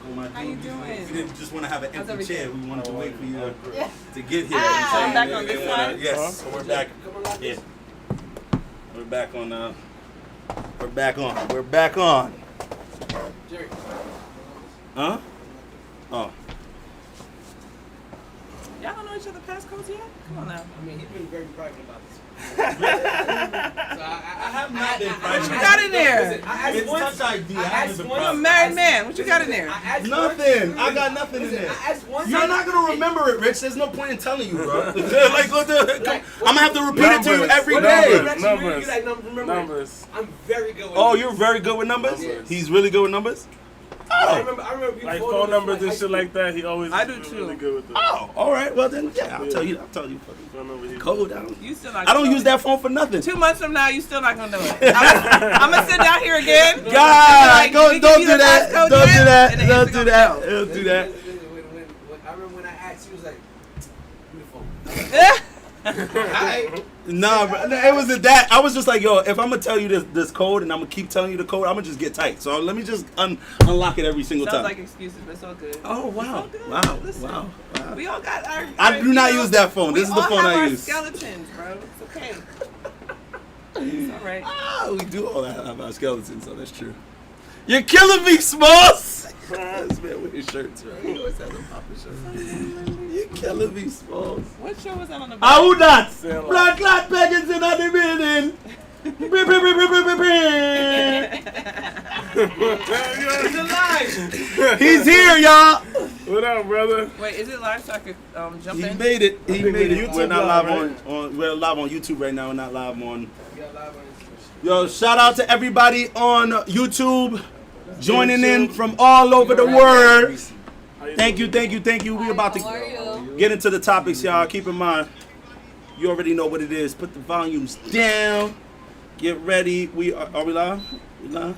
How you doing? We didn't just want to have an empty chair. We wanted to wait for you to get here. I'm back on this side? Yes, so we're back. Yeah. We're back on. We're back on. We're back on. Jerry. Huh? Oh. Y'all don't know each other passcodes yet? Come on now. I mean, he's been very private about this. So I have not been private. What you got in there? Listen, I asked It's once. such idea. I haven't been You're a private. married man. What you got in there? I asked Nothing. once. I got nothing in there. I asked once. You're not gonna remember it, Rich. There's no point in telling you, bro. Like, what the? I'm gonna have to repeat it to you every day. Numbers. I'm very good with Oh, you're very good with numbers? Yes. He's really good with numbers? I Oh. remember Like phone numbers and shit like that. He always I do really too. good with that. Oh, all right. Well then, yeah, I'll tell you fucking Phone number, he- code down. You still not I don't gonna use do it. that phone for nothing. 2 months from now, you still not gonna do it. I'm gonna sit down here again. God, Like, don't we give do you the that. passcode Don't do yet? that. And the Don't answer do gonna that. be Don't do that. I remember when I asked, he was like, beautiful. Nah, bro, it wasn't that. I was just like, yo, if I'm gonna tell you this code and I'm gonna keep telling you the code, I'm gonna just get tight. So let me just unlock it every single Sounds time. like excuses, but it's all good. Oh It's wow, all good. wow, Listen, wow. We all got our. I do not use that phone. We This is the all phone have I our use. Skeletons, bro. It's okay. It's all right. Ah, we do all that about skeletons, so that's true. You're killing me, Smalls. This man with his shirts, right? He always has a Papa shirt. You're killing me, Smalls. What show was that on the back? Who that? Blood clot pagans in the building. He's alive. He's here, y'all. What up, brother? Wait, is it live so I could jump He in? made it. He made it. YouTube We're not live live, on. We're live on YouTube right now. We're not live on. We got live on Instagram. Yo, shout out to everybody on YouTube joining in from all over the world. Thank you, thank you, thank you. We about to get into the topics, y'all. Keep in mind, you already know what it is. Put the volumes down. Get ready. We are we live? We live?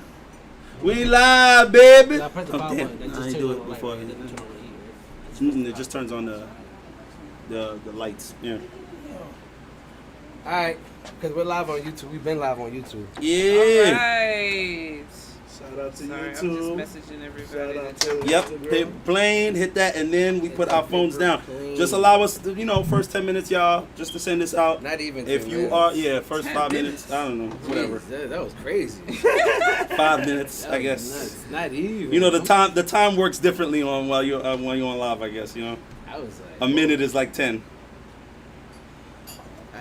We live, baby. Now press the Oh, power damn. button. That I just ain't turns do on it the light, before. right? It doesn't turn on the heat, It just turns on the lights. Yeah. All right, because we're live on YouTube. We've been live on YouTube. Yeah. Alright. Shout out to Sorry, I'm YouTube. just messaging everybody. Shout out to Yep, Instagram. hit plane, hit that, and then we put our phones down. Just allow us, to, first 10 minutes, y'all, just to send this out. Not even. If 10 you minutes. are, first 10 5 minutes. minutes, I don't know, whatever. Jeez, that was crazy. 5 minutes, That I was guess. nuts. Not even. The time works differently on when you're on live, I guess. I was A like, minute is like 10.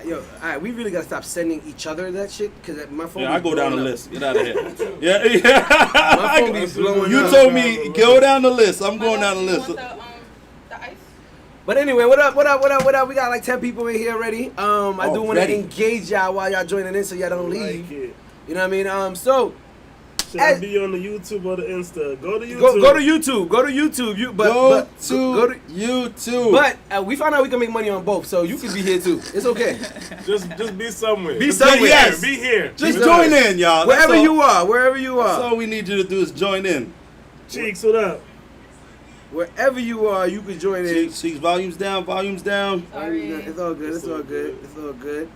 yo, all right, we really gotta stop sending each other that shit because my phone. Yeah, be I go down the blowing up. list. Get out of here. Yeah. My phone be blowing You up. told me go down the list. I'm going down the list. The ice? But anyway, what up? We got like 10 people in here already. I do want to Already? engage y'all while y'all joining in so y'all don't leave. Like it. You know what I mean? So Should I be on the YouTube or the Insta? Go to YouTube. go to YouTube. Go to YouTube. Go to YouTube. But we found out we can make money on both, so you can be here too. It's okay. Just be somewhere. Be Just somewhere. Yes. Be here. Just Be join nice. in, y'all. Wherever That's all. you are, wherever you That's are, all we need you to do is join in. Cheeks, what up? wherever you are, you can join in. Six volumes down, volumes down. Sorry. It's all good. It's all good. It's all good.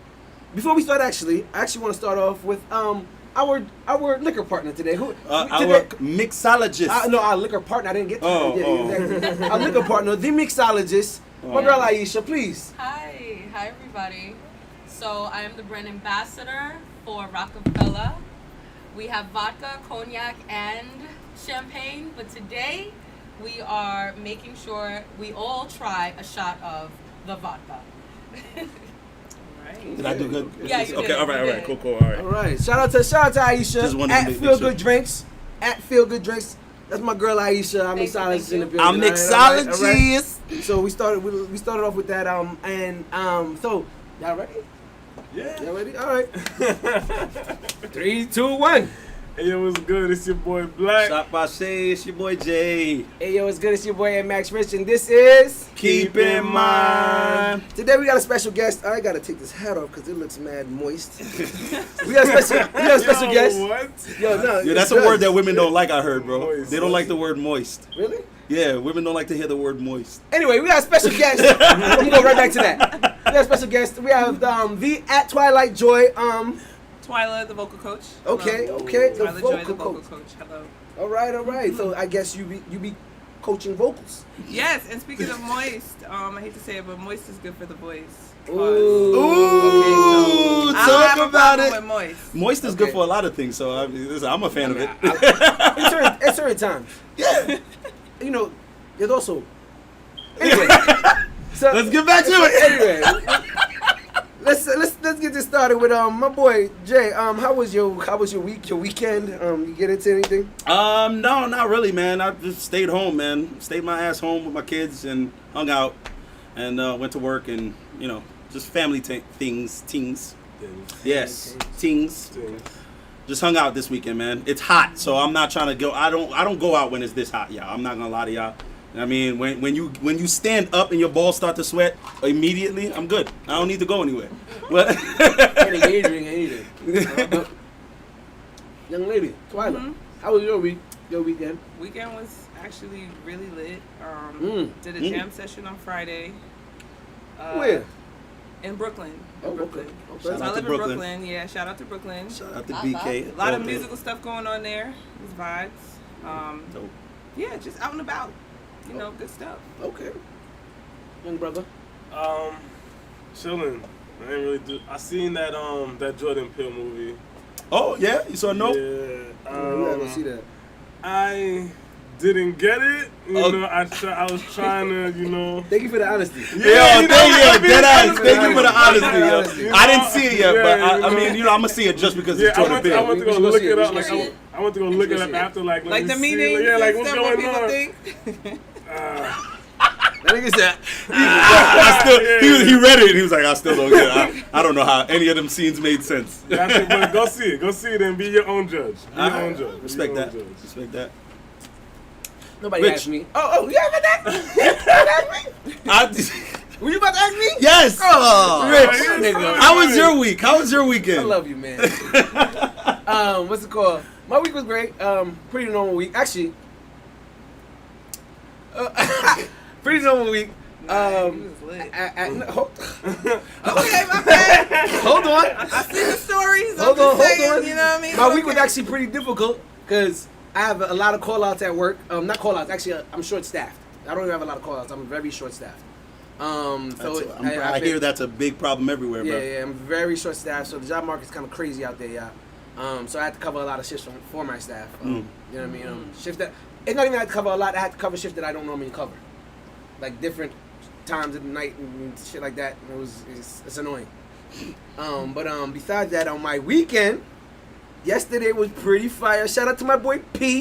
Before we start, I actually want to start off with our liquor partner today. Who Our today? mixologist. No, our liquor partner. I didn't get to Oh, that. oh. Exactly. Our liquor partner, the mixologist. My girl Aisha, please. Hi everybody. So I am the brand ambassador for Rockefeller. We have vodka, cognac, and champagne, but today we are making sure we all try a shot of the vodka. Did I do good? Yeah, you Okay, did, all right, you all right, did. cool, all right. All right. Shout out to Aisha Just wanted to at make Feel sure. Good Drinks. At Feel Good Drinks. That's my girl Aisha. I'm Thank you, mixologist thank in the you. building. I'm all right? mixologist. So we started off with that so y'all ready? Yeah. Y'all ready? All right. 3, 2, 1. Hey, yo, what's good? It's your boy Black. Shot by Shay, it's your boy Jay. Hey yo, it's good. It's your boy Max Rich, and this is Keep in mind. Today we got a special guest. I gotta take this hat off because it looks mad moist. we got a special Yo, guest. What? Yo, no, Yeah, that's a it's word good. that women don't like, I heard, bro. Moist. They don't like the word moist. Really? Yeah, women don't like to hear the word moist. Anyway, we got a special guest. Let me go right back to that. We got a special guest. We have the at Twilight Joy. Twyla, the vocal coach. Okay, Hello. okay. The Twyla Joy, the vocal vocal coach. coach. Hello. All right. So I guess you be coaching vocals. Yes, and speaking of moist, I hate to say it, but moist is good for the voice. Ooh. Ooh, I don't talk have a about problem it. with moist. Moist is good for a lot of things, so listen, I'm a fan of it. At certain times. Yeah. You know, there's also. Anyway, so Let's get back to it. Anyway, let's get this started with my boy Jay. How was your week, your weekend? You get into anything? No, not really, man. I just stayed home, man. Stayed my ass home with my kids and hung out, and went to work and just family things. Yes, things. Just hung out this weekend, man. It's hot, so I'm not trying to go. I don't go out when it's this hot, y'all. I'm not gonna lie to y'all. I mean, when you stand up and your balls start to sweat immediately, I'm good. I don't need to go anywhere. Ain't engaging anything. Young lady, Twyla, how was your weekend? Weekend was actually really lit. Did a jam session on Friday. Where? In Brooklyn. Okay. So Shout I out to live in Brooklyn. Brooklyn. Yeah, shout out to Brooklyn. Shout out to BK. A lot of musical stuff going on there. It was vibes. Dope. Yeah, just out and about. Good stuff. Okay. Young brother. Chilling. I ain't really do. I seen that that Jordan Peele movie. Oh yeah, you saw Nope? Yeah. We gotta go see that. I didn't get it. You know, I was trying to, Thank you for the honesty. Yeah, dead ass. Thank you for the honesty, honesty. yo. I didn't see it yet, but Yeah, I mean, I'm gonna see it just because it's I Jordan went Peele. to go We look should it go up. see Like it. I went to go look it up after, like Like the me see, meetings. yeah, like and what's stuff where going people on? think. That nigga said, He read it and he was like, I still don't get it. I don't know how any of them scenes made sense. That's it, but go see it. Go see it and be your own judge. Be your own judge. Be Respect your own that. judge. Respect that. nobody Rich. asked me. Oh, you haven't asked me? Were you about to ask me? Yes. Oh, Rich. nigga. How was your week? How was your I weekend? love you, man. What's it called? My week was great. Pretty normal week. Actually, pretty normal week. He was lit. Okay, my bad. Hold on. I see the stories. Hold I'm on, just saying, hold on. You know what I mean? My week was actually pretty difficult because I have a lot of call-outs at work. Not call-outs. Actually, I'm short-staffed. I don't even have a lot of call-outs. I'm very short-staffed. I hear that's a big problem everywhere, bro. Yeah, I'm very short-staffed. So the job market's kind of crazy out there, yeah. So I had to cover a lot of shifts for my staff. You know what I mean? Shift that. It's not even had to cover a lot. I had to cover shifts that I don't normally cover, like different times of the night and shit like that. It's annoying. But besides that, on my weekend, yesterday was pretty fire. Shout out to my boy P.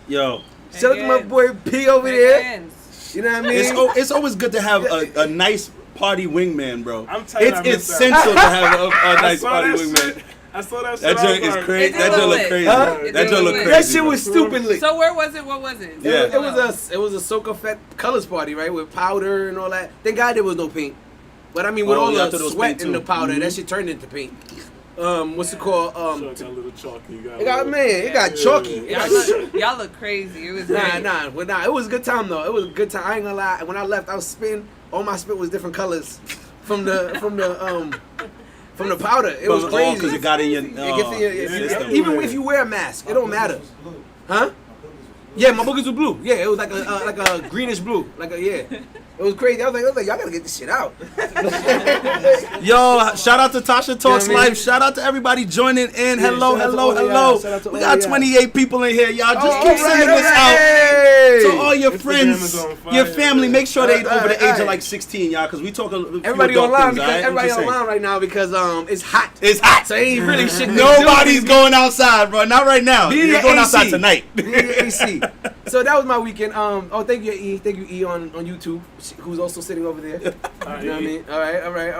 Yo, Shout out to my boy P over there. Fans. You know what I mean? it's always good to have a nice party wingman, bro. I'm telling you, It's essential to have a nice saw party that wingman. shit. I saw that shit. That I was joint is like, crazy. It That did joint look look crazy. Huh? That It joint did look look crazy. That shit bro. was stupid lit. So where was it? What was it? Yeah. It was a Soca Fett colors party, right? With powder and all that. Thank God there was no paint. But I mean, with all yeah, I thought the there was sweat paint and the too. powder, that shit turned into paint. What's it called? Sure, got a little chalky. It got chalky. Y'all look crazy. It was Nah. It was a good time though. It was a good time. I ain't gonna lie. When I left, I was spitting. All my spit was different colors from the powder. It was crazy. Because it got in your It gets in your system. even if you wear a mask, it don't matter. Huh? Yeah, my boogers were blue. Yeah, it was like a greenish blue. It was crazy. I was like, y'all gotta get this shit out. Yo, shout out to Tasha Talks You know what I mean? Live. Shout out to everybody joining in. Hello. shout out to all of y'all. Shout out to We all got of y'all. 28 people in here, y'all. Just Oh, keep all sending right, this all out right. to all your Instagram friends, is on fire. your family. Make sure they All over the right, age all of right. like 16, y'all, because we talk a few Everybody adult online things, because all right? I'm everybody just saying. online right now because it's hot. It's hot. So ain't really shit. to do. Nobody's going outside, bro. Not right now. Be in You're your going AC. outside tonight. Be in your AC. So that was my weekend. Thank you, E. Thank you, E, on YouTube, who's also sitting over there. You know what I mean? All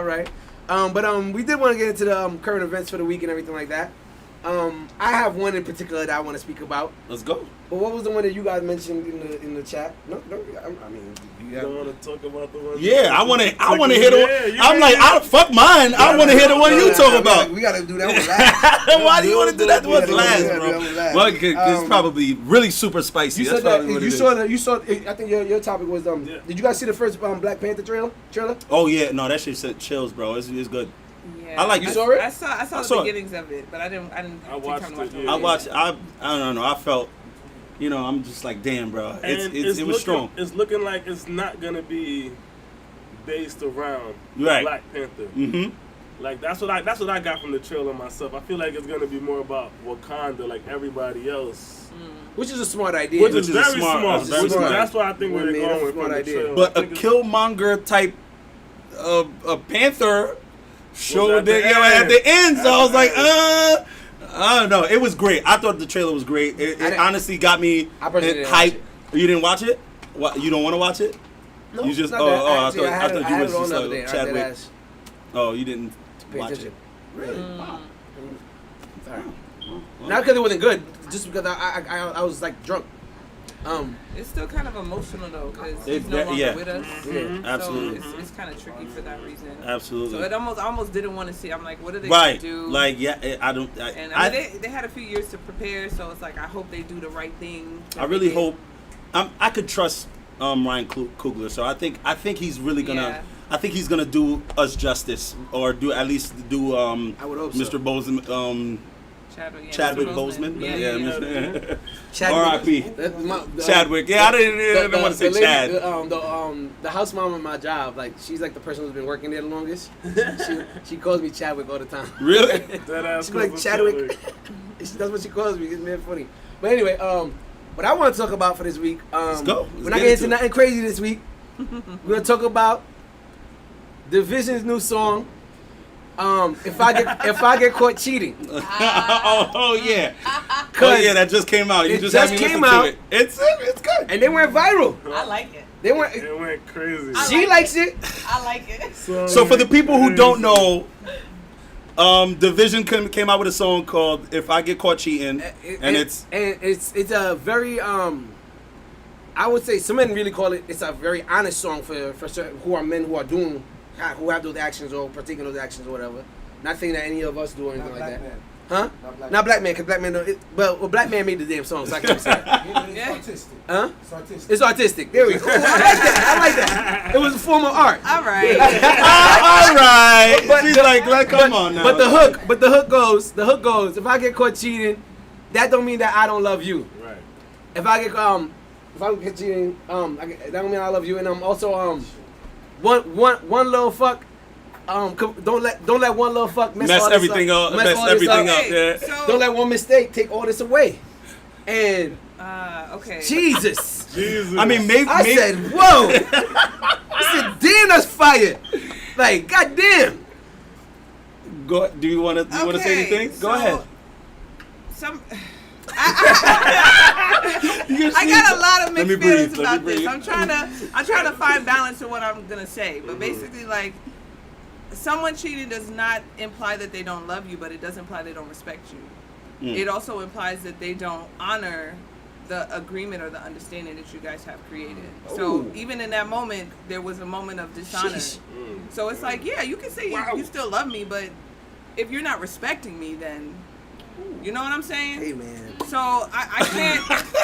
right. But we did want to get into the current events for the week and everything like that. I have one in particular that I want to speak about. Let's go. But what was the one that you guys mentioned in the chat? No. I mean, You don't want to talk about the one. Yeah, I want to hear the one. Yeah, I'm like, fuck mine. I want to hear the one you talk about. We gotta do that one last. Why do you want to do that to us Yeah, last, we gotta do bro? that one last. Well, it's probably really super spicy. You That's said that probably what it you is. saw. I think your topic was Yeah. Did you guys see the first Black Panther trailer? Oh yeah, no, that shit said chills, bro. It's good. Yeah. I like You it. saw it? I saw saw the it. beginnings of it, but I didn't I take watched time to watch it, the yeah. I watched. I don't know. I felt you know, I'm just like, damn, bro. And It was strong. It's looking like it's not gonna be based around Right. Black Panther. Mm-hmm. Like that's what I got from the trailer myself. I feel like it's gonna be more about Wakanda, like everybody else. Which is a smart idea. Which is very smart. smart. That's very smart. That's why I think we're going with smart the idea. trailer. But I a think it's- Killmonger type Panther showed at the at end. the end. So I was like, At I don't know. It was great. I thought the trailer was great. It honestly got me I personally didn't watch hyped. it. You didn't watch it? What? You don't want to watch it? No, You just not that. I Actually, thought had you it was on just the other like day. Chadwick. Oh, you didn't Pay watch attention. it. Really? Wow. Sorry. Well, Not because it wasn't good, just because I was like drunk. It's still kind of emotional though, because It- he's no longer yeah. with us. Absolutely. So it's kind of tricky for that reason. Absolutely. So I almost didn't want to see. I'm like, what are they Right. gonna do? Like, yeah, I don't. And I mean, they had a few years to prepare, so it's like I hope they do the right thing. I really hope. I could trust Ryan Coogler, so I think he's really gonna. Yeah. I think he's gonna do us justice, or do at least do I would hope so. Mr. Boseman, Chadwick Mr. Boseman. Yeah. Mr. Chadwick. R.I.P. The- Chadwick. Yeah, I didn't want to say the lady- Chad. The house mom at my job, like she's like the person who's been working there the longest. she calls me Chadwick all the time. Really? That ass She's like was Chadwick. That's what she calls me. It's man funny. But anyway, what I want to talk about for this week. Let's go. Let's We're not get getting into into it. nothing crazy this week. We're gonna talk about Division's new song. If I get caught cheating. oh yeah. Oh yeah, that just came out. You It just just had me came listen out. to it. It's good. And they went viral. I like it. They went. It went crazy. She likes it. I like it. So for the people who don't know, Division came out with a song called "If I Get Caught Cheating," and it's it's a very I would say some men really call it. It's a very honest song for certain who are men who are doing who have those actions or partaking those actions or whatever. Not saying that any of us do or anything like that. Huh? Not black man, because black man don't. Well, black man made the damn song, so I can't say that. Yeah. Huh? It's artistic. There we go. Ooh, I like that. It was a form of art. All right. all right. But She's the- like, come on now. But the hook goes. If I get caught cheating, that don't mean that I don't love you. Right. If I get cheating, that don't mean I love you. And also one little fuck. Don't let one little fuck mess all this everything up. up. Mess all this everything up. up. Yeah. So, Don't let one mistake take all this away. And okay. Jesus, Jesus. I mean, maybe. I said, whoa. I said, damn, that's fire. Like, goddamn. Go. Do you want to say Okay, anything? so Go ahead. I got a lot of Let me mixed breathe, feelings let me about this. breathe. I'm trying to find balance in what I'm gonna say. But basically, like, someone cheating does not imply that they don't love you, but it does imply they don't respect you. It also implies that they don't honor the agreement or the understanding that you guys have created. So Ooh. even in that moment, there was a moment of dishonor. Sheesh. So it's like, yeah, you can say you still love me, but if you're not respecting me, then you know what I'm saying? Hey, man. So I can't.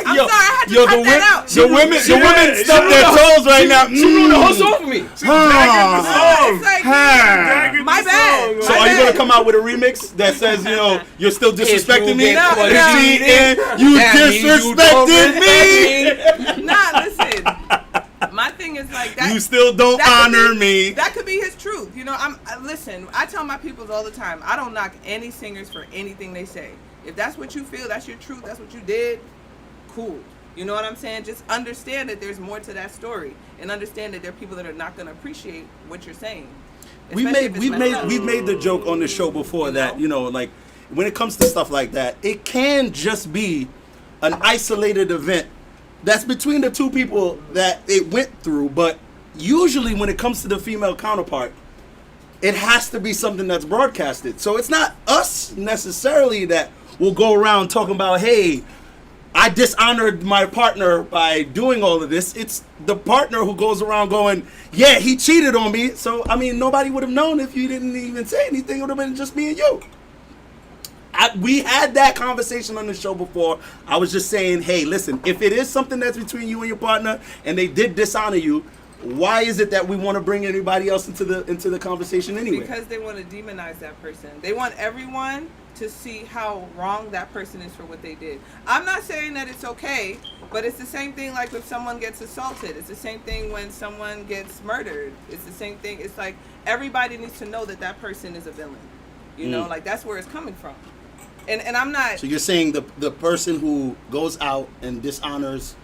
I'm Yo, sorry, I had to yo, cut that out. the women Yeah, stuck their toes right now. She ruined the whole song for me. It's like, Tagging my the bad. song, So My are you bad. gonna come out with a remix that says, you know, you're still disrespecting me? get caught You cheating, you that means you don't disrespected me. Nah, listen. My thing is like that. You still don't that could honor be- me. That could be his truth. You know, listen. I tell my peoples all the time. I don't knock any singers for anything they say. If that's what you feel, that's your truth. That's what you did. Cool. You know what I'm saying? Just understand that there's more to that story, and understand that there are people that are not going to appreciate what you're saying. We've Especially if it's messed up. made the joke on the show before that, you know, like when it comes to stuff like that, it can just be an isolated event that's between the two people that it went through, but usually when it comes to the female counterpart, it has to be something that's broadcasted. So it's not us necessarily that will go around talking about, hey, I dishonored my partner by doing all of this. It's the partner who goes around going, yeah, he cheated on me. So, I mean, nobody would have known if you didn't even say anything. It would have been just me and you. We had that conversation on the show before. I was just saying, hey, listen, if it is something that's between you and your partner and they did dishonor you, why is it that we want to bring anybody else into the conversation anyway? Because they want to demonize that person. They want everyone to see how wrong that person is for what they did. I'm not saying that it's okay, but it's the same thing like if someone gets assaulted. It's the same thing when someone gets murdered. It's the same thing. It's like everybody needs to know that that person is a villain. You know, like that's where it's coming from. And I'm not. So you're saying the person who goes out and dishonors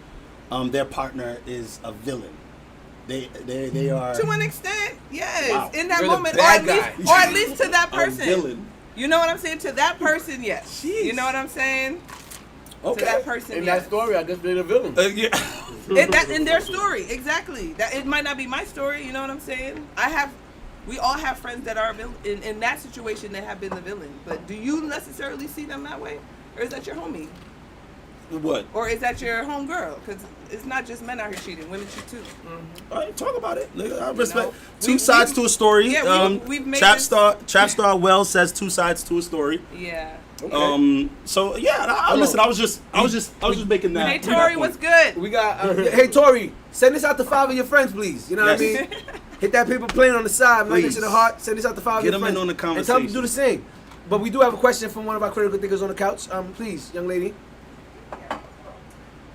their partner is a villain. They are to an extent, yes. Wow. In that You're the moment, bad or at least to that a person. villain. You know what I'm saying? To that person, yes. Jeez. You know what I'm saying? Okay. To that person, In yes. that story, I guess they're the villain. In their story, exactly. That it might not be my story. You know what I'm saying? We all have friends that are in that situation that have been the villain. But do you necessarily see them that way, or is that your homie, What? or is that your homegirl? Because it's not just men out here cheating; women cheat too. All right, talk about it. Nigga, I respect. know, Two sides to a story. Yeah, we've made Trap this- Star Wells says two sides to a story. Yeah. So yeah, listen. I was just making that. Hey that Tori, point. what's good? We got. Hey Tori, send this out to 5 of your friends, please. You know what I Yes. mean? Hit that paper plane on the side, right Please. next to the heart. Send this out to 5 of Get your them friends. in on the And tell them conversation. to do the same. But we do have a question from one of our critical thinkers on the couch. Please, young lady.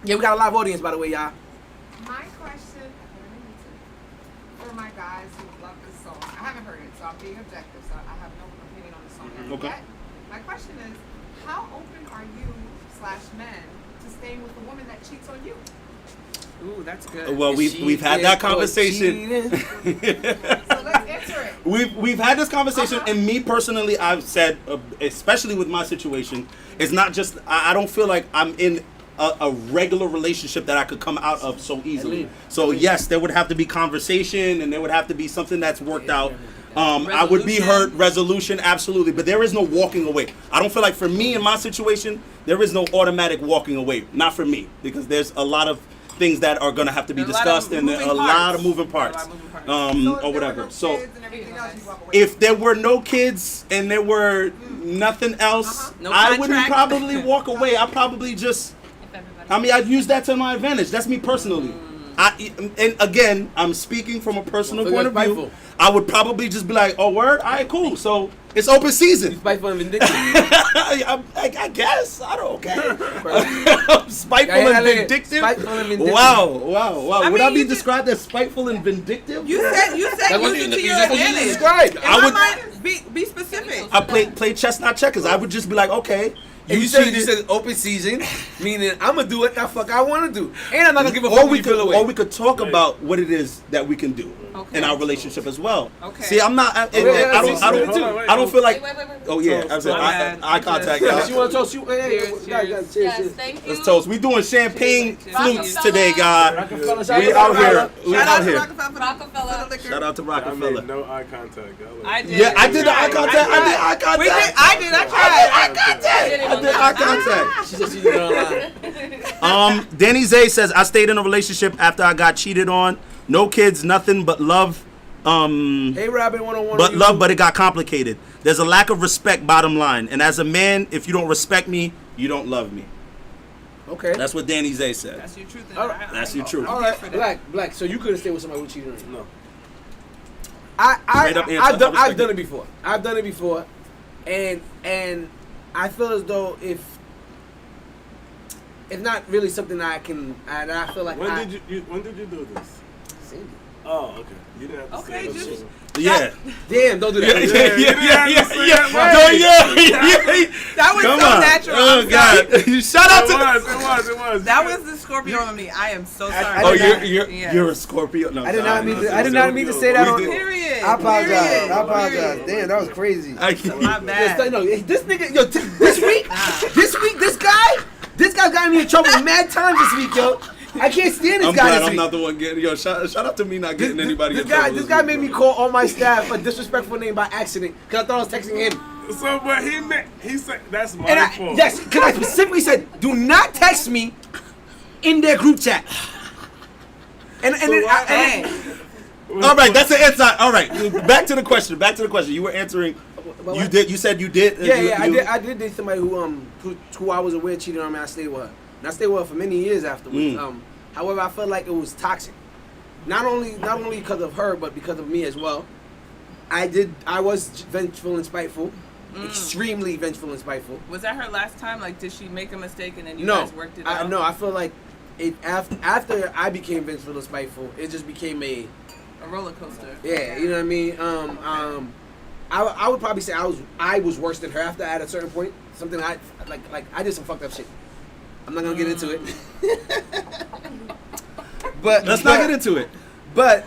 Yeah, we got a live audience, by the way, y'all. My question for my guys who love this song, I haven't heard it, so I'm being objective, so I have no opinion on the song Okay. yet. My question is, how open are you / men to staying with a woman that cheats on you? Ooh, that's good. Well, we've had that conversation. So let's answer it. We've had this conversation, and me personally, I've said, especially with my situation, it's not just I don't feel like I'm in a regular relationship that I could come out of so easily. So yes, there would have to be conversation, and there would have to be something that's worked out. I would be hurt, resolution, absolutely, but there is no walking away. I don't feel like for me in my situation, there is no automatic walking away. Not for me, because there's a lot of things that are going to have to be There's a lot of discussed, and moving a lot parts. of moving parts, So if or whatever. There were no So kids and everything else, you walk away. if there were no kids and there were nothing else, No I wouldn't contract. probably walk away. I'd probably just, If everybody. I mean, I'd use that to my advantage. That's me personally. And again, I'm speaking from a personal So point you're of view. spiteful. I would probably just be like, oh, word? All right, cool. So it's open season. Spiteful and vindictive. I guess. I don't care. Spiteful Yeah, and vindictive? Spiteful and vindictive. Wow. I Would I mean, be you just- described as spiteful and vindictive? You said That's what use it to you your that's what you advantage. described. In I my would- mind, be specific. I play chess, not checkers. I would just be like, okay, And you said open season, meaning I'm gonna do what the fuck I want to do, and I'm not gonna give a fuck or when we you feel could, away. or we could talk about what it is that we can do Okay. in our relationship as well. Okay. See, I'm not. I don't feel like. Wait. Oh yeah, I'm saying My bad. eye contact. Yeah, y'all. she want to toast you. Hey, Cheers, guys, cheers. cheers, Yes, cheers. thank you. Let's toast. We doing champagne Cheers. flutes today, God. Rockefeller, We shout out here. We Shout out out to here. Rockefeller. Rockefeller. For the liquor. Shout out to I Rockefeller. made no eye contact. I did. Yeah, I did the eye contact. I did eye We did. contact. I did. I tried. I did eye contact. She said she did it online. Danny Zay says, I stayed in a relationship after I got cheated on. No kids, nothing but love. Hey, Robin, 101. But love, but it got complicated. There's a lack of respect, bottom line. And as a man, if you don't respect me, you don't love me. Okay. That's what Danny Zay said. That's your truth. All right. That's your truth. All right, black. So you could have stayed with somebody who cheated on you. No. Straight up answer. I've I respect done it. it before. I've done it before, and I feel as though if it's not really something that I can, and I feel like When did you do this? Cindy. Oh, okay. You didn't have to Okay, say just- that. Yeah. Damn, don't do Yeah. that. That was Come so on. natural. Oh, I'm sorry. God. Shout out to It was. That was the Scorpio on me. I am so sorry. I Oh, did not- you're a Scorpio. No, I did sorry. not mean to. I did not mean to say that on. Period. I apologize. Period. I apologize. Period. Damn, that was crazy. I can't. My bad. No, this nigga, yo, this week, this guy got me in trouble mad times this week, yo. I can't stand this I'm guy glad this I'm week. not the one getting. Yo, shout out to me not getting anybody This in guy, trouble this this guy week, made me bro. call all my staff a disrespectful name by accident because I thought I was texting him. So, but he said that's my And fault. yes, because I specifically said, do not text me in their group chat. And then All right, that's the insight. All right, back to the question. You were answering. You did. You said you did. I did date somebody who I was aware cheated on me. I stayed with her, and I stayed with her for many years afterwards. However, I felt like it was toxic, not only because of her, but because of me as well. I was vengeful and spiteful. extremely vengeful and spiteful. Was that her last time? Like, did she make a mistake and then you guys worked it out? No, I feel like after I became vengeful and spiteful, it just became a roller coaster. Yeah, you know what I mean. I would probably say I was worse than her after at a certain point. Something I did some fucked up shit. I'm not gonna get into it. But let's not get into it. But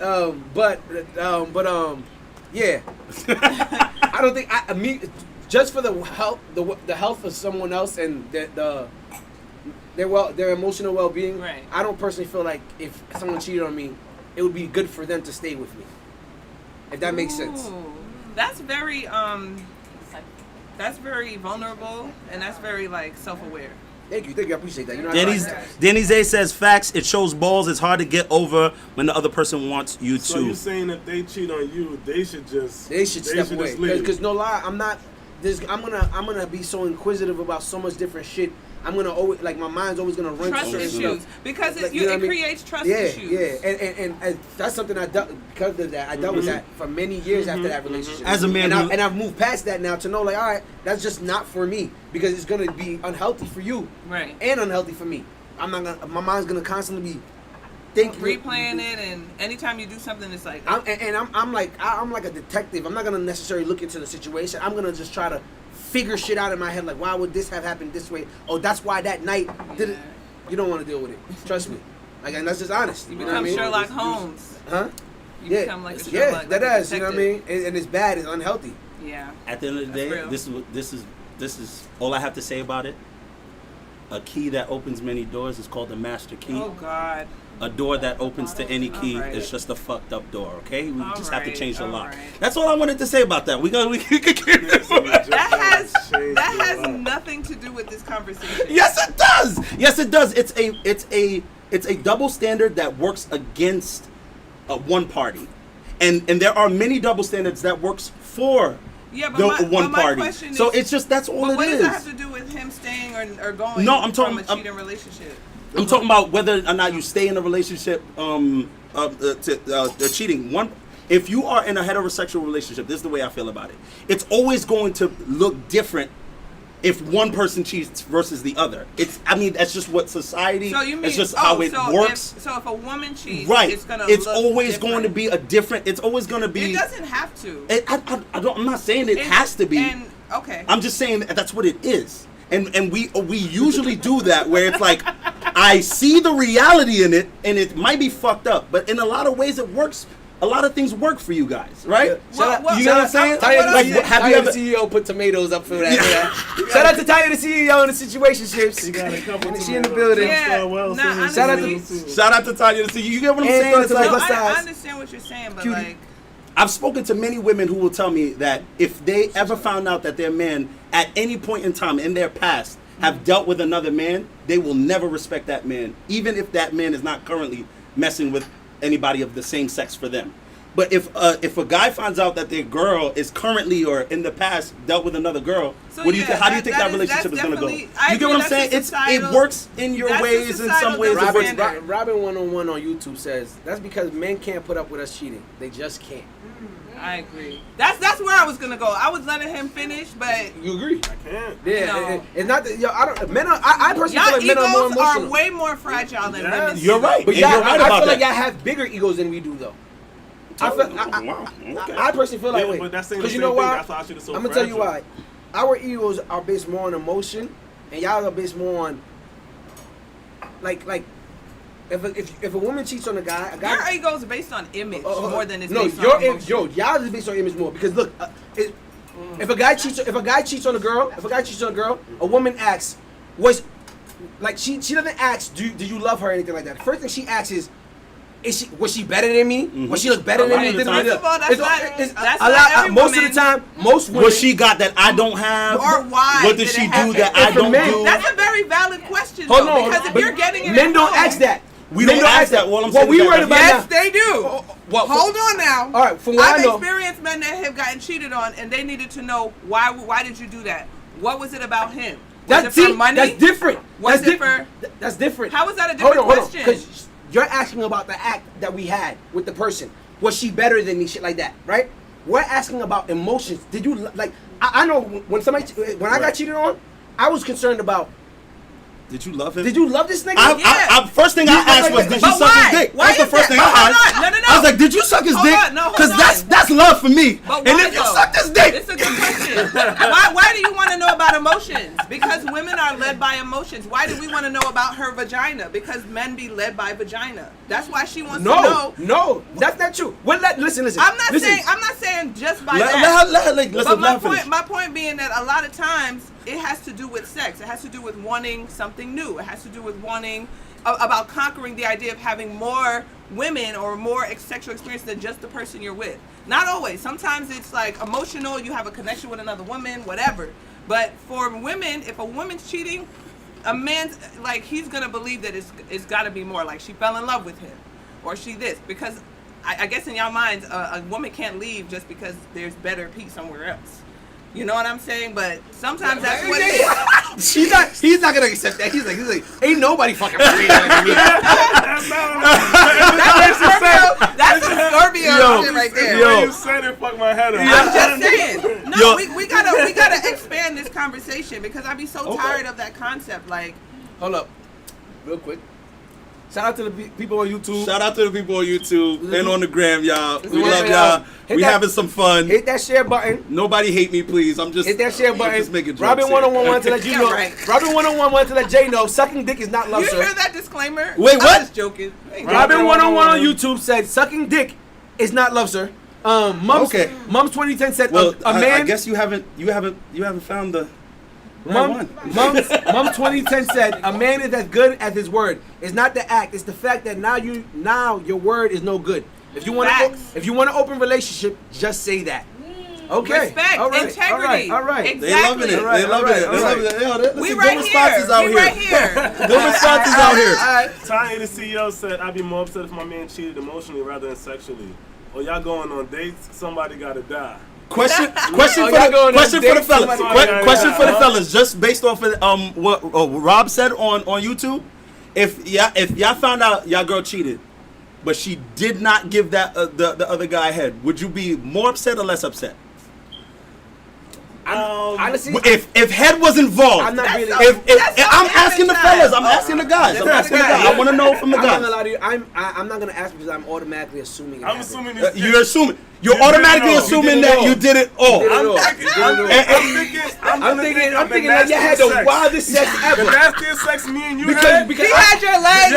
yeah. I don't think just for the health of someone else and their emotional well-being. Right. I don't personally feel like if someone cheated on me, it would be good for them to stay with me. If that makes sense. That's very vulnerable and that's very like self-aware. Thank you, I appreciate that. You know, Danny Zay says facts. It shows balls. It's hard to get over when the other person wants you to. So you saying if they cheat on you, they should step away. Because no lie, I'm gonna be so inquisitive about so much different shit. I'm gonna always my mind's always gonna run trust to issues because it creates trust issues. Yeah, and that's something I dealt because of that. I dealt with that for many years after that relationship. As a man, and I've moved past that now to know all right, that's just not for me because it's gonna be unhealthy for you, right? And unhealthy for me. I'm not gonna. My mind's gonna constantly be thinking, replaying it, and anytime you do something, it's like I'm like a detective. I'm not gonna necessarily look into the situation. I'm gonna just try to figure shit out in my head, like why would this have happened this way? Oh, that's why that night did it. You don't want to deal with it. Trust me. And that's just honest. You become Sherlock Holmes. Huh? You become like a Sherlock. Yeah, that does. You know what I mean? And it's bad. It's unhealthy. Yeah. At the end of the day, this is all I have to say about it. A key that opens many doors is called the master key. Oh God. A door that opens to any key is just a fucked up door, okay? We just have to change the lock. That's all I wanted to say about that. We can keep this. That has nothing to do with this conversation. Yes, it does. Yes, it does. It's a double standard that works against one party, and there are many double standards that works for one party. So it's just that's all it is. What does that have to do with him staying or going from a cheating relationship? I'm talking about whether or not you stay in a relationship cheating. If you are in a heterosexual relationship, this is the way I feel about it. It's always going to look different if one person cheats versus the other. That's just what society. So you mean it's just how it works. If a woman cheats, right? It's always different. going to be a different. It's always going to be. It doesn't have to. I'm not saying it has to be. Okay. I'm just saying that's what it is. And we usually do that where it's like I see the reality in it and it might be fucked up, but in a lot of ways it works. A lot of things work for you guys, right? You know what I'm saying? Have you ever the CEO put tomatoes up for that? Yeah. Shout out to Tanya, the CEO, and the situationships. She got a couple. She in the building. Yeah. Shout out to Tanya, the CEO. You get what I'm saying? It's like, I understand what you're saying, but Cutie. I've spoken to many women who will tell me that if they ever found out that their man at any point in time in their past have dealt with another man, they will never respect that man, even if that man is not currently messing with anybody of the same sex for them. But if a guy finds out that their girl is currently or in the past dealt with another girl, how do you think that relationship is going to go? You get what I'm saying? It works in your ways. In some ways, it works. Robin 101 on YouTube says that's because men can't put up with us cheating. They just can't. I agree. That's where I was gonna go. I was letting him finish, but you agree? I can't. Yeah, it's not that. I don't. Men are. I personally feel like men are more emotional. Are way more fragile than women. You're right. But you're right about I feel that. like y'all have bigger egos than we do, though. I personally feel that way. Because you know why? That's why I so I'm gonna tell you why. Our egos are based more on emotion, and y'all are based more on like. If a woman cheats on a guy, your ego is based on image more than it's based on emotion. Y'all is based on image more because look, if a guy cheats on a girl, a woman asks, she doesn't ask, do you love her or anything like that. The first thing she asks is was she better than me? Mm-hmm. Was she look better than me? First of all, that's most of the time, most women. What she got that I don't have? Or why? What did she do that I don't do? That's a very valid question, Hold on, because if you're getting it men don't ask that. We don't ask that. Well, I'm saying we worried about yes, now. they do. Hold on now. All right, from what I know, I've experienced men that have gotten cheated on, and they needed to know why did you do that? What was it about him? Was it for money? That's different. That's different. How is that a different question? Because you're asking about the act that we had with the person. Was she better than me? Shit like that, right? We're asking about emotions. Did you like? I know when I got cheated on, I was concerned about. Did you love him? Did you love this nigga? First thing I asked was, did you suck his dick? Why That's the is first that? thing I asked. No. I was like, did you suck his Hold dick? on, no, hold Because on. that's love for me. But And why, if you though? suck his dick, It's a good question. Why do you want to know about emotions? Because women are led by emotions. Why do we want to know about her vagina? Because men be led by vagina. That's why she wants to know. No, that's not true. Listen. I'm not saying just by that. But my point being that a lot of times it has to do with sex. It has to do with wanting something new. It has to do with wanting about conquering the idea of having more women or more sexual experience than just the person you're with. Not always. Sometimes it's like emotional. You have a connection with another woman, whatever. But for women, if a woman's cheating, a man's like he's gonna believe that it's got to be more. Like she fell in love with him, or she this because I guess in y'all minds a woman can't leave just because there's better peace somewhere else. You know what I'm saying? But sometimes that's what it is. He's not gonna accept that. He's like, ain't nobody fucking better than me. That's a Scorpio shit right there. Yo, you said it, fuck my head up. I'm just saying. No, we gotta expand this conversation because I be so tired of that concept. Like, hold up, real quick. Shout out to the people on YouTube. Shout out to the people on YouTube and on the gram, y'all. We Yeah, love y'all. We having some fun. Hit that share button. Nobody hate me, please. I'm just hit that share button. Just making jokes Robin here. 101 wanted to let you know. Right. Robin 101 wanted to let Jay know sucking dick is not love, you sir. hear that disclaimer? Wait, what? I'm just joking. Robin 101 on YouTube said sucking dick is not love, sir. Mums 2010 said Well, a man. I guess you haven't found the Mums 2010 said a man is as good as his word. It's not the act, it's the fact that now your word is no good. If you want to open relationship, just say that. Okay. Respect, all right. integrity. All right. Exactly. They loving it. They loving it. They loving it. Yo, We listen, right good responses here. out We here. right here. Good responses out here. All right. Tanya, the CEO, said, I'd be more upset if my man cheated emotionally rather than sexually. Or y'all going on dates, somebody gotta die. Question for dates, the fellas. somebody- Question for the fellas. Just based off of what Rob said on YouTube. If y'all found out y'all girl cheated, but she did not give that the other guy head, would you be more upset or less upset? Honestly, If head was involved, I'm not really. I'm asking the fellas, I'm asking the guys. I want to know from the I'm not gonna guys. lie to you. I'm not gonna ask because I'm automatically assuming. I'm assuming this. You're assuming. You're You automatically did it all. assuming You did it that all. you did it all. I'm thinking like you had the wildest sex ever. The nastiest sex me and you Because had. He had your leg.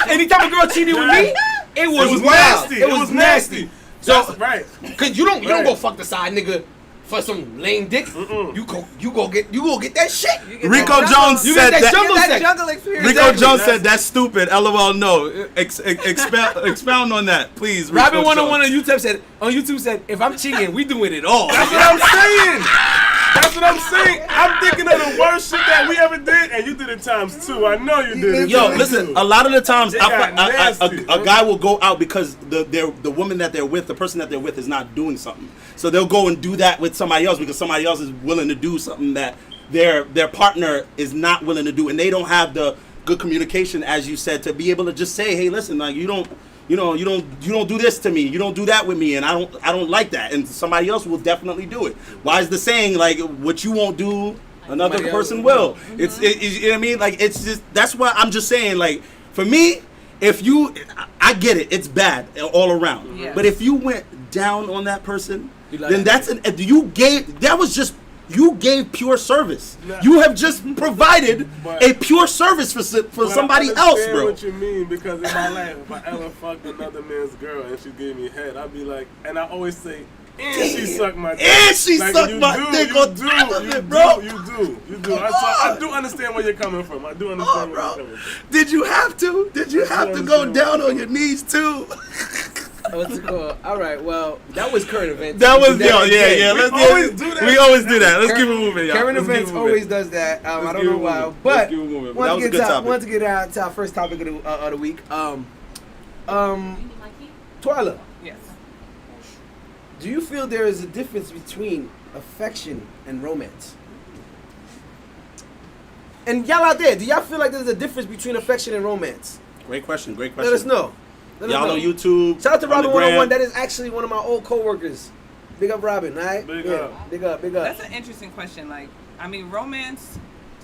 Anytime a girl cheated with me, it was wild. nasty. It was nasty. So, That's right. cause you don't Right. go fuck the side nigga for some lame dick. You go get that shit. Rico Jones You said get that that. jungle That sex. jungle experience. Rico Jones said that's stupid. LOL. No. Expound on that, please. Rico Robin 101 Jones. on YouTube said, if I'm cheating, we doing it all. That's what I'm saying. That's what I'm saying. I'm thinking of the worst shit that we ever did, and you did it times two. I know you did it. Yo, times listen. two. A lot of the times, They got nasty. a guy will go out because the woman that they're with, the person that they're with, is not doing something. So they'll go and do that with somebody else because somebody else is willing to do something that their partner is not willing to do, and they don't have the good communication, as you said, to be able to just say, hey, listen, like you don't do this to me, you don't do that with me, and I don't like that, and somebody else will definitely do it. Why is the saying like what you won't do, another Somebody person else will? will. You know what I mean? Like it's just that's why I'm just saying like for me, I get it, it's bad all around, Yes. but if you went down on that person, You like then that. you gave pure service. Nah. You have just provided But- a pure service for But somebody I else, understand bro. what you mean, because in my life, if I ever fucked another man's girl and she gave me head, I'd be like, and I always say, and she sucked my dick. And she Like, sucked you my do, dick you on do, top of you it, do, bro. You do. I do understand where you're coming from. I do understand where you're coming from. Did you have to? Did you have to go down on your knees too? What's it called? All right, well, that was current events. That was We do that again. Let's always do that. We always do that. Let's keep it moving, y'all. Current Let's keep events it moving. always does that. I Let's don't keep know it why, moving. but Let's keep it moving. But that was a good topic. Want to get out to our first topic of the week. Twyla, Yes. do you feel there is a difference between affection and romance? And y'all out there, do y'all feel like there's a difference between affection and romance? Great question. Great question. Let us know. Let us Y'all know. on YouTube. Shout out to on the Robin 101. gram. That is actually one of my old coworkers. Big up, Robin. All right. Big Yeah. up. Big up. Big up. That's an interesting question. Like, I mean, romance.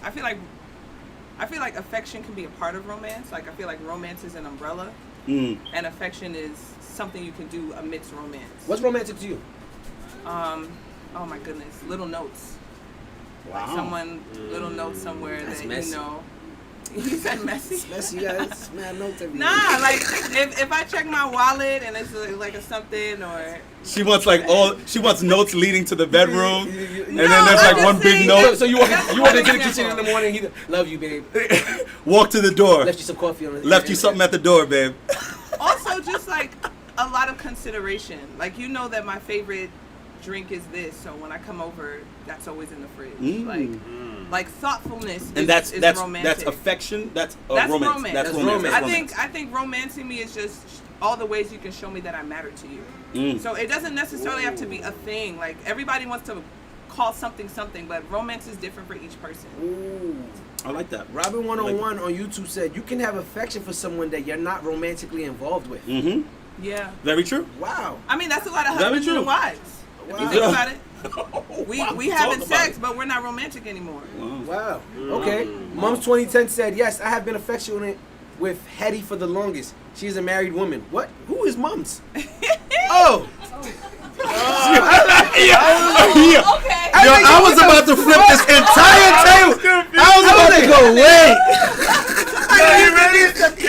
I feel like affection can be a part of romance. Like, I feel like romance is an umbrella, and affection is something you can do amidst romance. What's romantic to you? Oh my goodness, little notes. Wow. Like someone, little notes somewhere That's that messy. you know. You said messy. It's messy, guys. Man, no time. Nah, like if I check my wallet and it's like a something or. She wants she wants notes leading to the bedroom, and then there's I'm like one just big saying- note. So you walk That's into one the kitchen example. in the morning. He love you, babe. Walk to the door. Left you some coffee on the. Left you something at the door, babe. Also, just like a lot of consideration. Like, you know that my favorite drink is this, so when I come over, that's always in the fridge. Like thoughtfulness. And that's romantic. that's affection. That's That's romance. romance. That's That's romance. romance. I think romancing me is just all the ways you can show me that I matter to you. So it doesn't necessarily have to be a thing. Like, everybody wants to call something, but romance is different for each person. Ooh. I like that. Robin 101 on YouTube said you can have affection for someone that you're not romantically involved with. Mm-hmm. Yeah. Very true. Wow. I mean, that's a lot of Very husbands true. and wives. If you Wow. think about it. We Wow, having talk about sex, it. but we're not romantic anymore. Wow. Okay. Mom's 2010 said, yes, I have been affectionate with Hetty for the longest. She's a married woman. What? Who is Mums? Oh. Yeah. Okay. Yo, I was about to flip this entire table. I was about to go, wait.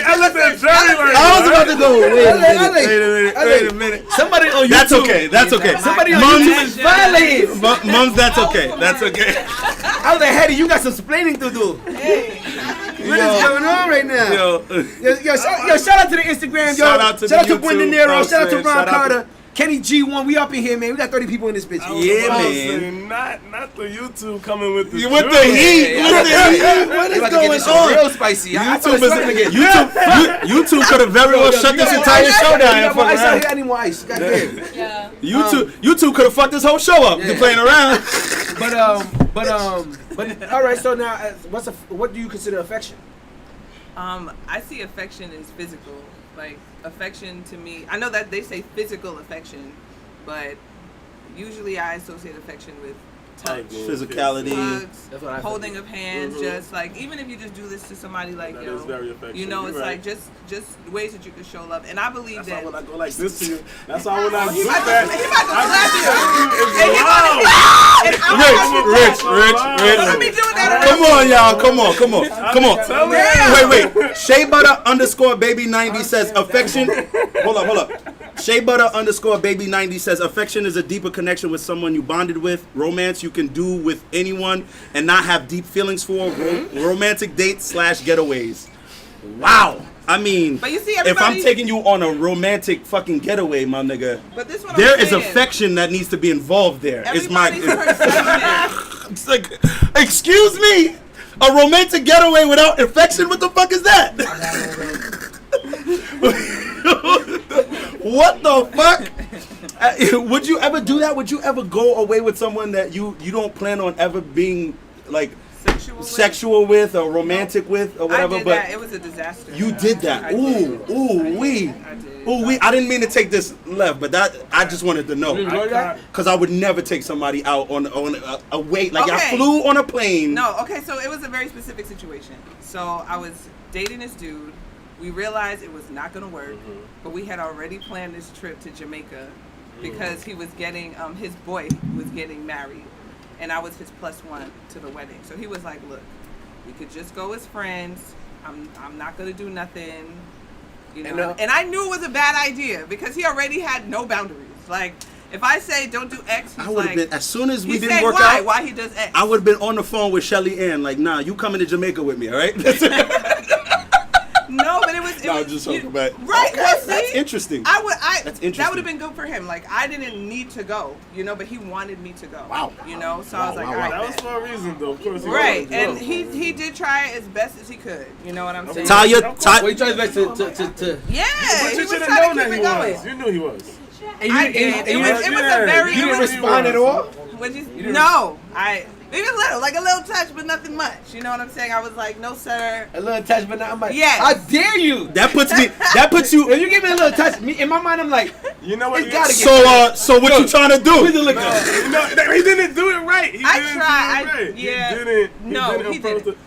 I looked at Jerry like, I was about to go, wait a minute. Minute. Somebody on YouTube. That's okay. That's okay. Somebody on Mums- YouTube is violated. Mums, that's okay. That's okay. I was like, Hetty, you got some explaining to do. What is going on right now? Yo, shout out to the Instagram, yo. Shout out to shout the out to Brendan YouTube. Nero. Shout out to Shout Ron out to- Carter. Kenny G1, we up in here, man. We got 30 people in this bitch. Yeah, man. Not the YouTube coming with the You with the heat. With the heat. What is going on? Real spicy. I thought YouTube, it's gonna get YouTube could have very well shut this entire show down. You and got more fuck ice out around. here? I need more ice. Goddamn. Yeah. YouTube could have fucked this whole show up. You playing around. But all right. So now, what do you consider affection? I see affection as physical. Like, affection to me, I know that they say physical affection, but usually I associate affection with touch, Physicality. hugs, That's what I holding of hands, just like, even if you just do this to somebody, like, That yo, is very affectionate. you know, You're it's right. like just ways that you can show love. And I believe That's that. why when I go like this to you, that's why when I He do about that, to slap you. it's And he loud. Rich. Let me do that. Come on, y'all. Come on. Tell me. Wait. Shea Butter _ baby 90 says affection. Hold up. Shea Butter _ baby 90 says affection is a deeper connection with someone you bonded with. Romance you can do with anyone and not have deep feelings for. Romantic dates / getaways. Wow. I mean, But you see, if I'm everybody- taking you on a romantic fucking getaway, my nigga, But this one there is affection that needs to be involved there. Everybody's perception. It's like, excuse me, a romantic getaway without affection? What the fuck is that? What the fuck? Would you ever do that? Would you ever go away with someone that you don't plan on ever being like sexual with or romantic with or whatever? I did but that. It was a disaster. you did that. I did. I didn't mean to take this left, but I just wanted to know. Because I would never take somebody out on a wait. Like, Okay. I flew on a plane. No, okay, so it was a very specific situation. So I was dating this dude. We realized it was not going to work, but we had already planned this trip to Jamaica because he was getting, his boy was getting married, and I was his +1 to the wedding. So he was like, look, we could just go as friends. I'm not going to do nothing. You know? And I knew it was a bad idea because he already had no boundaries. Like, if I say don't do X, he's I would have like, been, as soon as we he didn't said work why? out, Why he does X? I would have been on the phone with Shelly Ann, like, nah, you coming to Jamaica with me, all right? No, but it was. No, I'm just talking about. Right, Okay, well, see, that's interesting. That's interesting. That would have been good for him. Like, I didn't need to go, you know, but he wanted me to go. Wow. You know, so I was like, Wow, all right, That was bet. for a reason, though. Of course. Right, and he did try as best as he could. You know what I'm saying? Talia, Well, you tried to Yeah, But he you was should have trying known to that keep he it going. was. You knew he was. I did. It was a very. You didn't respond at all? No, maybe a little, like a little touch, but nothing much. You know what I'm saying? I was like, no, sir. A little touch, but not much. Yes. I dare you. that puts you. If you give me a little touch, in my mind, I'm like, You know what? It gotta get So what you trying to do? You know, he didn't do it right.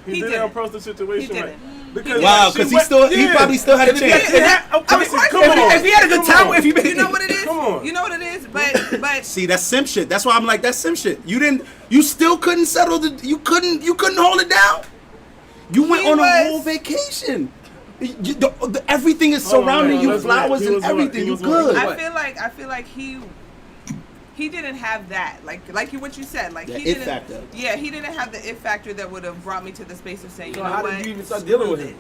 He didn't approach the situation right. Because wow, because he probably still had a chance. If he had a good time, you know what it is? Come on. You know what it is? But see, that's simp shit. That's why I'm like, that's simp shit. You still couldn't settle you couldn't hold it down. You went on a whole vacation. Everything is surrounding you, flowers and everything. You good. I feel like he didn't have that, like what you said, like the he didn't. Factor. Yeah, he didn't have the it factor that would have brought me to the space of saying, So you know how what? did you even start dealing with him?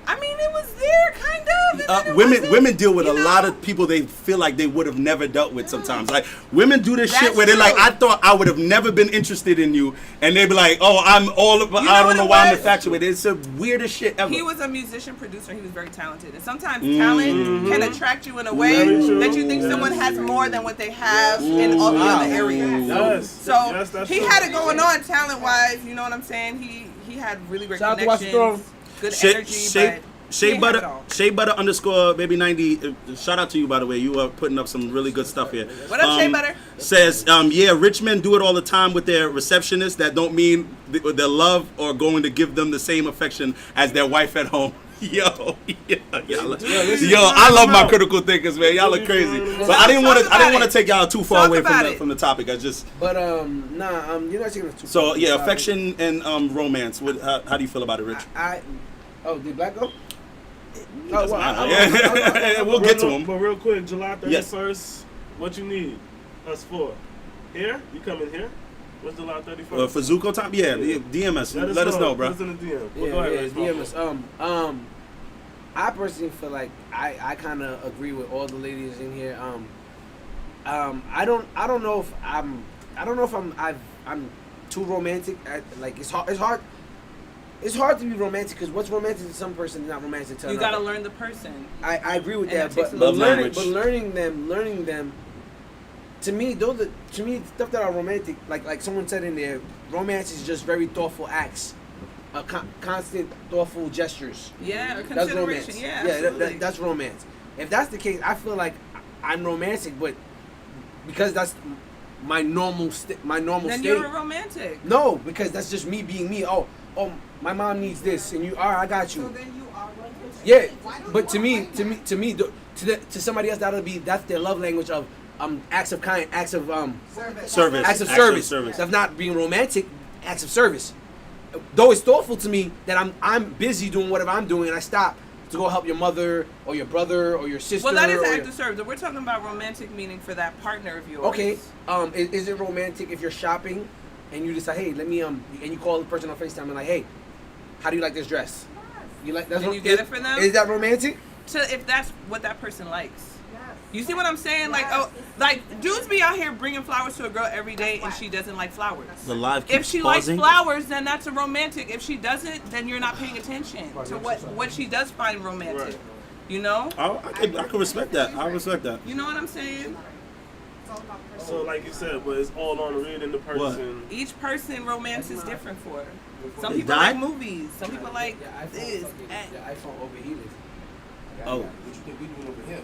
I mean, it was there, kind of. And then it Women deal with a you know? lot of people they feel like they would have never dealt with sometimes. Like, women do this shit That's where they're like, true. I thought I would have never been interested in you. And they be like, oh, I'm all of, You know I don't what know it why I'm was? infatuated. It's the weirdest shit ever. He was a musician, producer. He was very talented. And sometimes talent can attract you in a way that you think someone has more than what they have in all the other areas. Yes. So that's he true. had it going on talent-wise. You know what I'm saying? He had really great Shout out to Watch the connections, good energy, but Shea Butter _ baby 90. Shout out to you, by the way. You are putting up some really good stuff here. What up, Shea Butter? Says, yeah, rich men do it all the time with their receptionists. That don't mean their love or going to give them the same affection as their wife at home. Yo, I love my critical thinkers, man. Y'all are crazy. But I didn't want to take y'all too far away from the topic. I just. But you're not taking it too. So yeah, affection and romance. How do you feel about it, Rich? Did Black go? We'll get to him. But real quick, July 31st, Yes. what you need us for? Here? You coming here? What's July 31st? For Zuko time? Yeah, DMS. Let us know, bro. What's in the DM? Yeah, Go ahead, DMS. I personally feel like I kind of agree with all the ladies in here. I don't know if I'm too romantic. Like it's hard. It's hard to be romantic because what's romantic to some person is not romantic to another. You gotta learn the person. I agree with And that, that takes but a little learning them. To me, stuff that are romantic, like someone said in there, romance is just very thoughtful acts, constant thoughtful gestures. Yeah, or That's romance. consideration. Yeah, That's romance. If that's the case, I feel like I'm romantic, but because that's my normal state. Then you're a romantic. No, because that's just me being me. Oh, my mom needs this, and you, all right, I got you. So then you are romantic. Yeah, Why don't but you to somebody else that's their love language of acts of kind, acts of service. acts of service. That's not being romantic, acts of service. Though it's thoughtful to me that I'm busy doing whatever I'm doing and I stop to go help your mother or your brother or your sister. Well, that is an act of service. We're talking about romantic meaning for that partner of yours. Okay, is it romantic if you're shopping and you decide, hey, let me and you call the person on FaceTime and like, hey, how do you like this dress? You like that's And you get it for them? Is that romantic? So if that's what that person likes. Yes. You see what I'm saying? Like, dudes be out here bringing flowers to a girl every day and she doesn't like flowers. The live If keeps she pausing. likes flowers, then that's a romantic. If she doesn't, then you're not paying attention to what she does find romantic. Right. You know? I can respect that. I respect that. You know what I'm saying? It's all about the person. So like you said, but it's all on reading the person. Each person romance is different for. Some They people died? like movies. Some people like this. The iPhone overheated. Oh. What you think we doing over here?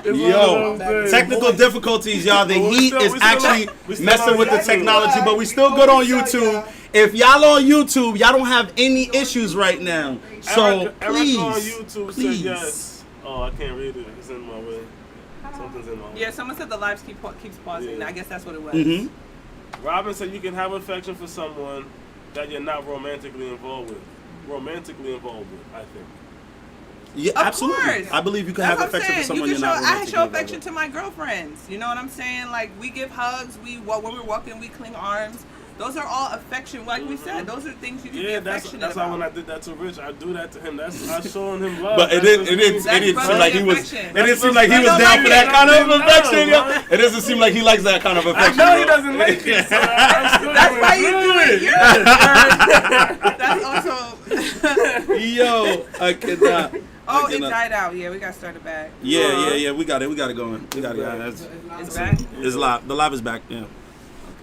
Yo, technical difficulties, y'all. The heat is actually messing with the technology, but we still good on YouTube. If y'all on YouTube, y'all don't have any issues right now. So Erica on please, YouTube said please. yes. Oh, I can't read it. It's in my way. Something's in my way. Yeah, someone said the lives keeps pausing. Yeah. I guess that's what it was. Mm-hmm. Robin said you can have affection for someone that you're not romantically involved with. I think. Yeah, Of absolutely. course. I believe you can That's have what I'm affection for saying. someone You you're can not show, I romantically show involved affection with. to my girlfriends. You know what I'm saying? Like, we give hugs. When we're walking, we cling arms. Those are all affection. Like we said, those are things you can be affectionate that's why about. when I did that to Rich, I do that to him. I showing him love. But it didn't seem like he was. affection. It didn't seem like he was That's down for that kind of love, affection. Yo. man. It doesn't seem like he likes that kind of I affection. know he bro. doesn't like it. So I'm still That's why you do it. You're That's also. Yo, I cannot. Oh, I it cannot. died out. Yeah, we got started back. Yeah. We got it going. We got it. It's back. It's live. The live is back. Yeah.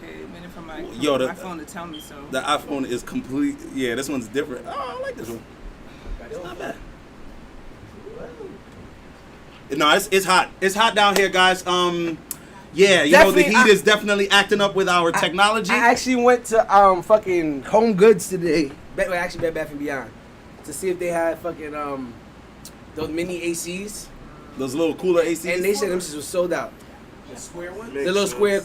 Okay, a minute for my phone to tell me so. The iPhone is complete. Yeah, this one's different. Oh, I like this one. It's not bad. No, it's hot. It's hot down here, guys. Yeah, you know, the heat is definitely acting up with our technology. I actually went to fucking Home Goods today. Actually, Bed Bath & Beyond, to see if they had fucking those mini ACs. Those little cooler ACs. And they said them shits was sold out. The square one? The little square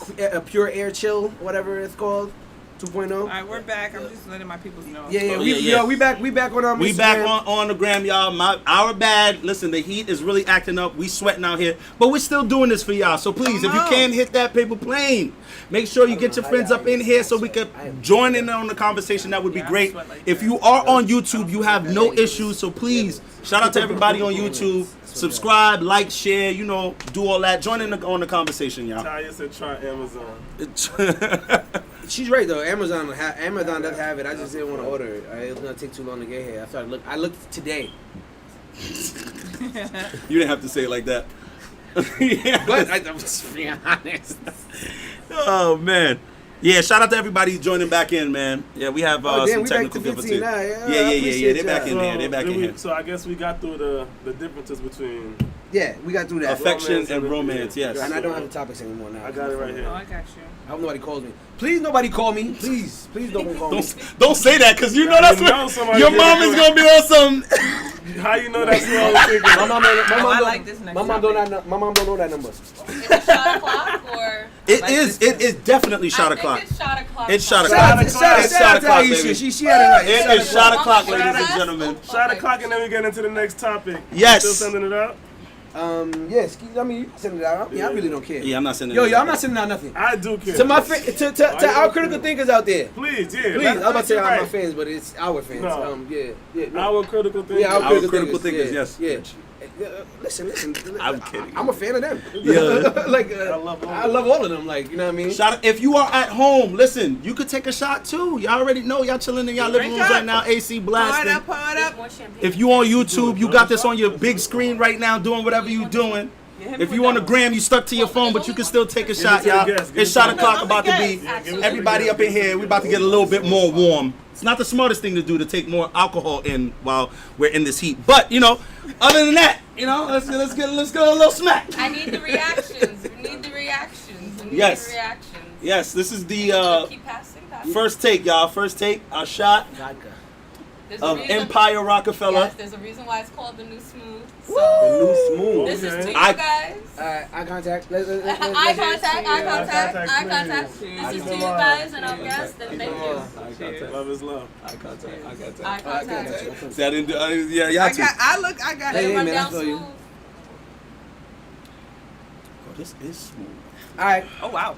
pure air chill, whatever it's called. 2.0. All right, we're back. I'm just letting my people know. Yeah, Oh, we back on We Instagram. back on the gram, y'all. Our bad. Listen, the heat is really acting up. We sweating out here, but we're still doing this for y'all. So please, if you can hit that paper plane, make sure you get your friends up in here so we could join in on the conversation. That would be great. If you are on YouTube, you have no issues. So please, shout out to everybody on YouTube. Subscribe, like, share. You know, do all that. Join in on the conversation, y'all. Taya said try Amazon. She's right though. Amazon does have it. I just didn't want to order it. It was gonna take too long to get here. I looked today. You didn't have to say it like that. Yeah. But I'm just being honest. Oh man. Yeah, shout out to everybody joining back in, man. Yeah, we have some technical difficulties. Yeah. They're back in there. They're back in here. So I guess we got through the differences between We got through that. Affection and romance, yes. And I don't have the topics anymore now. I got it right here. Oh, I got you. I hope nobody calls me. Please, nobody call me. Please don't call me. Don't say that, because you know that's what your mom is going to be on some. How you know that's what I was thinking? My mom don't know that number. Is it shot o'clock or? It is definitely shot o'clock. It's shot o'clock. It's shot Shout o'clock. out to Aisha. She had it right. It is shot o'clock, ladies and gentlemen. Shot o'clock, and then we get into the next topic. Yes. Still sending it out? Yes. I mean, you can send it out. I really don't care. Yeah, I'm not sending Yo, it I'm not sending out nothing. I do care. To my to our critical thinkers out there. Please, yeah. Please, I was about to say my fans, but it's our fans. No. No. Our critical thinkers. Yeah, Our critical thinkers, yes. Yeah. Listen. I'm kidding. I'm a fan of them. Yeah. I love all of them. Like, you know what I mean? If you are at home, listen, you could take a shot too. Y'all already know. Y'all chilling in y'all living Drink rooms up. right now, AC blasting. Pour it up. If you on YouTube, you got this on your big screen right now, doing whatever you doing. If you on the gram, you stuck to your phone, but you can still take a shot, y'all. It's shot o'clock about to be. Everybody up in here, we about to get a little bit more warm. It's not the smartest thing to do to take more alcohol in while we're in this heat. But, you know, other than that, you know, let's get a little smack. I need the reactions. We need the reactions. Yes. Yes, this is the Keep passing. first take, y'all. First take, our shot There's a of reason- Empire Rockefeller. Yes, there's a reason why it's called the New Smooth. So The new smooth. this is to you I- guys. Eye contact. Let's Eye contact. Eye contact. This is to you guys and our guests. And thank you. Love is love. Eye contact. See, I didn't do, yeah, y'all too. I got Hey, it. Run man, I down feel you. smooth. Oh, this is smooth. All right. Oh, wow.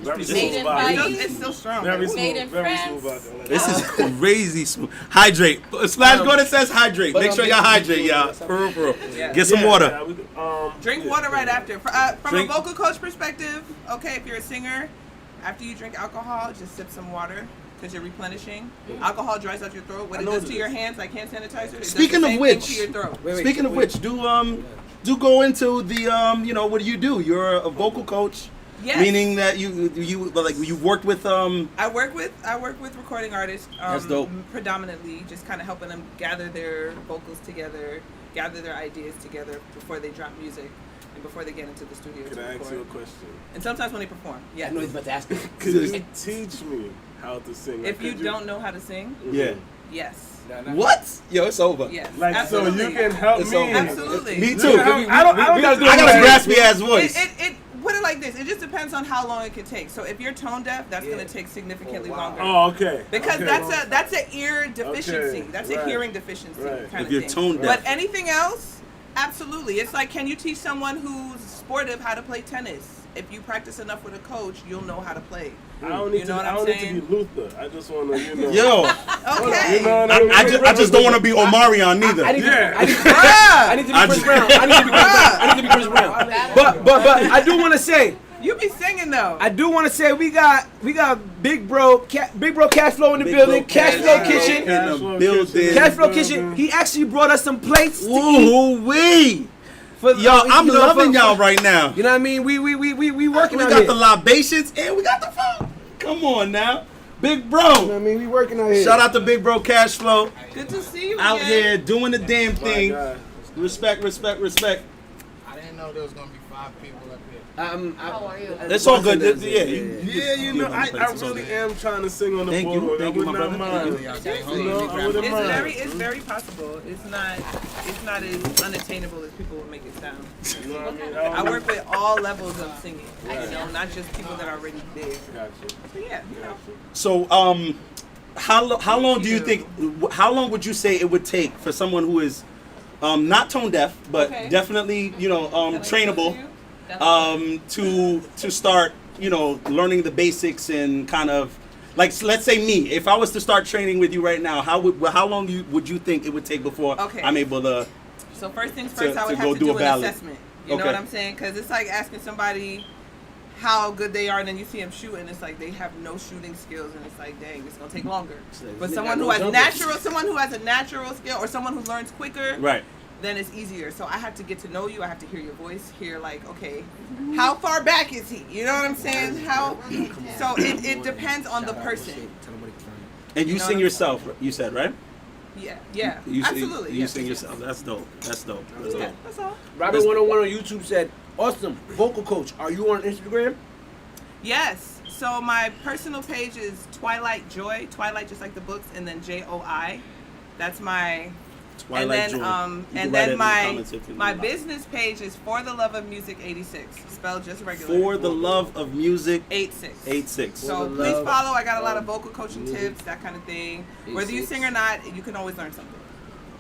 Very Made smooth in vodka. Paris. It's still strong. Very Made smooth. in Very France. smooth vodka. This is crazy smooth. Hydrate. Splash Gordon says hydrate. Make sure y'all hydrate, y'all. For real. Yeah. Get some water. Yeah, Drink yeah. water right after. From Drink- a vocal coach perspective, okay, if you're a singer, after you drink alcohol, just sip some water because you're replenishing. Alcohol dries out your throat. What it does to your hands, like hand sanitizer, it does the Speaking of same which- thing to your throat. Speaking of which, do go into the you know, what do you do? You're a vocal coach. Yes. Meaning that you worked with I work with recording artists. That's dope. Predominantly, just kind of helping them gather their vocals together, gather their ideas together before they drop music and before they get into the studio Can to I record. ask you a question? And sometimes when they perform, yeah. I know he's about to ask me. Could you teach me how to sing? If you don't know how to sing, yeah. yes. What? Yo, it's over. Yes. Like, absolutely. so you can help It's me. over. Absolutely. Me too. I don't I got a graspy ass voice. It put it like this. It just depends on how long it could take. So if you're tone deaf, that's going to take significantly longer. Oh, okay. Because okay. that's an ear deficiency. Okay, That's right. a hearing deficiency Right. kind If of you're thing. tone deaf. But anything else, absolutely. It's like, can you teach someone who's sportive how to play tennis? If you practice enough with a coach, you'll know how to play. I don't need You know to. what I I'm don't need saying? to be Luther. I just want to, you know. Yo, Okay. You know what I mean? I just don't want to be Omarion neither. I need to be I Chris just- Brown. I need to be Chris Brown. But I do want to say. You be singing though. I do want to say we got Big Bro Cash Flow in the Big building. Bro Cash Flow Cash Kitchen. in the building. Cash Flow Kitchen. He actually brought us some plates to eat. Ooh wee. For, Yo, I'm loving y'all right now. You know what I mean? We working We out got here. the libations and we got the phone. Come on now. Big You know bro. what I mean? We working out here. Shout out to Big Bro Cash Flow. Good to see you Out again. here doing the damn thing. God. Respect. I didn't know there was gonna be 5 people up here. How are you? It's all good. Yeah, Yeah, you know, I really am trying to sing on the Thank you. board. Thank you, my brother. Mind. You know, I wouldn't mind. It's very possible. It's not as unattainable as people would make it sound. You know what I mean? I work with all levels of singing, you know, not just people that are already there. Gotcha. So yeah, you know. So, how long do you think? How long would you say it would take for someone who is not tone deaf, but Okay. definitely, you know, trainable, Definitely. to start, you know, learning the basics and kind of like, let's say me, if I was to start training with you right now, how long would you think it would take before Okay. I'm able to? So first things first, I to would go have to do do a an ballad. assessment. You know Okay. what I'm saying? Because it's like asking somebody how good they are, and then you see them shoot, and it's like they have no shooting skills, and it's like, dang, it's gonna take longer. like, But they someone got who no has jumpers. someone who has a natural skill, or someone who learns quicker, Right. then it's easier. So I have to get to know you. I have to hear your voice, hear like, okay, how far back is he? You know what I'm saying? So it depends on the person. And you You know sing what I'm yourself, you said, right? Yeah, You absolutely. You yes, sing yes, yourself. That's dope. That's dope. That's Yeah, dope. that's all. Robert 101 on YouTube said, "Awesome vocal coach. Are you on Instagram?" Yes. So my personal page is Twilight Joy. Twilight just like the books, and then JOI. That's my. Twilight and then Joy. You can and write it then in the my comments if you my like. business page is For the Love of Music 86, spelled just regular. For the love of music 86. 86. So For the please love follow. I got a lot of vocal of coaching music. tips, that kind of thing. Whether you 86. sing or not, you can always learn something.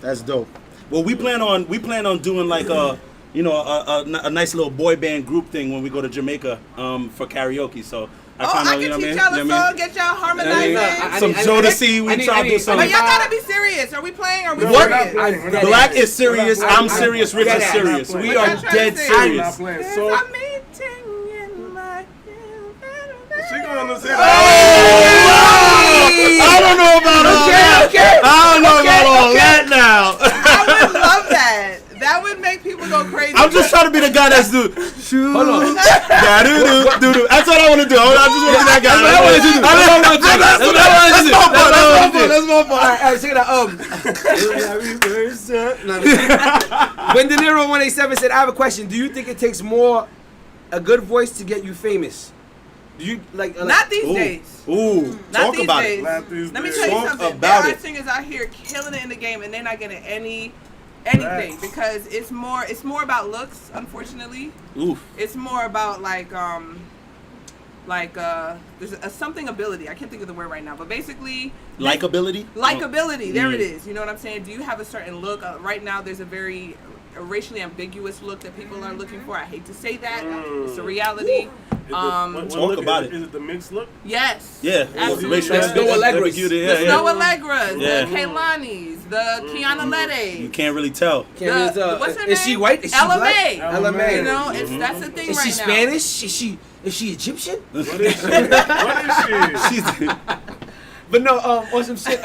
That's dope. Well, we plan on doing like a a nice little boy band group thing when we go to Jamaica for karaoke. So I kinda, can you know teach what I y'all mean? a song, get y'all harmonizing. Some Jodeci, we try to do But something. y'all gotta be serious. Are we playing? Or are we What? serious? Black is serious. I'm serious. Rich is I'm not serious. playing. We are What y'all dead trying to say? I'm not serious. playing. There's So a meeting in my she gonna say I don't know about all that. I don't know about all that now. I would love that. That would make people go crazy. I'm just trying to be the guy that's do. Shoot. Hold on. Do. That's what I want to do. I just want to be that guy. That's what I want to do. When De Niro 187 said, "I have a question. Do you think it takes more a good voice to get you famous? Do you like Not these Ooh. days. Ooh, Not talk these about days. it. Not these Let me days. tell you Talk something. about There are it. singers out here killing it in the game, and they're not getting anything Facts. because it's more about looks. Unfortunately, Oof. it's more about there's a something ability. I can't think of the word right now, but basically Likability. likability. There it Mm. is. You know what I'm saying? Do you have a certain look? Right now, there's a very racially ambiguous look that people are looking for. I hate to say that. It's a reality. Talk look about is it. Is it the mixed look? Yes. Yeah. Absolutely. Let's go Allegras. Yeah, The yeah. Snow Allegras, Yeah. the Kaylani's, the Kiana Lede. You can't really tell. What's her is she name? white? Is she Ella black? May. Ella May. You know, that's the thing Is right she now. Spanish? Is she Egyptian? What is she? What is she? She's But no, on some shit.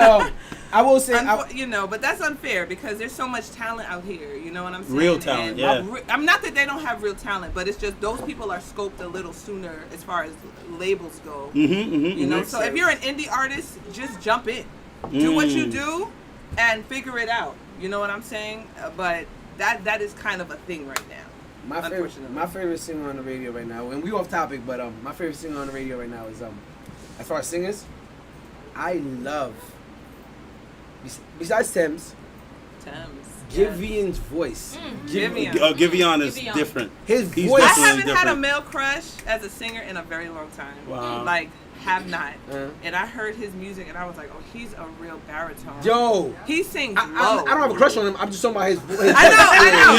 I will say, But that's unfair because there's so much talent out here. You know what I'm saying? Real talent, And yeah. I'm not that they don't have real talent, but it's just those people are scoped a little sooner as far as labels go. You know, so if you're an indie artist, just jump in, do what you do, and figure it out. You know what I'm saying? But that is kind of a thing right now. my favorite singer on the radio right now, and we off topic, but my favorite singer on the radio right now is as far as singers, I love besides Thames, Givian's voice. Giveon. Giveon is Giveon. different. His He's voice. I definitely haven't had a different. male crush as a singer in a very long time. Wow. Like, have not. Uh-huh. And I heard his music and I was like, oh, he's a real baritone. Yo, He sings I low. don't have a crush on him. I'm just talking about his voice. I know.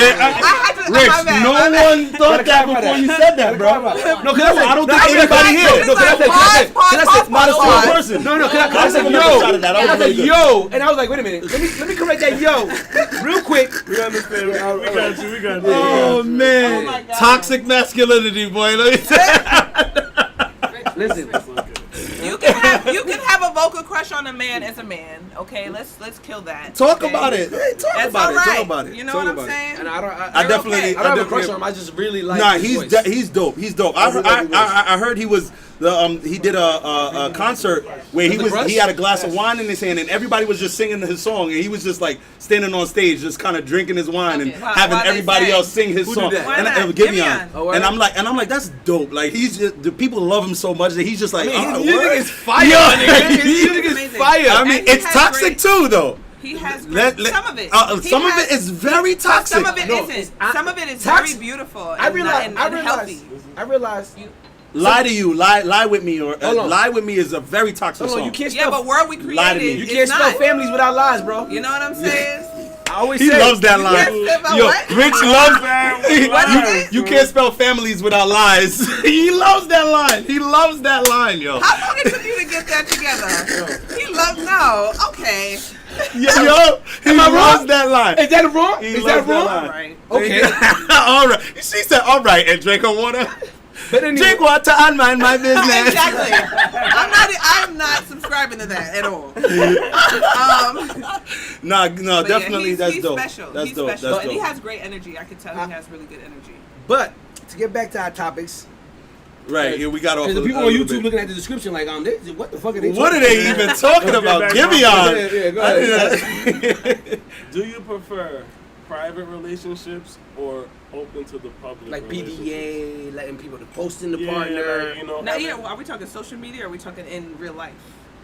Yeah, I had to, Rich, no one thought that before you said that, bro. No, cause I don't think I was anybody like, here. this No, is can I like, say? pause, Not a pause, single pause. person. No, cause I I'll said take another yo. shot at that. That And I was said really good. yo, and I was like, wait a minute. Let me correct that yo, real quick. We understand. We got you. We got you. Oh Oh man, my God. toxic masculinity, boy. Let me Listen, You can have a vocal crush on a man as a man. Okay, let's kill that. talk okay? about it. Hey, talk That's about all it. right. Talk about it. You know Talk what I'm about it. saying? and I I definitely, okay. don't have a crush on him. I just really like. Nah, his he's voice. he's dope. He's dope. I I really like his voice. heard he was He did a concert where he had a glass of wine in his hand and everybody was just singing his song and he was just like standing on stage just kind of drinking his wine and having everybody else sing his song. And Giveon. And I'm like that's dope. Like the people love him so much that he's just like, you think it's fire. You think it's fire. I mean, it's toxic too though. He has some of it. Some of it is very toxic. Some of it isn't. Some of it is very beautiful and healthy. I realize. Lie to you, lie with me, or lie with me is a very toxic song. You can't spell, but world we created. You can't spell families without lies, bro. You know what I'm saying? I always he say loves that line. Yo, Rich loves that. You can't spell families without lies. He loves that line. He loves that line, yo. How long it took you to get that together? He loves okay. Yo, he loves that line. Is that wrong? Is that wrong? All right. Okay. All right. She said, all right, and drink her water. Drink water and mind my business. Exactly. I'm not subscribing to that at all. No, definitely he's dope. Special. That's he's dope. special. That's and dope. he has great energy. I can tell he has really good energy. But to get back to our topics. Right, here we got off. The people on YouTube looking at the description like, what the fuck are they talking about? What are they even talking about? Giveon. Yeah, go ahead. Do you prefer private relationships or open to the public? Like PDA, letting people to post in the partner. You know. Now, are we talking social media or are we talking in real life?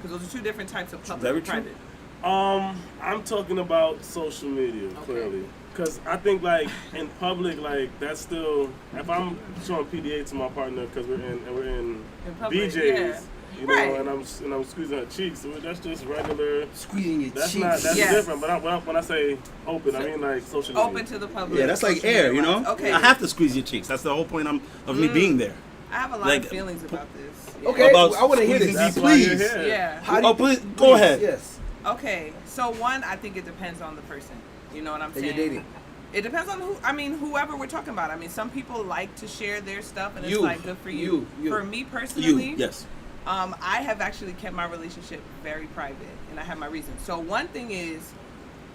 Because those are two different types of public and private. I'm talking about social media, clearly. Because I think, like, in public, like, that's still, if I'm showing PDA to my partner because we're in public, BJ's, you know, and I'm squeezing her cheeks, so that's just regular. Squeezing your cheeks. That's different. But when I say open, I mean, like, social media. Open to the public. Yeah, that's like air, you know? Okay. I have to squeeze your cheeks. That's the whole point of me being there. I have a lot of feelings about this. Okay, I want to hear this. That's please. Yeah. Please, go ahead. Yes. Okay, so one, I think it depends on the person. You know what I'm saying? You're dating. It depends on whoever we're talking about. I mean, some people like to share their stuff, and it's like good for you. For me personally, yes. I have actually kept my relationship very private, and I have my reasons. So one thing is,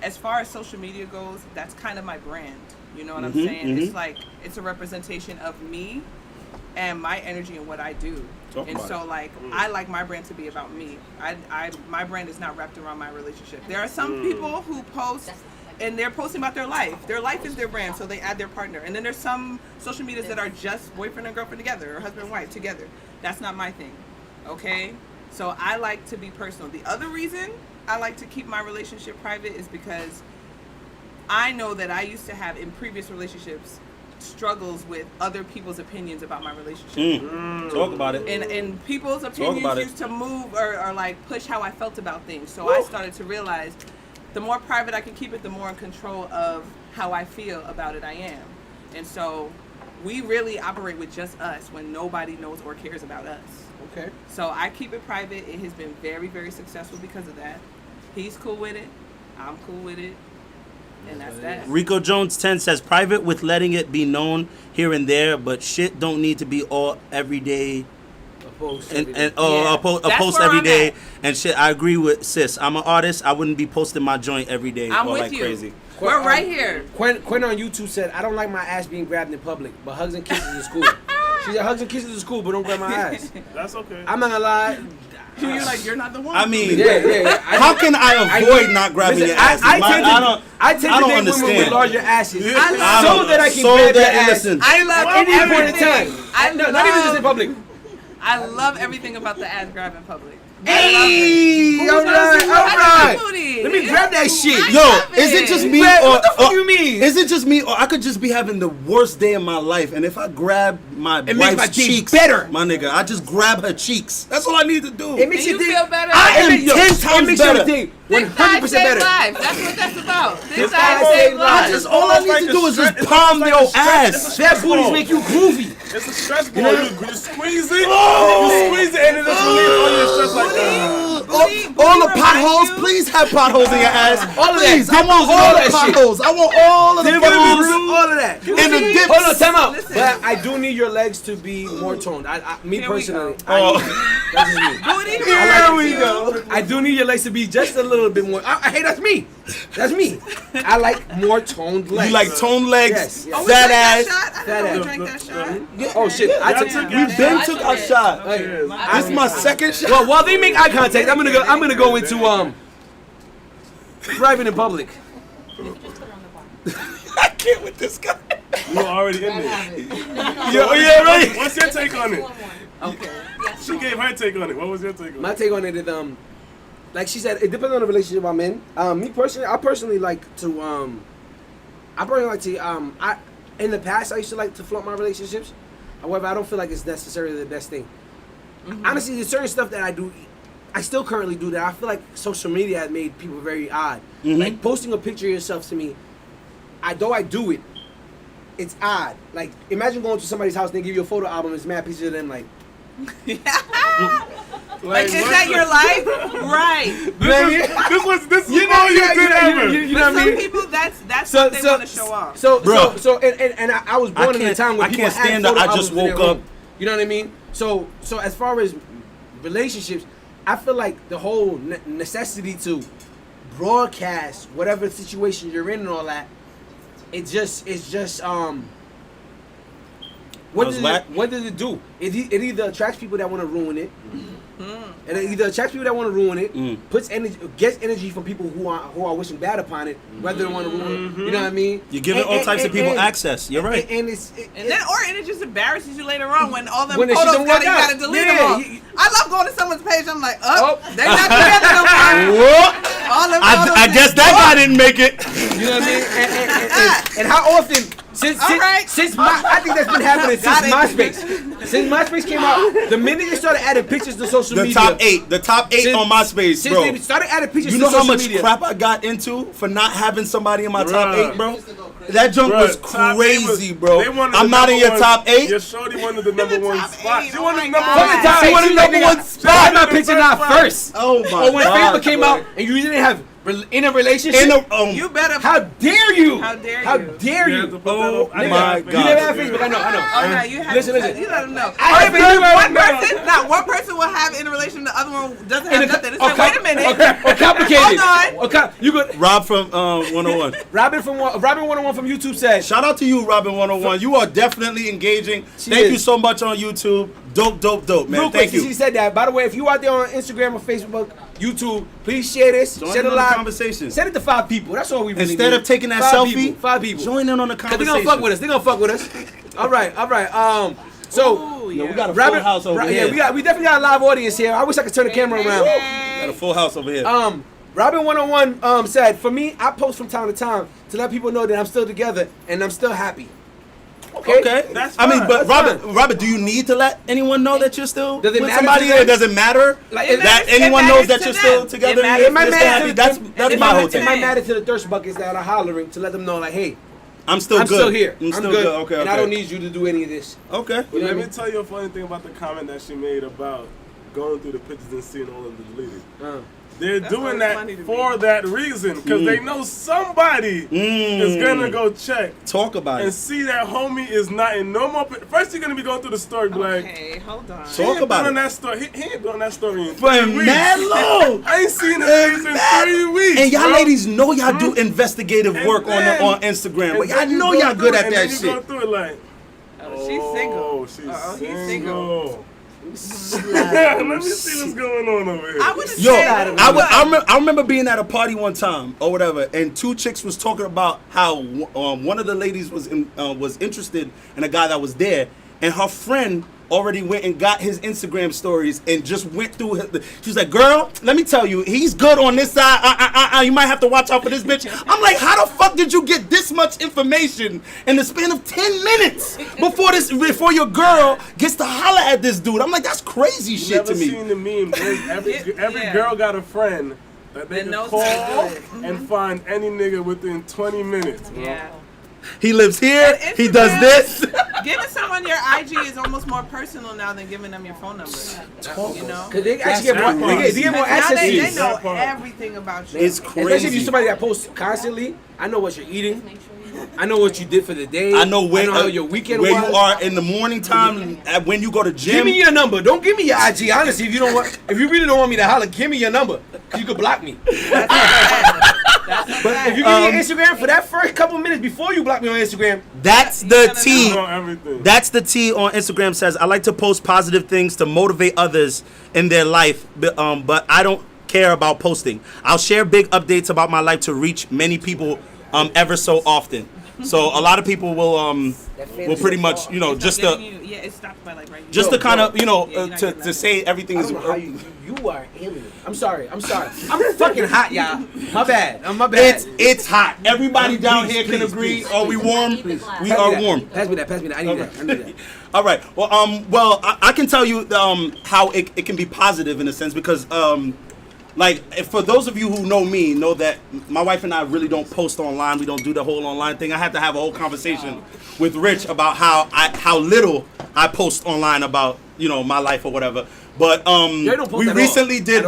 as far as social media goes, that's kind of my brand. You know what I'm saying? It's like it's a representation of me and my energy and what I do. I like my brand to be about me. My brand is not wrapped around my relationship. There are some people who post and they're posting about their life. Their life is their brand, so they add their partner. And then there's some social medias that are just boyfriend and girlfriend together or husband and wife together. That's not my thing. Okay? So I like to be personal. The other reason I like to keep my relationship private is because I know that I used to have in previous relationships struggles with other people's opinions about my relationship. Talk about it. And people's opinions used to move or like push how I felt about things. So I started to realize the more private I can keep it, the more in control of how I feel about it I am. And so we really operate with just us when nobody knows or cares about us. Okay. So I keep it private. It has been very, very successful because of that. He's cool with it. I'm cool with it. And that's that. Rico Jones 10 says private with letting it be known here and there, but shit don't need to be all every day. A post every day and shit. I agree with sis. I'm an artist. I wouldn't be posting my joint every day. I'm with like you. Crazy. We're right here. Quinn on YouTube said, I don't like my ass being grabbed in public, but hugs and kisses is cool. She said hugs and kisses is cool, but don't grab my ass. That's okay. I'm not gonna lie. You're like, you're not the one. I mean, yeah. How can I avoid not grabbing your ass? I tend to date women with larger asses so that I can grab their ass. I love at any point in time. Not even just in public. I love everything about the ass grab in public. Hey, all right. Let me grab that shit. Yo, is it just me what the fuck you mean? Is it just me, or I could just be having the worst day of my life, and if I grab my wife's cheeks, better, my nigga, I just grab her cheeks. That's all I need to do. It makes you feel better. I am 10 times better. 100% better. Lives. That's what that's about. This guy saved lives. Just all I need to do is just palm your ass. That booties make you groovy. It's a stress ball. You squeeze it. You squeeze it, and it just relieves all your stress like that. All the potholes, please have potholes in your ass. All of please, that. I want all the potholes. I want all of the potholes. All of that. And the dips. Hold on, time out. But I do need your legs to be more toned. Me personally. That's just me. Here we go. I do need your legs to be just a little bit more. Hey, that's me. That's me. I like more toned legs. You like toned legs, Yes, yes. Oh, we fat drank ass. that shot? I didn't know we drank that shot. Yeah, oh shit! We been took our shot. Cheers. This is my second shot. Well, while they make eye contact, I'm gonna go into private and public. I can't with this guy. You were already in there. Yeah, right. What's your take on it? Okay. She gave her take on it. What was your take on My it? take on it is like she said, it depends on the relationship I'm in. Me personally, I personally like to I in the past I used to like to flaunt my relationships. However, I don't feel like it's necessarily the best thing. Honestly, there's certain stuff that I still currently do that I feel like social media has made people very odd. Like posting a picture of yourself to me, I do it, it's odd. Like imagine going to somebody's house and they give you a photo album, it's mad pictures of them like. Like, is that your life? Right. This is all you did ever. You know what I Some mean? people, that's what they want to show off. And I was born in a time when I people can't had stand photo that I just albums in their woke up. room. You know what I mean? So as far as relationships, I feel like the whole necessity to broadcast whatever situation you're in and all that, it's just what does it do? It either attracts people that want to ruin it, and it either attracts people that want to ruin it, puts energy, gets energy from people who are wishing bad upon it, whether they want to ruin it. You know what I mean? You're giving all types of people access. You're right. And it just embarrasses you later on when all them When the shit photos don't work you gotta out. delete Yeah, them all. I love going to someone's page. I'm like, they're not together no more. Whoa. All them I photos guess that guy didn't make it. You know what I mean? And how often since I think that's been happening since MySpace. Since MySpace came out, the minute they started adding pictures to social media, The top eight on MySpace, since bro. they started adding pictures You to know how social much media, crap I got into for not having somebody in my top Bruh. 8, bro? That junk Bruh, was top eight crazy, was- bro. they wanted I'm the not in number your one- top 8. Your shorty wanted the number one top spot. eight, She oh wanted my the number God. one From the spot. time She wanted she number let one me spot. had my She wanted picture the not first spot. first. Oh my Or when God, Facebook came boy. out and you didn't have in a relationship. You better. How dare you? How dare How you? dare You you? had to put that Oh up. I my got God. You never had Facebook. I know. Oh no, you have Listen. You let them know. I have Not one person will have in a relation. The other one doesn't have nothing. It's like, wait a minute. Or complicated. Hold on. You could. Rob from 101. Robin 101 from YouTube said. Shout out to you, Robin 101. You are definitely engaging. Thank you so much on YouTube. Dope, man. Real quick, Thank you. she said that. By the way, if you out there on Instagram or Facebook, YouTube, please share this. Join Share in it on the live. conversation. Send it to 5 people. That's all we really Instead need. of taking that 5 selfie, people, 5 people. join in on the Cause conversation. they gonna fuck with us. All right. So We got a full Robin, house over here. we definitely got a live audience here. I wish I could turn the camera around. Got a full house over here. Robin 101 said, for me, I post from time to time to let people know that I'm still together and I'm still happy. Okay. That's I mean, fine. but That's Robert, do you need to let anyone know that you're still Does it with matter somebody? to them? It doesn't matter Like, that it anyone matters knows that to you're them. still together. It matters and to you're still them. happy. That's It my whole matters to thing. It might matter to the thirst buckets that are hollering to let them know, like, hey, I'm still I'm good. still here. I'm still good. Okay. And I don't need you to do any of this. Okay. You know But what I let me mean? tell you a funny thing about the comment that she made about going through the pictures and seeing all of the deleted. They're That's doing always that funny to me. for that reason, because they know somebody is gonna go check Talk about and it. see that homie is not in no more. First, you're gonna be going through the story, be like, Okay, hold on. he Talk ain't about been on it. that story. He ain't been on that story in For 3 weeks. mad low. I ain't seen his face in 3 weeks. And y'all bro. ladies know y'all do investigative And work then- on Instagram, and but y'all then you know go y'all through good it, at and that then you go shit. through it like, She's single. oh, she's he's single. Let me see what's going on over here. I would have Yo, said. I remember being at a party one time or whatever, and 2 chicks was talking about how one of the ladies was interested in a guy that was there, and her friend already went and got his Instagram stories and just went through she was like, girl, let me tell you, he's good on this side. You might have to watch out for this bitch. I'm like, how the fuck did you get this much information in the span of 10 minutes before your girl gets to holler at this dude? I'm like, that's crazy shit Never to me. seen the meme. Every Yeah. girl got a friend that they That can knows call how to do it. and find any nigga within 20 minutes. Bro. Yeah. He lives here, And he does Instagram- this. Giving someone your IG is almost more personal now than giving them your phone number. You know? Because they actually get more, they get more Now access to they you. know everything about you. It's Especially if you're crazy. somebody that posts constantly. I know what you're eating. I know what you did for the day. I know where how your weekend where was. you are in the morning time, when you go to gym. Give me your number. Don't give me your IG. Honestly, if you really don't want me to holler, give me your number. 'Cause you could block me. But if you give me your Instagram for that first couple minutes before you block me on Instagram, That's the T. know everything. That's the T on Instagram says, I like to post positive things to motivate others in their life, but I don't care about posting. I'll share big updates about my life to reach many people ever so often. So a lot of people will pretty much, you know, just to it stopped by like right here. just to kind of, you know, Yeah, you're not getting to that say everything I is don't know how you are alien. I'm sorry. I'm fucking hot, y'all. My bad. it's hot. Everybody down here can please, agree. please. Are we warm? Please. We are warm. Pass me that. I need that. All right. Well, I can tell you how it can be positive in a sense because like for those of you who know me, know that my wife and I really don't post online. We don't do the whole online thing. I had to have a whole conversation with Rich about how little I post online about, you know, my life or whatever. But we recently did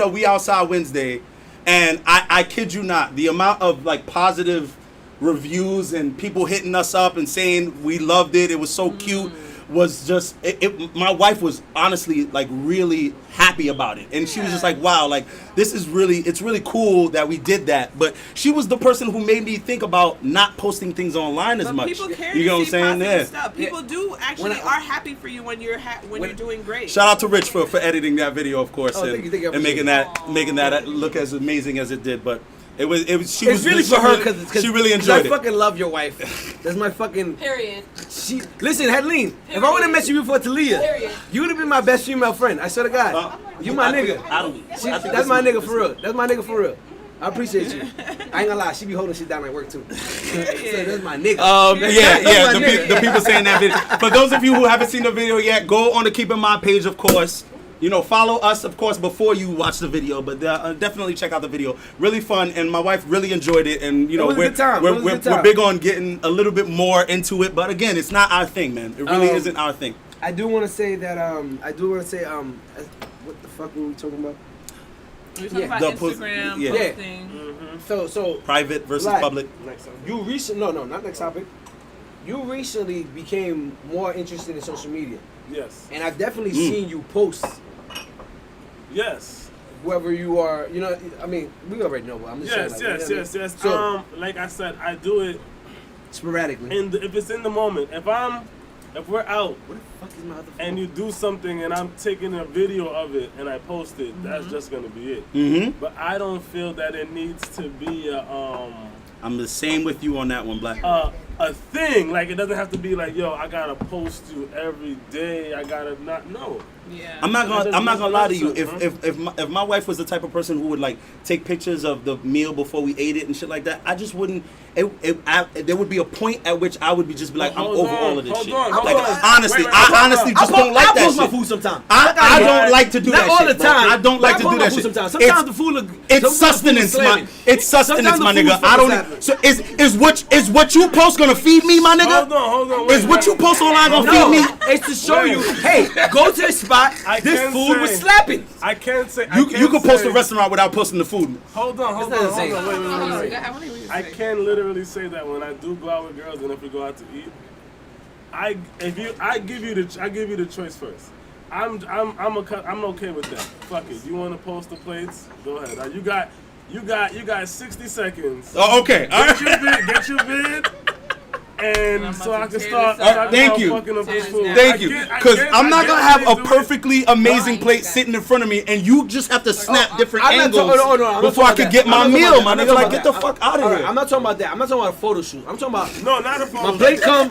a We Outside Wednesday, and I kid you not, the amount of like positive reviews and people hitting us up and saying we loved it, it was so cute, was just my wife was honestly like really happy about it, and she was just like, wow, like it's really cool that we did that. But she was the person who made me think about not posting things online as much. People care You know to what see I'm saying? positive Yeah. stuff. People do actually are happy for you when you're doing great. Shout out to Rich for editing that video, of course, thank you, and making that look as amazing as it did. But it was she It's was really for her because she really enjoyed I fucking love your wife. That's my fucking. Period. Listen, Headleen, if I would have met you before Talia, Period. you would have been my best female friend. I swear to God, you my nigga. That's my nigga for real. That's my nigga for real. I appreciate you. I ain't gonna lie, she be holding shit down at work too. So that's my nigga. The people saying that video. For those of you who haven't seen the video yet, go on the Keep in Mind page, of course. You know, follow us, of course, before you watch the video, but definitely check out the video. Really fun, and my wife really enjoyed it, and you know, we're big on getting a little bit more into it, but again, it's not our thing, man. It really isn't our thing. I do want to say that what the fuck were we talking about? We're talking about Instagram posting. So Private versus Right. public. you recently not next topic. You recently became more interested in social media, Yes. and I've definitely seen you post. Yes. Whoever you are, you know, I mean, we already know, but I'm just saying. Yes. So, Like I said, I do it sporadically. if it's in the moment. If we're out What the fuck is my other phone? and you do something and I'm taking a video of it and I post it, that's just gonna be it. Mm-hmm. But I don't feel that it needs to be I'm the same with you on that one, Black. a thing. Like it doesn't have to be like, yo, I gotta post you every day. I gotta no. Yeah. I'm not gonna lie to you. Huh? If my wife was the type of person who would like take pictures of the meal before we ate it and shit like that, I just wouldn't. There would be a point at which I would be like, I'm Hold over on, all of this hold shit. on, hold Like on. honestly, Wait, I honestly just don't like I that post my shit. food sometimes. I don't like to do Not that all shit, the bro. time. I don't like I to post do my that food shit. Sometimes. Sometimes the food look. It's sustenance, man. It's sustenance, my nigga. I don't. So is what you post gonna feed me, my nigga? Hold on. Is what you post online gonna No, feed me? it's to show you, hey, go to this spot. This can food say- was slapping. I can't say You can post a restaurant without posting the food. Hold on. That's not the same. Wait. I can literally say that when I do go out with girls and if we go out to eat, I give you the choice first. I'm okay with that. Fuck it. You want to post the plates? Go ahead. You got 60 seconds. Oh, okay. All right. Get your vid. And I'm so about I to can tear start. this up. so I can Thank start you. fucking up this food. Thank you. Because I'm not gonna have a perfect. perfectly amazing plate sitting in front of me, and you just have to snap different I'm not angles talking- I'm not before I talking could about get that. my I'm not meal, talking my about nigga. that. Like, get the fuck out of All right, here. I'm not talking about that. I'm not talking about a photo shoot. I'm talking about No, not a phone.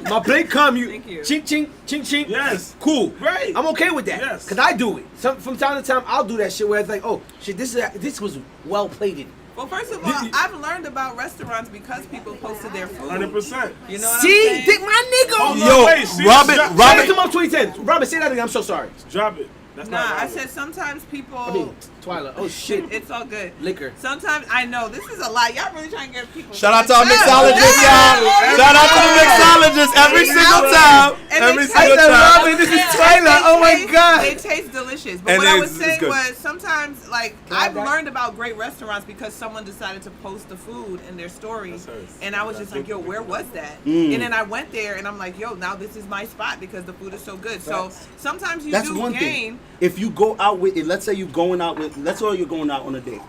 my plate come. You Thank you. chink chink chink chink. Yes. Cool. Right. I'm okay with that. Yes. Cause I do it. From time to time, I'll do that shit where it's like, oh shit, this was well plated. Well, first of all, I've learned about restaurants because people posted their food. 100%. You know what See, I'm saying? dick my nigga. Hold on, Yo, wait, see, Robin, drop- Say Robin. it to my 2010. Robin, say that again. I'm so sorry. Drop it. That's Nah, not I Robin. said sometimes people. I mean, Twyla. Oh shit. It's all good. Liquor. Sometimes I know this is a lot. Y'all really trying to get people. Shout out to our Yeah. mixologists, y'all. Yeah. Shout out to the mixologists every single time. And Every they single taste- time. Robin, this is Yeah, Twyla. they Oh my taste- god. They taste delicious. But And what I it's- was it's saying good. was sometimes, like, Can I have I've that? learned about great restaurants because someone decided to post the food in their stories. That's hers. And I was just like, yo, where was that? Mm. And then I went there and I'm like, yo, now this is my spot because the food is so good. So sometimes you That's do one gain. thing. If you go out with, let's say you're going out with, let's say you're going out on a date,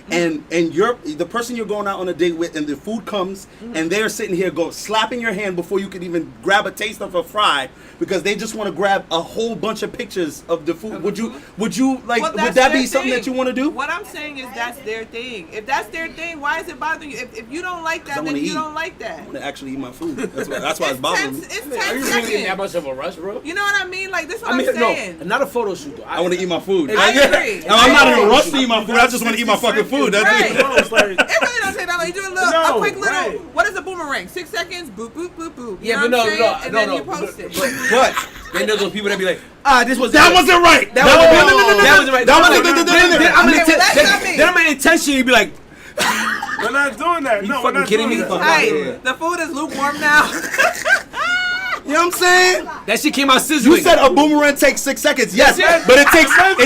and you're the person you're going out on a date with, and the food comes, and they're sitting here slapping your hand before you could even grab a taste of a fry because they just want to grab a whole bunch of pictures of the food. Would you like? Well, would that be something that you want to do? What I'm saying is that's their thing. If that's their thing, why is it bothering you? If you don't like that, then you don't like that. I want to actually eat my food. That's why it's bothering me. It's 10 Are you seconds. really in that much of a rush, bro? You know what I mean? Like, this is what I'm saying. No, not a photo shoot though. I want to eat my food. I agree. I'm not even rushed to eat my food. I just want to eat my fucking food. That's Right. it. It's like, It really don't take that long. You do a quick little. right. What is a boomerang? 6 seconds. Boop boop boop boop. You Yeah, know but what I'm saying? And then no. you post it. But then there's those people that be like, this was That wasn't right. That wasn't right. That wasn't Then I'm intentionally be like, we're not doing that. No, we're not kidding doing me? that. Hey, the food is lukewarm now. You know what I'm saying? that shit came out sizzling. You said a boomerang takes 6 seconds. Yes, but it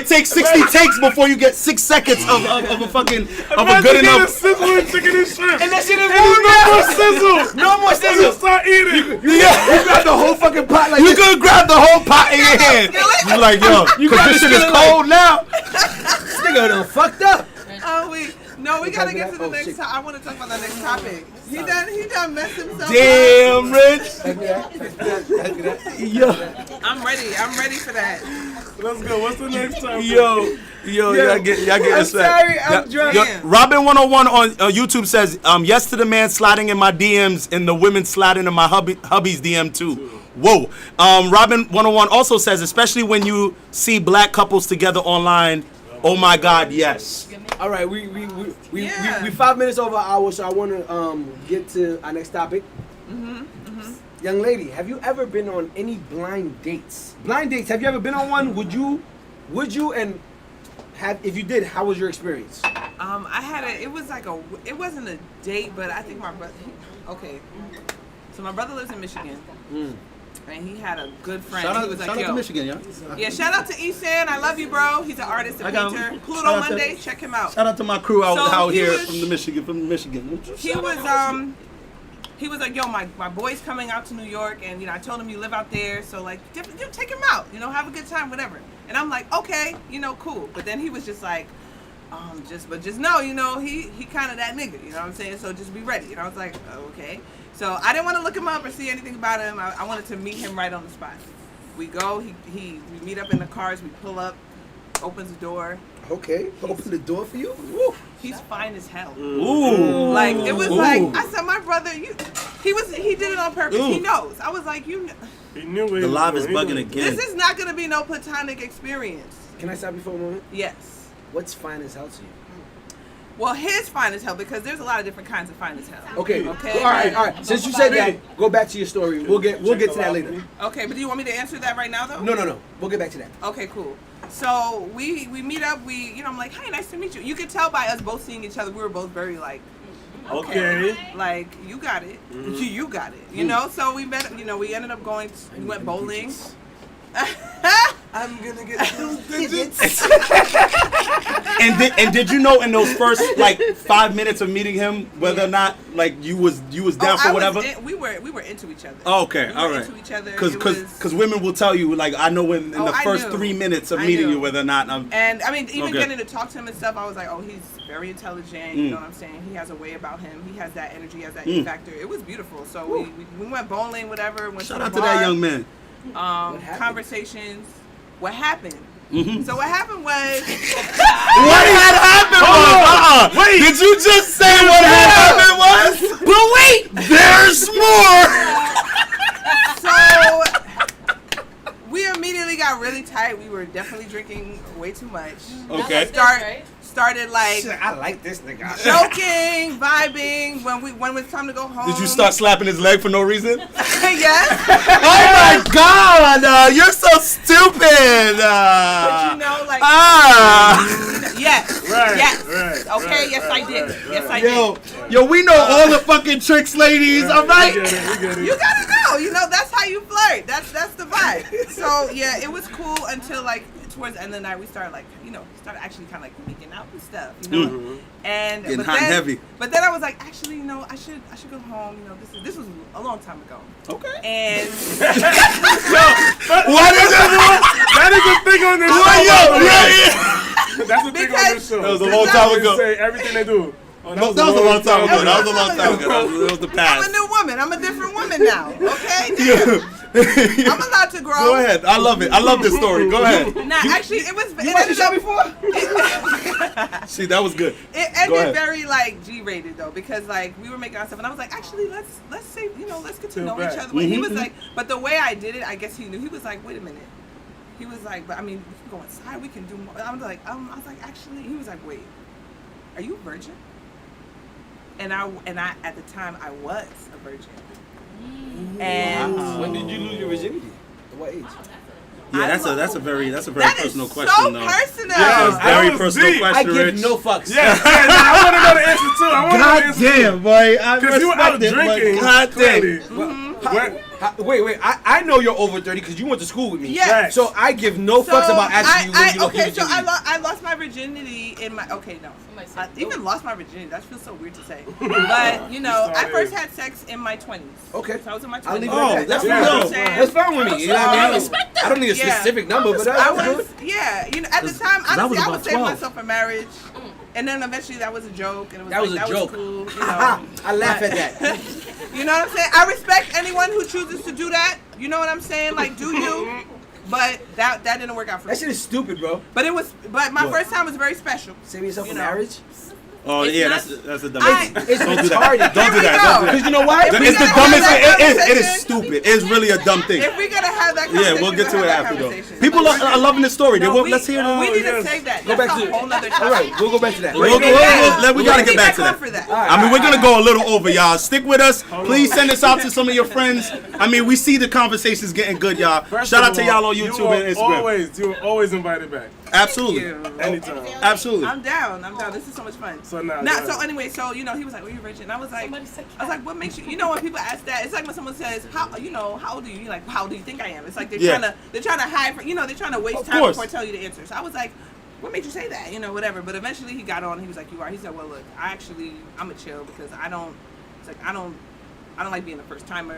takes 60 takes before you get 6 seconds of a fucking of a good enough. Sizzling chicken and shrimp. And that shit is No more sizzle. No more sizzle. Start eating. You grab the whole fucking pot like You this. could grab the whole pot in your hand. You're like, yo, because this shit is cold now. This nigga done fucked up. We gotta get to the next topic. I want to talk about the next topic. He done messed himself Damn, Rich. Yo. up. I'm ready for that. Let's go. What's the next topic? Yo, y'all get I'm sorry, I'm drunk. Robin101 on YouTube says, yes to the man sliding in my DMs and the women sliding in my hubby's DM too. Whoa. Robin101 also says, especially when you see black couples together online, oh my God, yes. All right, we 5 minutes over an hour, so I want to get to our next topic. Young lady, have you ever been on any blind dates? Blind dates. Have you ever been on one? Would you? And if you did, how was your experience? I had it wasn't a date, but I think my brother. Okay, so my brother lives in Michigan. And he had a good friend. Shout out to Michigan, y'all. Yeah, shout out to Esan. I love you, bro. He's an artist, a painter. Pluto Monday, check him out. Shout out to my crew out here from Michigan. He was like, yo, my boy's coming out to New York, and I told him you live out there, so like, take him out, have a good time, whatever. And I'm like, okay, cool. But then he was just like, just know, he kind of that nigga, you know what I'm saying? So just be ready. I was like, okay. So I didn't want to look him up or see anything about him. I wanted to meet him right on the spot. We go, we meet up in the cars, we pull up, opens the door. Okay, open the door for you? Woo. He's fine as hell. Ooh. Like, it was like, I said, my brother, he did it on purpose. He knows. I was like, He knew The live is bugging again. this is not going to be no platonic experience. Can I stop you for a moment? Yes. What's fine as hell to you? Well, his fine as hell, because there's a lot of different kinds of fine as hell. Okay. All right. Since you said that, go back to your story. We'll get to that later. Okay, but do you want me to answer that right now, though? No. We'll get back to that. Okay, cool. So we meet up. I'm like, hey, nice to meet you. You could tell by us both seeing each other, we were both very like, okay. Like, you got it. You got it. So we met. We ended up going. We went bowling. I'm gonna get those digits. And did you know in those first like 5 minutes of meeting him whether or not like you was down for whatever? We were into each other. Oh, okay, all right. Into each other. Because women will tell you like I know in the first 3 minutes of meeting you whether or not I'm. And I mean even getting to talk to him and stuff, I was like, oh, he's very intelligent. You know what I'm saying? He has a way about him. He has that energy. He has that factor. It was beautiful. So we went bowling, whatever. Went Shout to out the to bar. that young man. Conversations. What happened? So what happened was. What had happened was. Wait. Did you just say what had happened was? But wait, there's more. So we immediately got really tight. We were definitely drinking way too much. Okay. Started like I like this nigga. joking, vibing. When it was time to go home. Did you start slapping his leg for no reason? Yes. Oh my God! You're so stupid. But like. Yes. Right. Yes. Right. Okay. Yes, I did. Yes, I did. Yo, we know all the fucking tricks, ladies. All right. We get it. You gotta know. That's how you flirt. That's the vibe. So yeah, it was cool until like towards the end of the night we started like started actually kind of like making out and stuff. And Getting hot and heavy. But then I was like, actually, I should go home. This was a long time ago. Okay. And what is it? That is a thing on this. That's the thing on this show. That was a long time ago. Say everything they do. Oh, That was a long time ago. That was the past. I'm a new woman. I'm a different woman now. Okay? Damn. I'm allowed to grow. Go ahead. I love it. I love this story. Go ahead. Nah, actually, it was. You watched the show before? See, that was good. It ended very like G-rated though, because like we were making our stuff, and I was like, actually, let's say, let's get to know each other. But he was like, but the way I did it, I guess he knew. He was like, wait a minute. He was like, but I mean, we can go inside. We can do more. I was like, actually, he was like, wait, are you a virgin? And I at the time I was a virgin. And when did you lose your virginity? At what age? Yeah, that's a very personal question. So though. personal. Yeah, it's very personal deep. question, I give Rich. no fucks. Yeah, I want to know the answer too. God damn, boy. Because you were out drinking. God damn. Wait. I know you're over 30 because you went to school with me. Yeah. So I give no fucks about asking you when you look at I lost my virginity in my. Okay, no. I even lost my virginity. That feels so weird to say. But I first had sex in my 20s. Okay. So I was in my 20s. I'll leave it at that. That's That's fine with me. You know what I mean? I don't need a specific number, but I that was, at the time, honestly, I was saving myself for marriage. And then eventually that was a joke. And it was that was a joke. Was cool, I laugh at that. You know what I'm saying? I respect anyone who chooses to do that. You know what I'm saying? Like, do you? But that didn't work out for me. That shit is stupid, bro. But my first time was very special. Saving yourself for marriage? Oh It's yeah, not- that's a dumb. It's Don't do retarded. that. Don't do that. Because you know why? It's the dumbest thing. It is stupid. It's really a dumb thing. If we're gonna have that conversation, Yeah, we'll get to it after though. conversation. People are loving the story. Let's hear We it. need to save that. Go back to That's a whole nother topic. All right, we'll go back to that. We gotta get back to that. For that. I mean, we're gonna go a little over, y'all. Stick with us. Please send this out to some of your friends. I mean, we see the conversations getting good, y'all. Shout out to y'all on YouTube and Instagram. You were always invited back. Absolutely. Anytime. Absolutely. I'm down. This is so much fun. So anyway, he was like, "Were you virgin?" I was like, "What makes you?" You know, when people ask that, it's like when someone says, "How old are you?" You're like, "How old do you think I am?" It's like they're trying to hide, they're trying to waste time before I tell you the answer. So I was like, "What made you say that?" Whatever. But eventually he got on. He was like, "You are." He said, "Well, look, I'm a chill because I don't like being a first timer.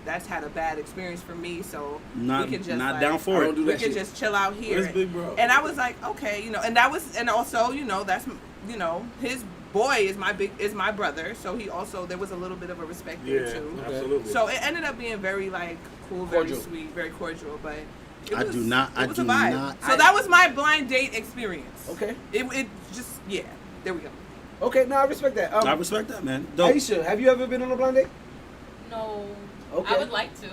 That's had a bad experience for me. So we can just down for it. We can just chill out here." Where's Big Bro? And I was like, okay, and also, that's, his boy is my brother. So there was a little bit of a respect there too. Absolutely. So it ended up being very cool, very sweet, very cordial, but. It was a vibe. So that was my blind date experience. Okay. It just there we go. Okay, no, I respect that. I respect that, man. Dope. Aisha, have you ever been on a blind date? No. Okay. I would like to.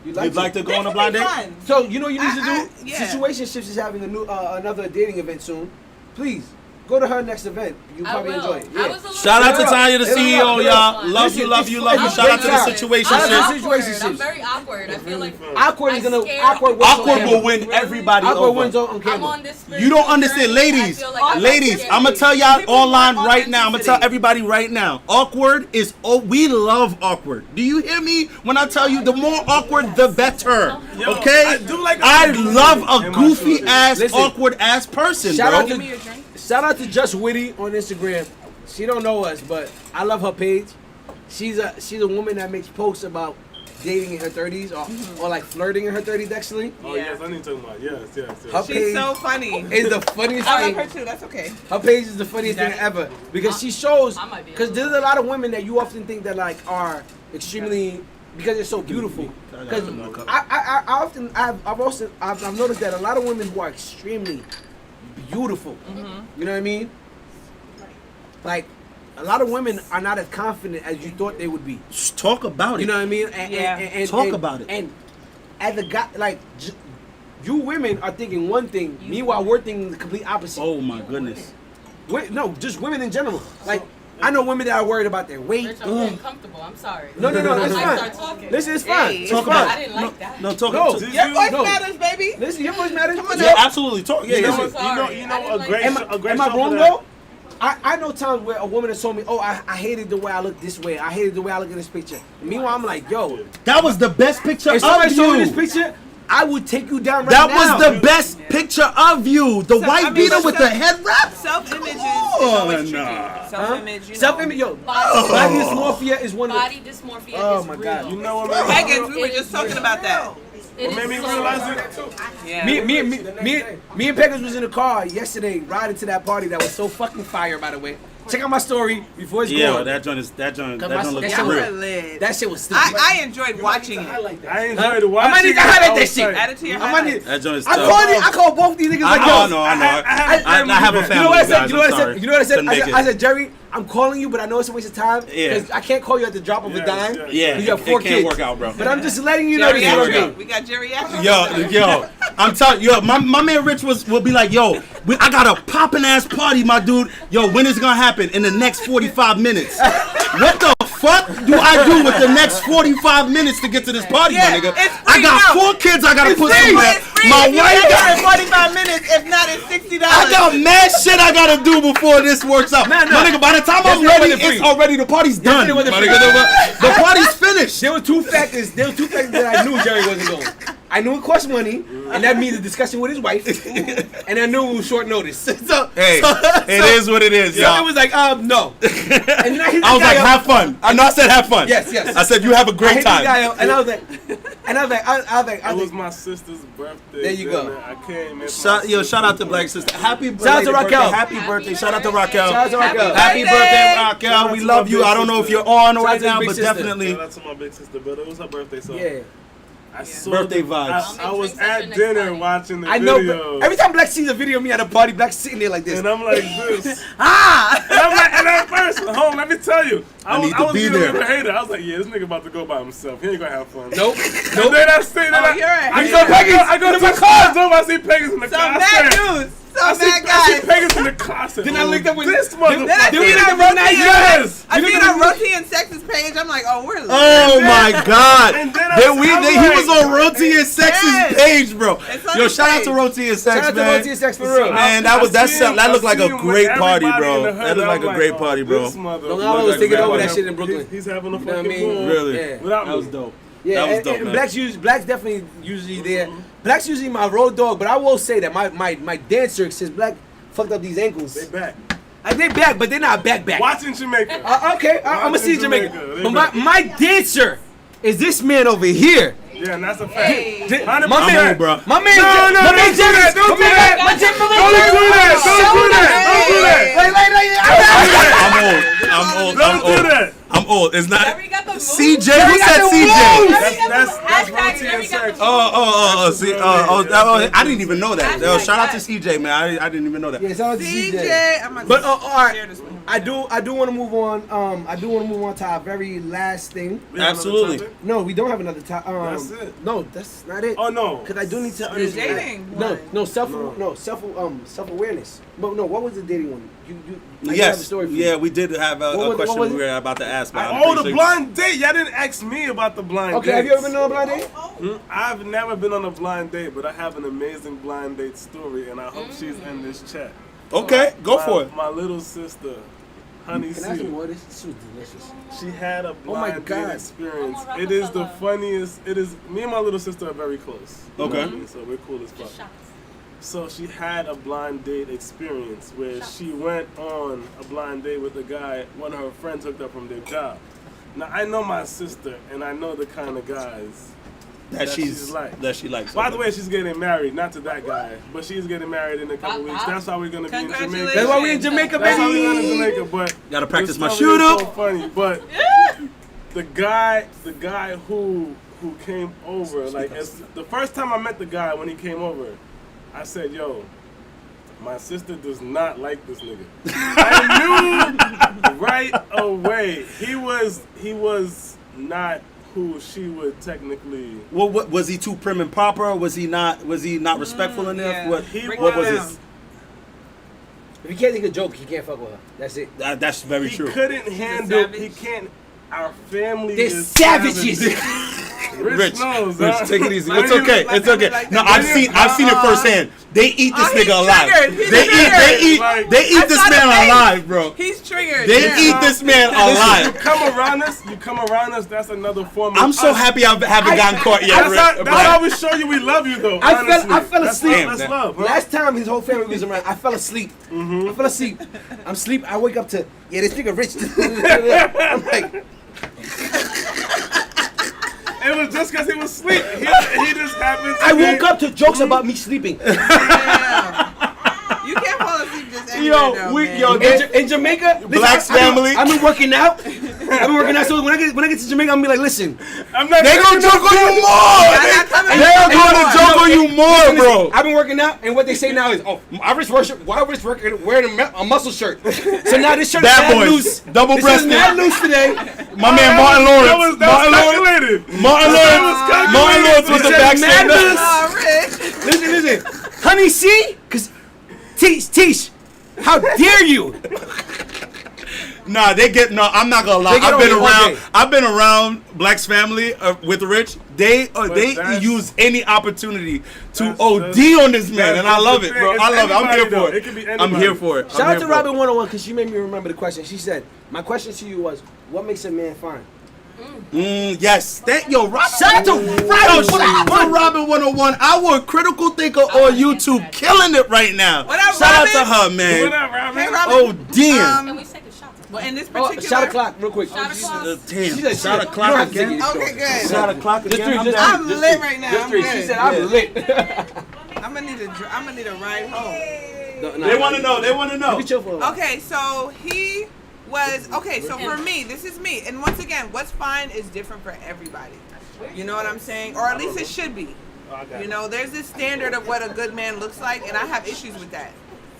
You'd like to go on a blind date? Fun. So you know what you need to do? Yeah. Situationships is having another dating event soon. Please go to her next event. You'll probably enjoy it. Yeah. Shout out to Tanya, the CEO, y'all. Love you. Shout out to the situation. I'm very awkward. I feel like awkward is gonna awkward will win everybody awkward wins over. on camera. I'm on this. You don't understand, ladies. Ladies, I'm gonna tell y'all online right now. I'm gonna tell everybody right now. Awkward is we love awkward. Do you hear me when I tell you the more awkward the better? Okay? I love a goofy ass, awkward ass person, bro. Shout out to Just Witty on Instagram. She don't know us, but I love her page. She's a woman that makes posts about dating in her 30s or like flirting in her 30s actually. Oh yes, I need to talk about yes. Her She's page so funny. is the funniest I thing. love her too. That's okay. Her page is the funniest thing ever because she shows. Because there's a lot of women that you often think that like are extremely because they're so beautiful. Because I've noticed that a lot of women who are extremely beautiful. You know what I mean? Like a lot of women are not as confident as you thought they would be. Just talk about it. You know what I mean? And talk about it. And as a guy, like you women are thinking one thing, meanwhile we're thinking the complete opposite. Oh my goodness. No, just women in general. Like I know women that are worried about their weight. Rich, I'm getting comfortable. I'm sorry. No, it's I fine. start talking. Listen, it's fine. Hey, Talk I about it. didn't like that. No, talk. No. Your voice matters, baby. Listen, your voice matters. Come on, Yeah, absolutely. Talk. Yeah, You know, Sorry. you know, I a didn't great, like a great Am I show wrong for that. though? I know times where a woman has told me, "Oh, I hated the way I look this way. I hated the way I look in this picture." Meanwhile, I'm like, "Yo, that was the best picture if of somebody showed me you. this picture, I would take you down right That now." was the best picture of you. The white beater with the head wrap. Self-image is Oh, always tricky. nah. Self-image, Self-image, yo. Body Body dysmorphia is one of Body dysmorphia Oh is my real. God. You know what I mean? Megan, we were just talking about that. It What made me is so realize hard. it? Yeah. Me and Peggers was in the car yesterday riding to that party that was so fucking fire, by the way. Check out my story before it's Yeah, gone. that joint looks That looks shit Y'all real. were lit. That shit was stupid. I enjoyed watching it. I enjoyed I watching might need to it. highlight I that was shit. tight. Add it to your I might highlights. need. That joint is I tough. called both these niggas like, I yo. know. I have a family. You know what I said? guys, You know what I I'm said? sorry. You know what I said? Couldn't make it. I said, Jerry, I'm calling you, but I know it's a waste of time. Yeah. Because I can't call you at the drop of a Yes, dime. yes. Yeah, You got it 4 can't kids. work out, bro. But I'm just letting you know this is what I'm doing. We got geriatric. Yo, I'm telling you, my man Rich will be like, yo, I got a poppin' ass party, my dude. Yo, when is it gonna happen? In the next 45 minutes. What the fuck do I do with the next 45 minutes to get to this party, Yeah, my nigga? it's I free got now. 4 kids I gotta put Free. somewhere. It's free. My If you wife ain't got got it 45 minutes. If not, it's $60. I got mad shit I gotta do before this works out. Man, no. My nigga, by the time I'm Yesterday ready, wasn't free. it's already, the party's done. Yesterday wasn't My free. nigga, the party's finished. There were two factors that I knew Jerry wasn't going. I knew it cost money, and that means a discussion with his wife, and I knew it was short notice. So It is what it is, so y'all. it was like, no. And then I hit the I was guy like, up. have fun. I know I said have fun. Yes, yes. I said you have a I great hit the guy time. up, and I was like, It was my sister's birthday. There you go. dinner. I can't miss my Shout out to Black Sister. Happy birthday. Shout out to Raquel. Happy birthday. Shout out to Raquel. Shout out to Raquel. Happy birthday, Raquel. We love you. I don't know if you're on Shout out right to his now, big but sister. definitely Shout out to my big sister, but it was her birthday, so Yeah. I saw Birthday the- vibes. I was Drink at session dinner next Friday. watching the I know, video. but every time Black sees a video of me at a party, Black's sitting there like this. And I'm like this. Ah! And I'm like, and at first, hold on, let me tell you. I need I to was be being a there. little hater. I was like, yeah, this nigga about to go by himself. He ain't gonna have fun. Nope. And then I see that you're right. I You're go to my car, I see Pegasus in the So car. mad dudes. So I see mad guys. Pegasus in the car. I said, Then I looked up with this Then I motherfucker. see it on Then Roti. Yes. I see it on Roti and Sex's page. I'm like, oh, we're lit. Oh my God! And then He was on Roti and Sex's Yes. page, bro. It's on Yo, his shout out page. to Roti and Sex, Shout out to man. Roti and Sex for real. Man, that looked like a great party, bro. That looked like a great party, bro. Long Island was taking over that shit in Brooklyn. He's having a You know what I fucking mean? ball. Really? Yeah. Without That was me. dope. Yeah, That was and, dope, and man. Black's definitely usually there. Black's usually my road dog, but I will say that my dancer, since Black fucked up these ankles, They back. they back, but they're not back. Watching Jamaica. Okay, I'm gonna see Jamaica. Jamaica. They But back. my dancer is this man over here. Yeah, and that's a fact. Hey. 100%. I'm old, bro. My man, No, my don't man do Jerry, that, don't my do man- that. my Jerry- my man Don't Jerry- do that, don't do that, don't do that. I'm old. Don't do that. I'm old. It's not Jerry got the moves. CJ. Jerry Who got said the CJ? moves. That's Hashtag Roti Jerry and got Sex. I didn't even know that. Yo, shout out to CJ, man. I didn't even know that. Yeah, shout out to CJ. CJ. I'm But all right, share this with him. I do want to move on. I do want to move on to our very last thing. We have Absolutely. another topic? No, we don't have another time. That's it. No, that's not it. Oh no. Cause I do need to The understand. dating No, one. no self awareness. But no, what was the dating one? I have a Yes. story for you. Yeah, we did have What a was- question what was we it? were about to ask. But I'm Oh, pretty the sure- blind date. Y'all didn't ask me about the blind Okay, date. have you ever been on a blind date? I've never been on a blind date, but I have an amazing blind date story, and I hope she's in this chat. Okay, go for it. My little sister, Honey Can I have some C. more of this? This was delicious. She had a Oh my blind God. date experience. Oh, It is the Rockefeller. funniest. It is. Me and my little sister are very close. You know Okay. what I mean? So we're cool as fuck. Just shots. So she had a blind date experience where she went on a blind date with a guy one of her friends hooked up from their job. Now I know my sister and I know the kind of guys That she she likes. By the way, she's getting married, not to that guy, but she's getting married in a couple weeks. That's why we're gonna be in Jamaica. Congratulations. That's why we in Jamaica, That's why we're going to baby. Jamaica, but Gotta practice my the story is shoot so up. funny, but the guy who came over, like as the first time I met the guy when he came over, I said, "Yo, my sister does not like this nigga." I knew right away he was not who she would technically. Well, what was he too prim and proper? Or was he not respectful enough? yeah. What Break what it was down. it? If you can't think a joke, you can't fuck with her. That's it. That's very He true. couldn't handle. savage. He can't. Our family They're is savages. Rich knows. huh? take it easy. My It's nigga okay. like It's that, okay. like No, that. I've seen it firsthand. They eat this Oh, he's nigga alive. triggered. He's They eat triggered. they eat this I saw man the face. alive, bro. He's triggered. They yeah. eat this man You alive. come around us. That's another form of. I'm so happy I haven't gotten caught yet. That's how we show you we love you, though. I fell honestly. asleep. That's love. Huh? Last time his whole family was around, I fell asleep. I fell asleep. I'm asleep. I wake up to, yeah, this nigga rich. I'm like, It was just because he was asleep. He just happened to I woke up to jokes about me sleeping. Damn. You can't fall asleep just anywhere, though, man. In Jamaica, Black's family. I've been working out. So when I get to Jamaica, I'm gonna be like, listen, They gonna joke on you more. They're gonna joke on you more, bro. I've been working out, and what they say now is, oh, I was wearing a muscle shirt. So now this shirt is Bad mad boys. loose. Double This is breasted. mad loose today. My man Martin Lawrence. That was calculated. Martin Lawrence was the It said mad backstage. loose. Oh, Rich. Listen. Honey, see? Because, Tish, how dare you? Nah, I'm not gonna lie. They get on me. I've been around Black's family with Rich. They that's- use any opportunity to that's- OD on this man, and I love it, bro. I love it. I'm here for It could be it. I'm anybody. here for it. Shout out to Robin 101 because she made me remember the question. She said, my question to you was, what makes a man fine? Yes. Robin. Shout out to Robin 101, our critical thinker on YouTube, killing it right now. What up, Shout Robin? out to her, man. What up, Robin? Hey, Robin. Oh, damn. Can we take a shot? Well, in this Oh, particular... shot o'clock, real quick. Shot o'clock. Damn. She said, Shot you o'clock don't have to take again. it. Okay, good. Shot o'clock Just again. three, I'm just down. I'm lit right now. Just I'm three. good. She said, I'm lit. I'm gonna need a ride home. They want to know. They want to know. Let me chill for a while. Okay, so he was so for me, this is me, and once again, what's fine is different for everybody. You know what I'm saying, or at least it should be. You know, there's this standard of what a good man looks like, and I have issues with that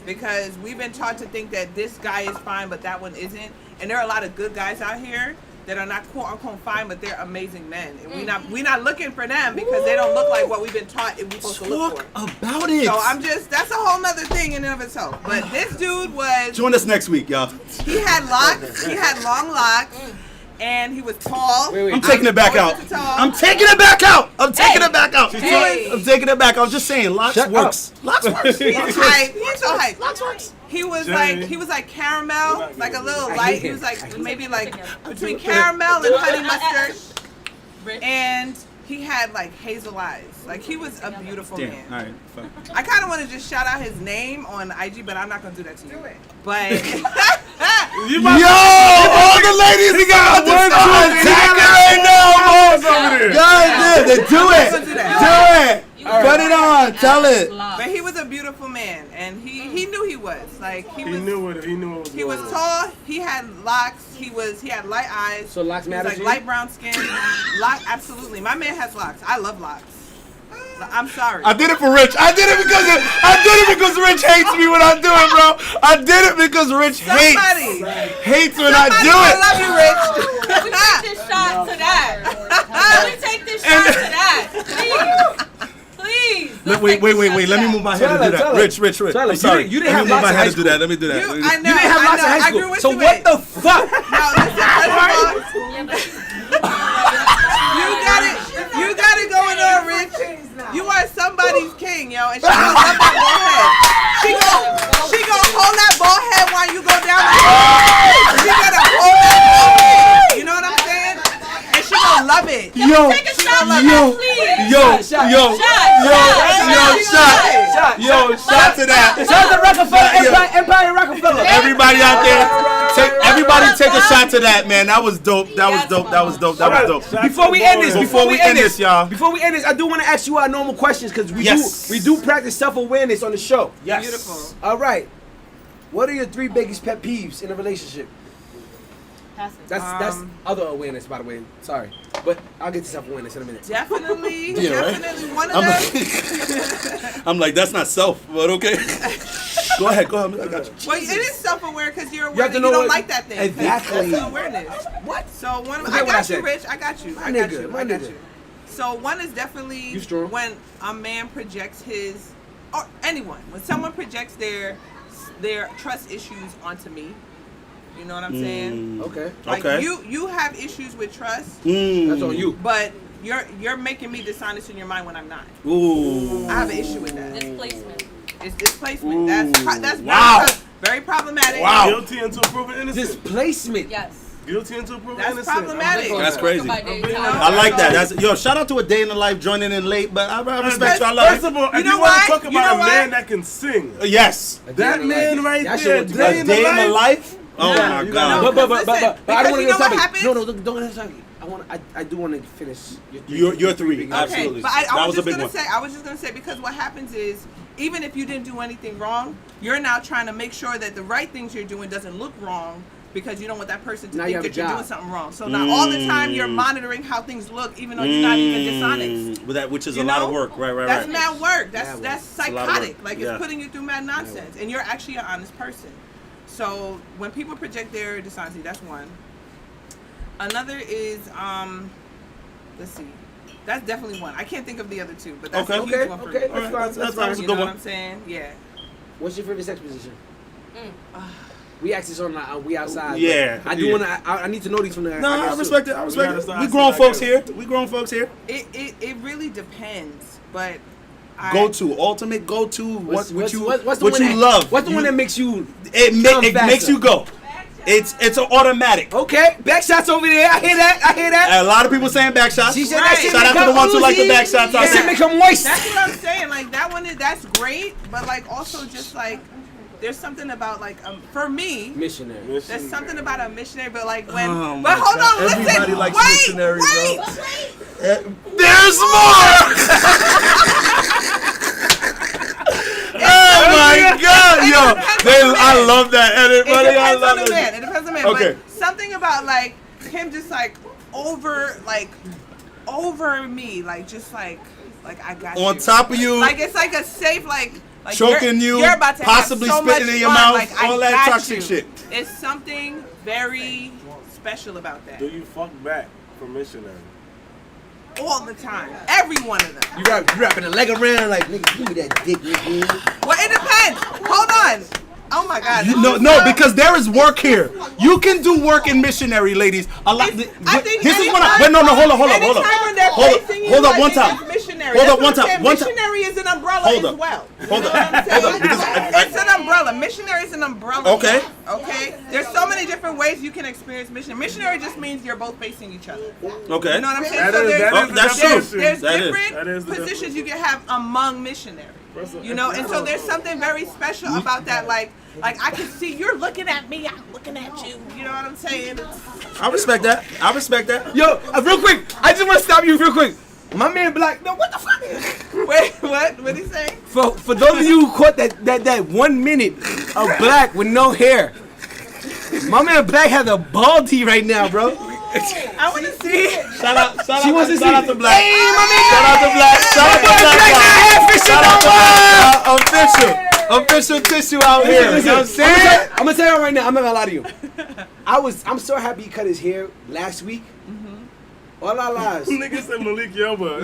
because we've been taught to think that this guy is fine, but that one isn't. And there are a lot of good guys out here that are not quote unquote fine, but they're amazing men, and we not looking for them because they don't look like what we've been taught we're supposed to look for. Talk about it. So that's a whole nother thing in and of itself. But this dude was, Join us next week, y'all. he had locks, he had long locks, and he was tall. Wait. I'm taking it back out. I'm taking it back out. I'm taking it back out. Hey. I'm taking it back. I was just saying, locks Shut works. Locks works. He's hype. He's so hype. Locks works. He was Jamie. like caramel, like a little light. He was like maybe like between Okay. caramel and honey mustard, Rich. and he had like hazel eyes. Like he was a beautiful Damn. man. All right. Fuck. I kind of want to just shout out his name on IG, but I'm not gonna do that to you. Do it. But Yo, all the ladies he got one, two, attack it right now, bro. Guys, do it. Don't do that. Do it. Put it on. Tell it. But he was a beautiful man, and he knew he was like he He was. knew what was He was going on. tall. He had locks. He had light eyes. So locks He matter was to like you? light brown skin. Absolutely. My man has locks. I love locks. I'm sorry. I did it for Rich. I did it because Rich hates me when I do it, bro. I did it because Rich hates when I do I it. love you, Rich. Can we take this shot to that? Can we take this shot to that? Please. Wait. Let me move my head to do that. Rich. Tell her. I'm sorry. You didn't Let have me move lots my of head high to do that. Let me do that. I know. You didn't have lots of high I school. agree with So you. what the fuck? No, listen, first of all, you got it going on, Rich. You are somebody's king, yo, and she gonna love that bald head. She gonna hold that bald head while you go down the street. She gonna hold that bald head. You know what I'm saying? And she gonna love it. Take a shot, Shot to that. Shout out to Rockefeller, Empire Rockefeller. Everybody out there, everybody take a shot to that, man. That was dope. That was dope. Before we end this, y'all. Before we end this, I do want to ask you our normal questions because we do practice self-awareness on the show. Yes. Beautiful. All right. What are your 3 biggest pet peeves in a relationship? Pass it. That's other awareness, by the way. Sorry, but I'll get to self-awareness in a minute. Definitely, Yeah, right? definitely one of them. I'm like, that's not self, but okay. Go ahead. I got you. Well, it is self-aware because you're You aware have that to you know don't what- like that thing. Exactly. That's awareness. What? So one of Forget I what I got you, said. Rich. I got you. My I got nigga, you. my I got nigga. you. So one is definitely You strong. when a man projects his, or anyone, when someone projects their trust issues onto me. You know what I'm saying? Okay. Like Okay. you have issues with trust, That's on you. but you're making me dishonest in your mind when I'm not. Ooh. I have an issue with that. Displacement. It's displacement. That's Wow. very problematic. Wow. Guilty until proven innocent. Displacement. Yes. Guilty until proven That's innocent. problematic. That's crazy. By day You know? time. I like that. That's shout out to A Day in the Life joining in late, but I respect you. I love First it. of all, You if know you want why? to talk You about know a why? man that can sing, Yes. that man right That there, shit was day A in Day in the the life, Life. Oh my God. No, But listen, I don't want to because you know get what topic. happens? No, don't get topic. I do want to finish Your three. Okay, Absolutely. but That I was was a just big one. I was just gonna say because what happens is even if you didn't do anything wrong, you're now trying to make sure that the right things you're doing doesn't look wrong because you don't want that person to Now you think have that a you're job. doing something wrong. So now all the time you're monitoring how things look, even though you're not even dishonest. But which is You a lot of know? work. Right. That's mad work. That's Mad work. that's It's a lot of psychotic. work. Like Yeah. it's putting you through mad nonsense, and you're actually an honest person. So when people project their dishonesty, that's one. Another is let's see. That's definitely one. I can't think of the other two, but that's a huge one for me. That's Alright, fine. that's fine. a You good know one. what I'm saying? Yeah. What's your favorite sex position? We asked this on We Outside. Yeah, but I do yeah. want to. I need to know these from the. No, I respect it. I respect gotta it. start We grown asking folks that here. We grown folks here. It really depends, but Ultimate go to. What What's the you one love? What's the one that makes you? It come makes faster? you go. It's an automatic. Okay, back shots over there. I hear that. A lot of people saying back shots. She said Right. that shit Shout out to the ones who like the back shots out That shit there. make her moist. that's what I'm saying. Like that one, that's great, but like also just like there's something about like for me. Missionary. There's something about a missionary, but like when. Oh my but hold on, God. listen. Everybody likes wait, missionaries, wait. There's more. Oh my God, yo! I love that edit, It buddy. I depends on love the man. it. It depends on the man. Okay. But something about like him just like over me, like just like I got you. On top of you, Like it's like a safe like choking you're about to possibly have so spitting much in your fun, mouth, like, I all that got toxic you. shit. It's something very special about that. Do you fuck back for missionary? All the time, every one of them. You wrapping a leg around like nigga, give me that dick, nigga. Well, it depends. Hold on. Oh my God. No, because there is work here. You can do work in missionary, ladies. A lot. I think This is what anytime- wait, no, hold on. anytime when they're facing you, Hold up, like, one they time. think missionary. Hold That's up, what one I'm time, saying. one time. Missionary is an umbrella Hold as up. well. Hold You up. know what I'm Hold up, saying? because It's an umbrella. Missionary is an umbrella. Okay. Okay. There's so many different ways you can experience missionary. Missionary just means you're both facing each other. Okay. You know what I'm saying? That So is- there's, that is the that's true. definition. there's That is. different That is the positions you can have among missionaries. You know, and so there's something very special about that. Like I can see you're looking at me, I'm looking at you. You know what I'm saying? I respect that. I respect that. Yo, real quick, I just want to stop you real quick. My man Black, no, what the fuck? Wait, what? What he say? For those of you who caught that 1 minute of Black with no hair, my man Black has a baldy right now, bro. I want to see it. Shout out to Hey, Black. my man. Shout out to Black. Shout out to Black. Shout out to official tissue out here. You know what I'm saying? I'm gonna tell you right now. I'm not gonna lie to you. I'm so happy he cut his hair last week. All our lives. Nigga said Malik Yoba.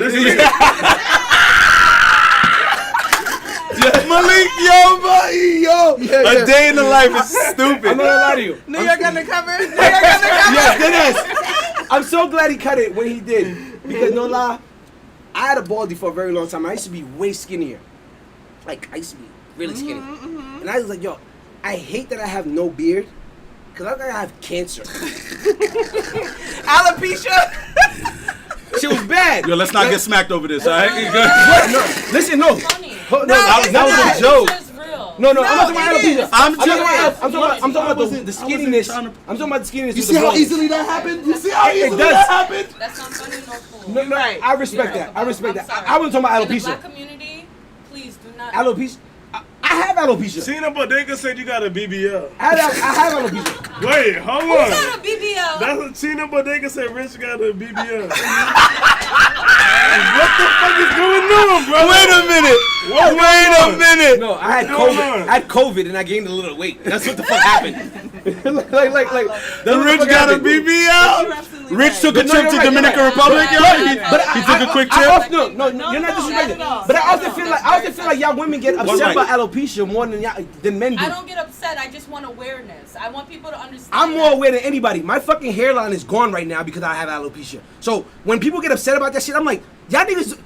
Malik, yo. A day in the life is stupid. I'm not gonna lie to you. New York undercover. New York undercover. Yes, it is. I'm so glad he cut it when he did. Because no lie, I had a baldy for a very long time. I used to be way skinnier. Like I used to be really skinny. And I was like, yo, I hate that I have no beard. Cause I think I have cancer. Alopecia. Shit was bad. Yo, let's not get smacked over this, all right? What? No, listen, no. Funny. No, that it's was not. a joke. It's real. No, I'm No, not talking about it is. alopecia. I'm I'm talking about the skinniness. I'm talking about the skinniness. You see how easily that happened? You see how easily does. that happened? That's not funny nor cool. No, Right. I respect Yeah. that. I respect I'm that. sorry. I wasn't talking about In the black alopecia. community, please do not. Alopecia. I have alopecia. Tina Bodega said you got a BBL. I have alopecia. Wait, hold Who's on. got a BBL? That's what Tina Bodega said Rich got a BBL. What the fuck is going on, bro? Wait a minute. Wait a minute. No, I had Hold COVID. on. I had COVID and I gained a little weight. That's what the fuck happened. like. That's The what Rich fuck got a happened. You're BBL. absolutely Rich right. took a No, trip you're to right, Dominican you're right. Republic, yo. But He took a quick I trip. often, no, you're not no, disrespecting. not at all. But I Not often at feel all. like y'all women get upset mic. about alopecia more than men do. I don't get upset. I just want awareness. I want people to understand. I'm more aware than anybody. My fucking hairline is gone right now because I have alopecia. So when people get upset about that shit, I'm like, y'all niggas,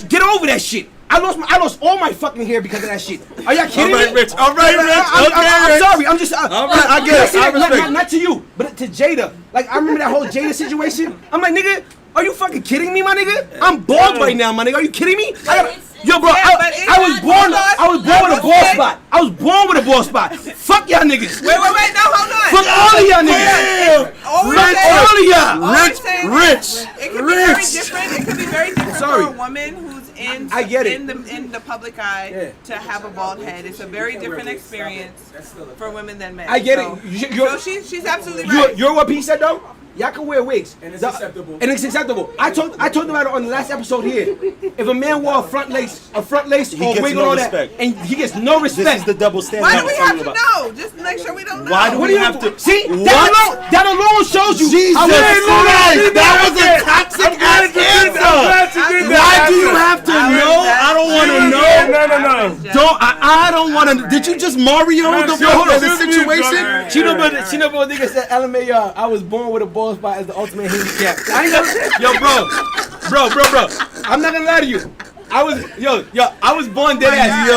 get over that shit. I lost all my fucking hair because of that shit. Are y'all kidding All right, me? Rich. All right, Rich. I'm Rich. sorry. I'm just. All right, I get it. I respect Not to you, but to Jada. Like I remember that whole Jada situation. I'm like, nigga, are you fucking kidding me, my nigga? I'm bald right now, my nigga. Are you kidding me? But Yo, bro, Yeah, but it's I was not- born hold on. with a ball spot. I was born with a ball spot. Fuck y'all niggas. Wait, no, hold on. Fuck all of y'all niggas. All we're Fuck saying- all of y'all. all we're saying is Rich. It could be very different. It could be very different Sorry. for a woman who's I get it. in the public eye Yeah. to have a bald head. It's a very different experience for women than men. I get So- it. So she's absolutely right. You're what P said though? Y'all can wear wigs. And it's acceptable. And it's acceptable. I talked about it on the last episode here. If a man wore a front lace He or gets wig no and all that, respect. and he gets no This respect. is the double standard Why I do was we telling have you to about. know? Just make sure we don't know. Why do What we do you have to? see? What? That alone shows you. Jesus how Christ, that was a toxic ass answer. Why do you have to know? I don't want to know. I don't want to. Did you just Mario the situation? She know, but nigga said, LMAO, I was born with a bald spot as the ultimate handicap. I ain't never, yo, bro. I'm not gonna lie to you. I was born dead ass.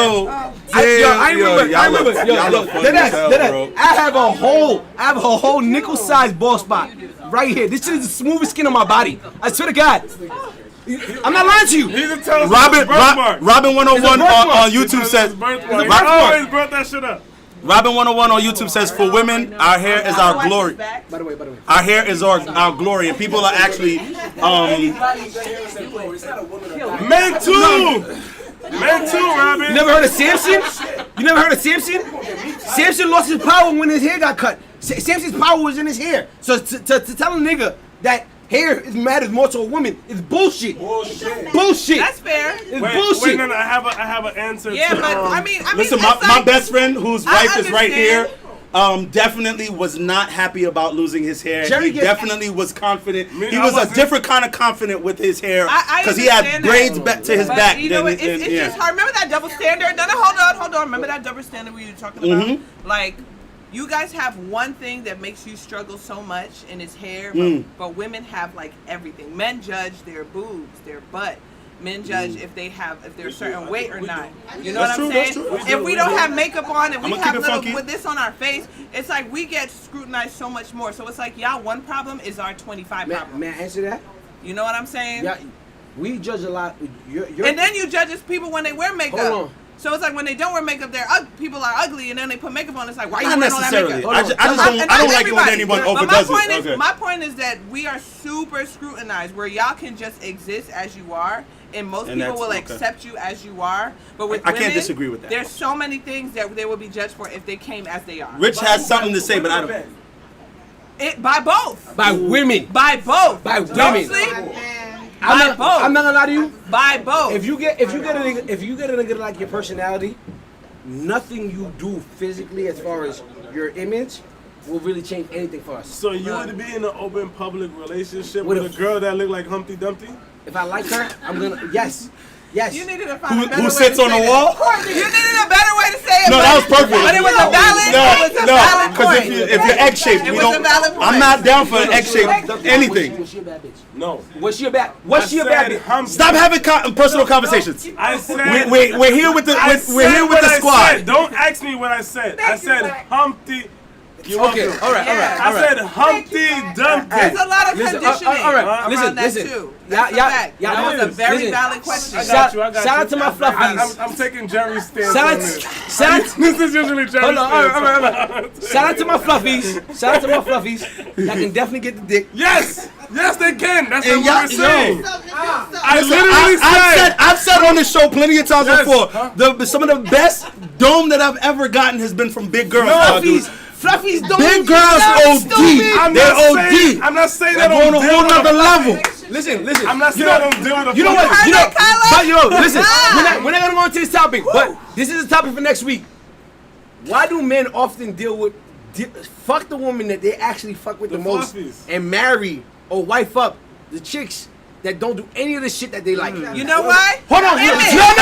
I remember. Dead ass. I have a whole nickel-sized bald spot right here. This is the smoothest skin on my body. I swear to God. I'm not lying to you. Robin 101 on YouTube says. always brought that shit up. Robin 101 on YouTube says, for women, our hair is our glory. By the way. Our hair is our glory, and people are actually Men too, Robin. You never heard of Samson? Samson lost his power when his hair got cut. Samson's power was in his hair. So to tell a nigga that hair matters more to a woman is bullshit. Bullshit. That's fair. It's Wait, bullshit. no, I have an answer. Yeah, to, but I mean, listen. it's My like- best friend, whose I wife is right here, understand. definitely was not happy about losing his hair. Jerry He gets- definitely was confident. Me, He I was a wasn't. different kind of confident with his hair I because he had understand braids that. back to his But back. you know what? It's yeah. just hard. Remember that double standard? No, hold on. Remember that double standard we were talking about? Mm-hmm. Like, you guys have one thing that makes you struggle so much, and it's hair. But women have like everything. Men judge their boobs, their butt. Men judge if they're a certain weight or not. You know That's what I'm true, that's saying? true. If we don't have makeup on and we I'ma have keep it funky. with this on our face, it's like we get scrutinized so much more. So it's like y'all one problem is our 25 problem. May I answer that? You know what I'm saying? Yeah, we judge a lot. And then you judge people when they wear makeup. Hold on. So it's like when they don't wear makeup, people are ugly, and then they put makeup on. It's like, why Not you wearing all that necessarily. makeup? I just don't like it when anyone overdoes it. Okay. My point is that we are super scrutinized, where y'all can just exist as you are, and most And people that's- will okay. accept you as you are. But with I women, can't disagree with that. There's so many things that they will be judged for if they came as they are. Rich has something to say, but I don't. By both. By women. By both. By Don't women. sleep. I'm both. not gonna lie to you. By both. If you get a nigga like your personality, nothing you do physically as far as your image will really change anything for us. So you would be in an open public relationship With with a- a girl that look like Humpty Dumpty? If I like her, I'm gonna yes. You needed to find a better Who way sits to on say the that. wall? You needed a better way to say it. No, but- that was perfect. But it was a valid. Because point. if you're egg shaped, It we was a don't. valid point. I'm not down for an egg shaped anything. Was she a bad bitch? No. Was she a bad? Was she a bad bitch? Humpty. Stop having personal conversations. I said. We're here with the we're here with the I squad. said. Don't ask me what I said. I said Humpty. Okay, all right. I said Humpty Dumpty. There's a lot of Listen, conditioning all right. around Listen, that listen. too. Yeah, That's a yeah, fact. yeah, That was a very listen. valid question. I got you. Shout out to my fluffies. I'm taking Jerry's stance Shout on out, this. shout out, This is usually Jerry's hold on, stance. all right. Shout out to my fluffies. Shout out to my fluffies. Y'all can definitely get the dick. Yes, they can. That's And what we're saying. yo, I literally I've said on this show plenty of times Yes. before. Some of the best dome that I've ever gotten has been from big girls. dog, dude. Fluffies don't Big girls OD. They're I'm not saying They're that on on a whole nother level. Listen. I'm not saying I don't deal with a You know what? heard that, Kyla? But listen, we're not gonna go into this topic, but this is a topic for next week. Why do men often deal with fuck the woman that they actually fuck with the most fluffies. and marry or wife up the chicks that don't do any of the shit that they like? You know why? Hold on, Image. no.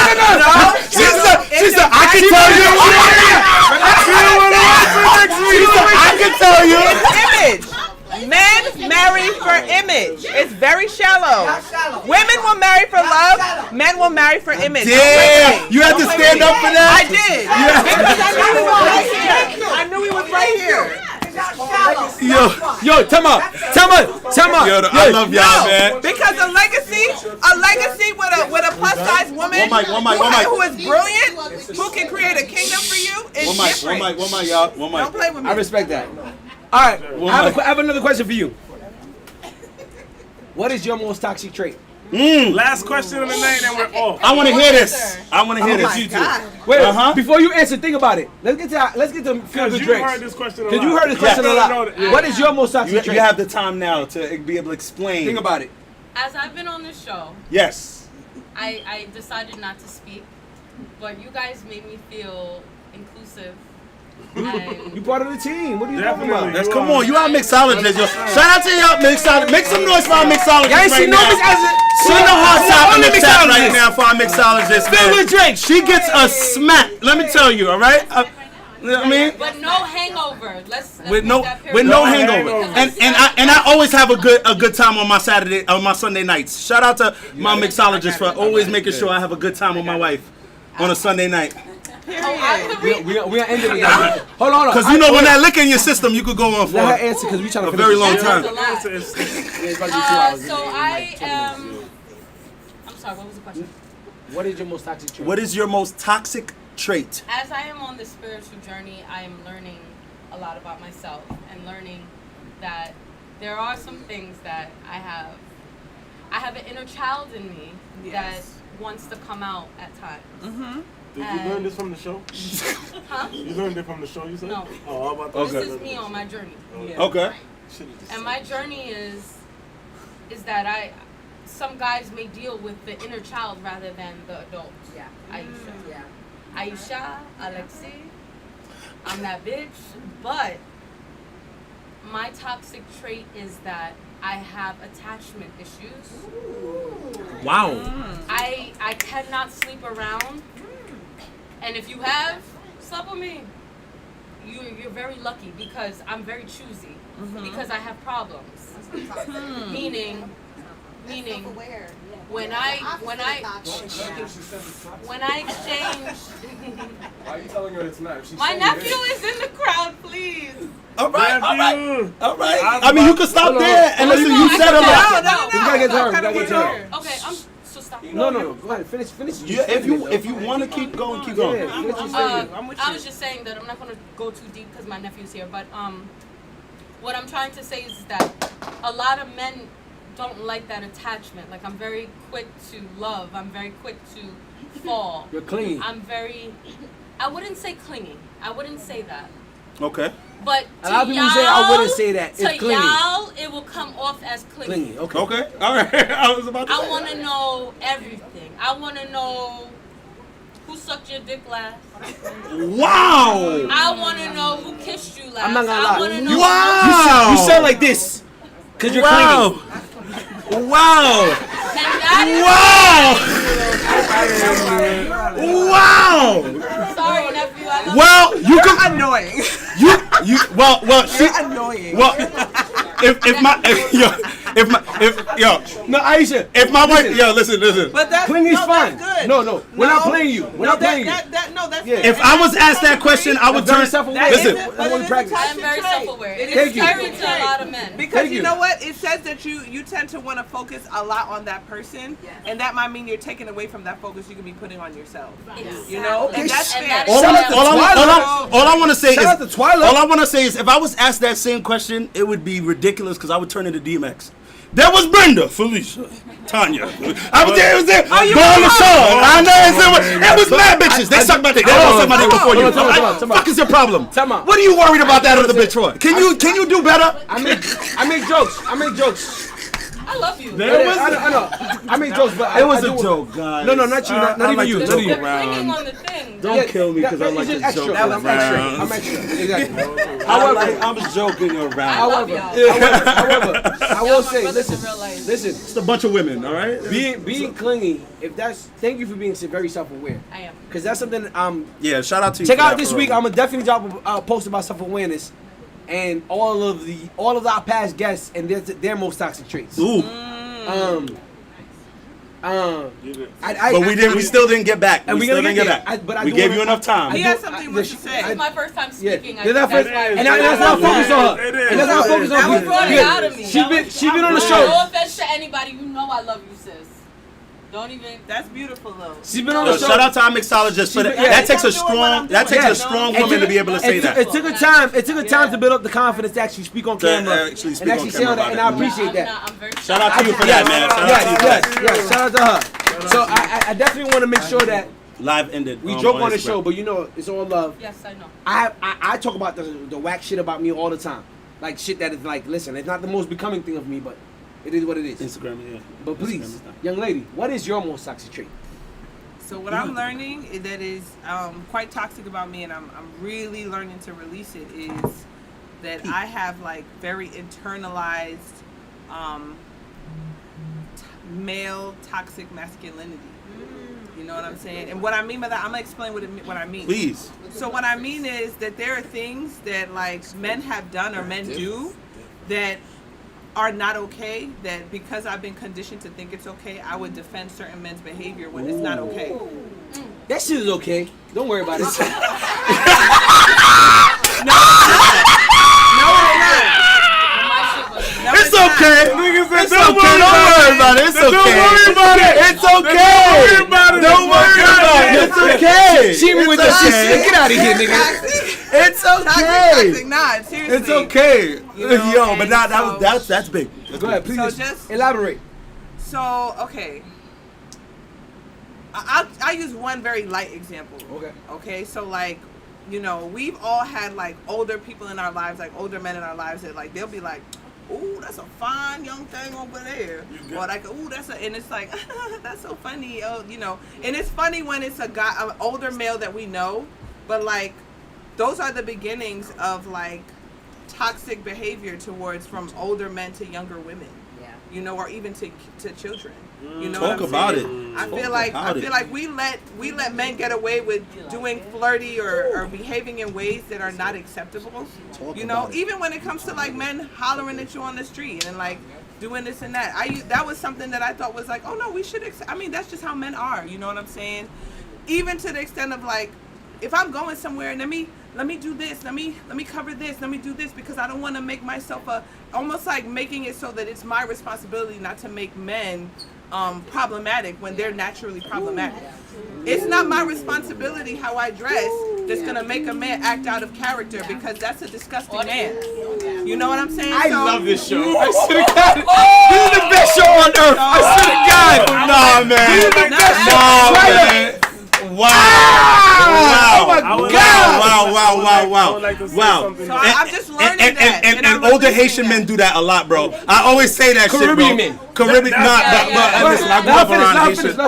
Sister, I can tell you. Sister, I can tell you. Image. Men marry for image. It's very shallow. Women will marry for love. Men will marry for image. Damn, you had to stand up for that? I did. Because I knew he was right here. Yo, tell me. Yo, I love y'all, man. Because a legacy with a plus size woman who is brilliant, who can create a kingdom for you, is different. One mic, y'all. Don't play with me. I respect that. All right, I have another question for you. What is your most toxic trait? Last question of the night, and we're off. I want to hear this. I want to hear Oh this. my You two. God. Wait, before you answer, think about it. Let's get to feel Because the you drinks. heard this question a lot. Because you heard this question a lot. Yeah. What is your most toxic trait? You have the time now to be able to explain. Think about it. As I've been on this show, Yes. I decided not to speak, but you guys made me feel inclusive. And You part of the team. What are you Definitely. talking about? That's come on. You are mixologist. Yo. Shout out to y'all mixologist. Make some noise for our mixologist. Y'all ain't right seen no now. mixologist. Send the hearts out in the chat mixologist. right now for our mixologist. Fill man. with drinks. She gets a smack. Let me tell you. All right. You know what I mean? but no hangover. Let's With make no that with no No hangover. hangover. And I always have a good time on my Sunday nights. Shout out to my mixologist for always making sure I have a good time with my wife on a Sunday night. We gonna end it with that. Hold on. Because you know when that liquor in your system, you could go on for Let her answer because we trying to a very long That time. was a lot. It's- So I am. I'm sorry. What was the question? What is your most toxic trait? What is your most toxic trait? As I am on this spiritual journey, I am learning a lot about myself and learning that there are some things that I have an inner child in me that wants to come out at times. Did you learn this from the show? Huh? You learned it from the show, you said? No. Oh, how about Okay. This is me on my journey. Okay. And my journey is that some guys may deal with the inner child rather than the adult. Yeah. Aisha, Alexi, I'm that bitch. But my toxic trait is that I have attachment issues. Wow. I cannot sleep around. And if you have, slept with me. You're very lucky because I'm very choosy. Because I have problems. Meaning when I exchange. Why are you telling her it's not? She's My saying nephew it. is in the crowd, please. All right. Nephew. All right. I mean, you can stop there and listen. No, You I said a can lot. go. We gotta get to her. We gotta get to her. Okay, so stop. No. Go ahead. Finish. Yeah, if you want to keep going, keep going. Yeah, finish your statement. I was just saying that I'm not gonna go too deep because my nephew's here, but what I'm trying to say is that a lot of men don't like that attachment. Like I'm very quick to love. I'm very quick to fall. You're clingy. I wouldn't say clingy. I wouldn't say that. Okay. But A lot of people say I wouldn't say that. To It's clingy. y'all, it will come off as clingy. Clingy. Okay. Okay. All right. I was about to I say. want to know everything. I want to know who sucked your dick last. Wow. I want to know who kissed you last. I'm not gonna I lie. want to know. Wow. You sound like this. Cause you're Wow. Wow. And that Wow. is sorry, nephew. I love Well, you You're can annoying. well she You're annoying. well if No, Aisha. if my wife listen. But that's Clingy is no, fine. That's good. No. We're not playing you. We're not playing you. That's Yeah. fair. If I was asked that question, I would That's very turn. self-aware. Listen, That's what we practice. I am very self-aware. It Thank is you. scary to a lot of men. Because Thank you you. know what? It says that you tend to want to focus a lot on that person, and that might mean you're taking away from that focus you could be putting on yourself. You know, and that's And fair. that is all I want to say Shout out to is Twilight. all I want to say is if I was asked that same question, it would be ridiculous because I would turn into DMX. There was Brenda, Felicia, Tanya. I was there. Going to show. I know it was mad bitches. They suck my dick. They don't suck my dick before you. Fuck is your problem? Time out. What are you worried about that other bitch for? Can you do better? I make jokes. I love you. I know. I make jokes, but It was I a do- joke, guys. No, not you. Not even you. The Not you. clinging on the thing. Don't kill me because I It's like just to extra. joke I'm around. extra. Exactly. I'm joking around. I love However, y'all. I will Y'all my say, brothers in listen. real life. It's a bunch of women, all right? Being clingy, thank you for being very self-aware. I am. Because that's something Yeah, shout out to you. check for out that, this bro. week. I'm gonna definitely drop a post about self-awareness and all of our past guests and their most toxic traits. Ooh. But we still didn't get back. And we still didn't get back. We gave you enough time. He has something he wants to say. This is my first time speaking. And that's not focused on her. And that's not focused on her. That was running out of me. She's been on the show. No offense to anybody, you know I love you, sis. Don't even. That's beautiful though. She's been on the show. Shout out to our mixologist for that. That takes a strong. That takes a strong woman to be able to say that. It took her time. It took her time to build up the confidence to actually speak on camera and actually say all that. And I appreciate that. Shout out to you for that, man. Yes. Shout out to her. So I definitely want to make sure that live ended. We joke on the show, but you know it's all love. Yes, I know. I talk about the whack shit about me all the time, like shit that is like, listen, it's not the most becoming thing of me, but it is what it is. Instagram, yeah. But please, young lady, what is your most toxic trait? So what I'm learning that is quite toxic about me, and I'm really learning to release it, is that I have like very internalized male toxic masculinity. You know what I'm saying? And what I mean by that, I'm gonna explain what I mean. Please. So what I mean is that there are things that like men have done or men do that are not okay, that because I've been conditioned to think it's okay, I would defend certain men's behavior when it's not okay. That shit is okay. Don't worry about it. No, it's not. It's okay. It's okay. Don't worry about it. It's okay. Don't worry about it. It's okay. Don't worry about it. It's okay. She with the shit. Get out of here, nigga. It's okay. Nah, seriously. It's okay. You know, Yo, but that's big. Go ahead, please. So just elaborate. So okay. I'll use one very light example. Okay. So like, you know, we've all had like older people in our lives, like older men in our lives that like they'll be like, ooh, that's a fine young thing over there. Or like, ooh, and it's like, that's so funny. Oh, you know, and it's funny when it's a guy, an older male that we know, but like, those are the beginnings of like toxic behavior towards from older men to younger women. Yeah. You know, or even to children. You know Talk what I'm about saying? it. I feel like we let men get away with doing flirty or behaving in ways that are not acceptable. You know, even when it comes to like men hollering at you on the street and like doing this and that. That was something that I thought was like, oh no, we should I mean, that's just how men are, you know what I'm saying? Even to the extent of like, if I'm going somewhere and let me do this, let me cover this, let me do this, because I don't want to make myself almost like making it so that it's my responsibility not to make men problematic when they're naturally problematic. It's not my responsibility how I dress that's gonna make a man act out of character, because that's a disgusting man. You know what I'm saying? I love this show. I swear to God, this is the best show on earth. I swear to God. Nah, man. This is the best show. Nah, man. Wow. Oh my God. Wow. So I'm just learning that. And older Haitian men do that a lot, bro. I always say that Caribbean shit, men. bro. Caribbean, listen, I grew up around Haitian.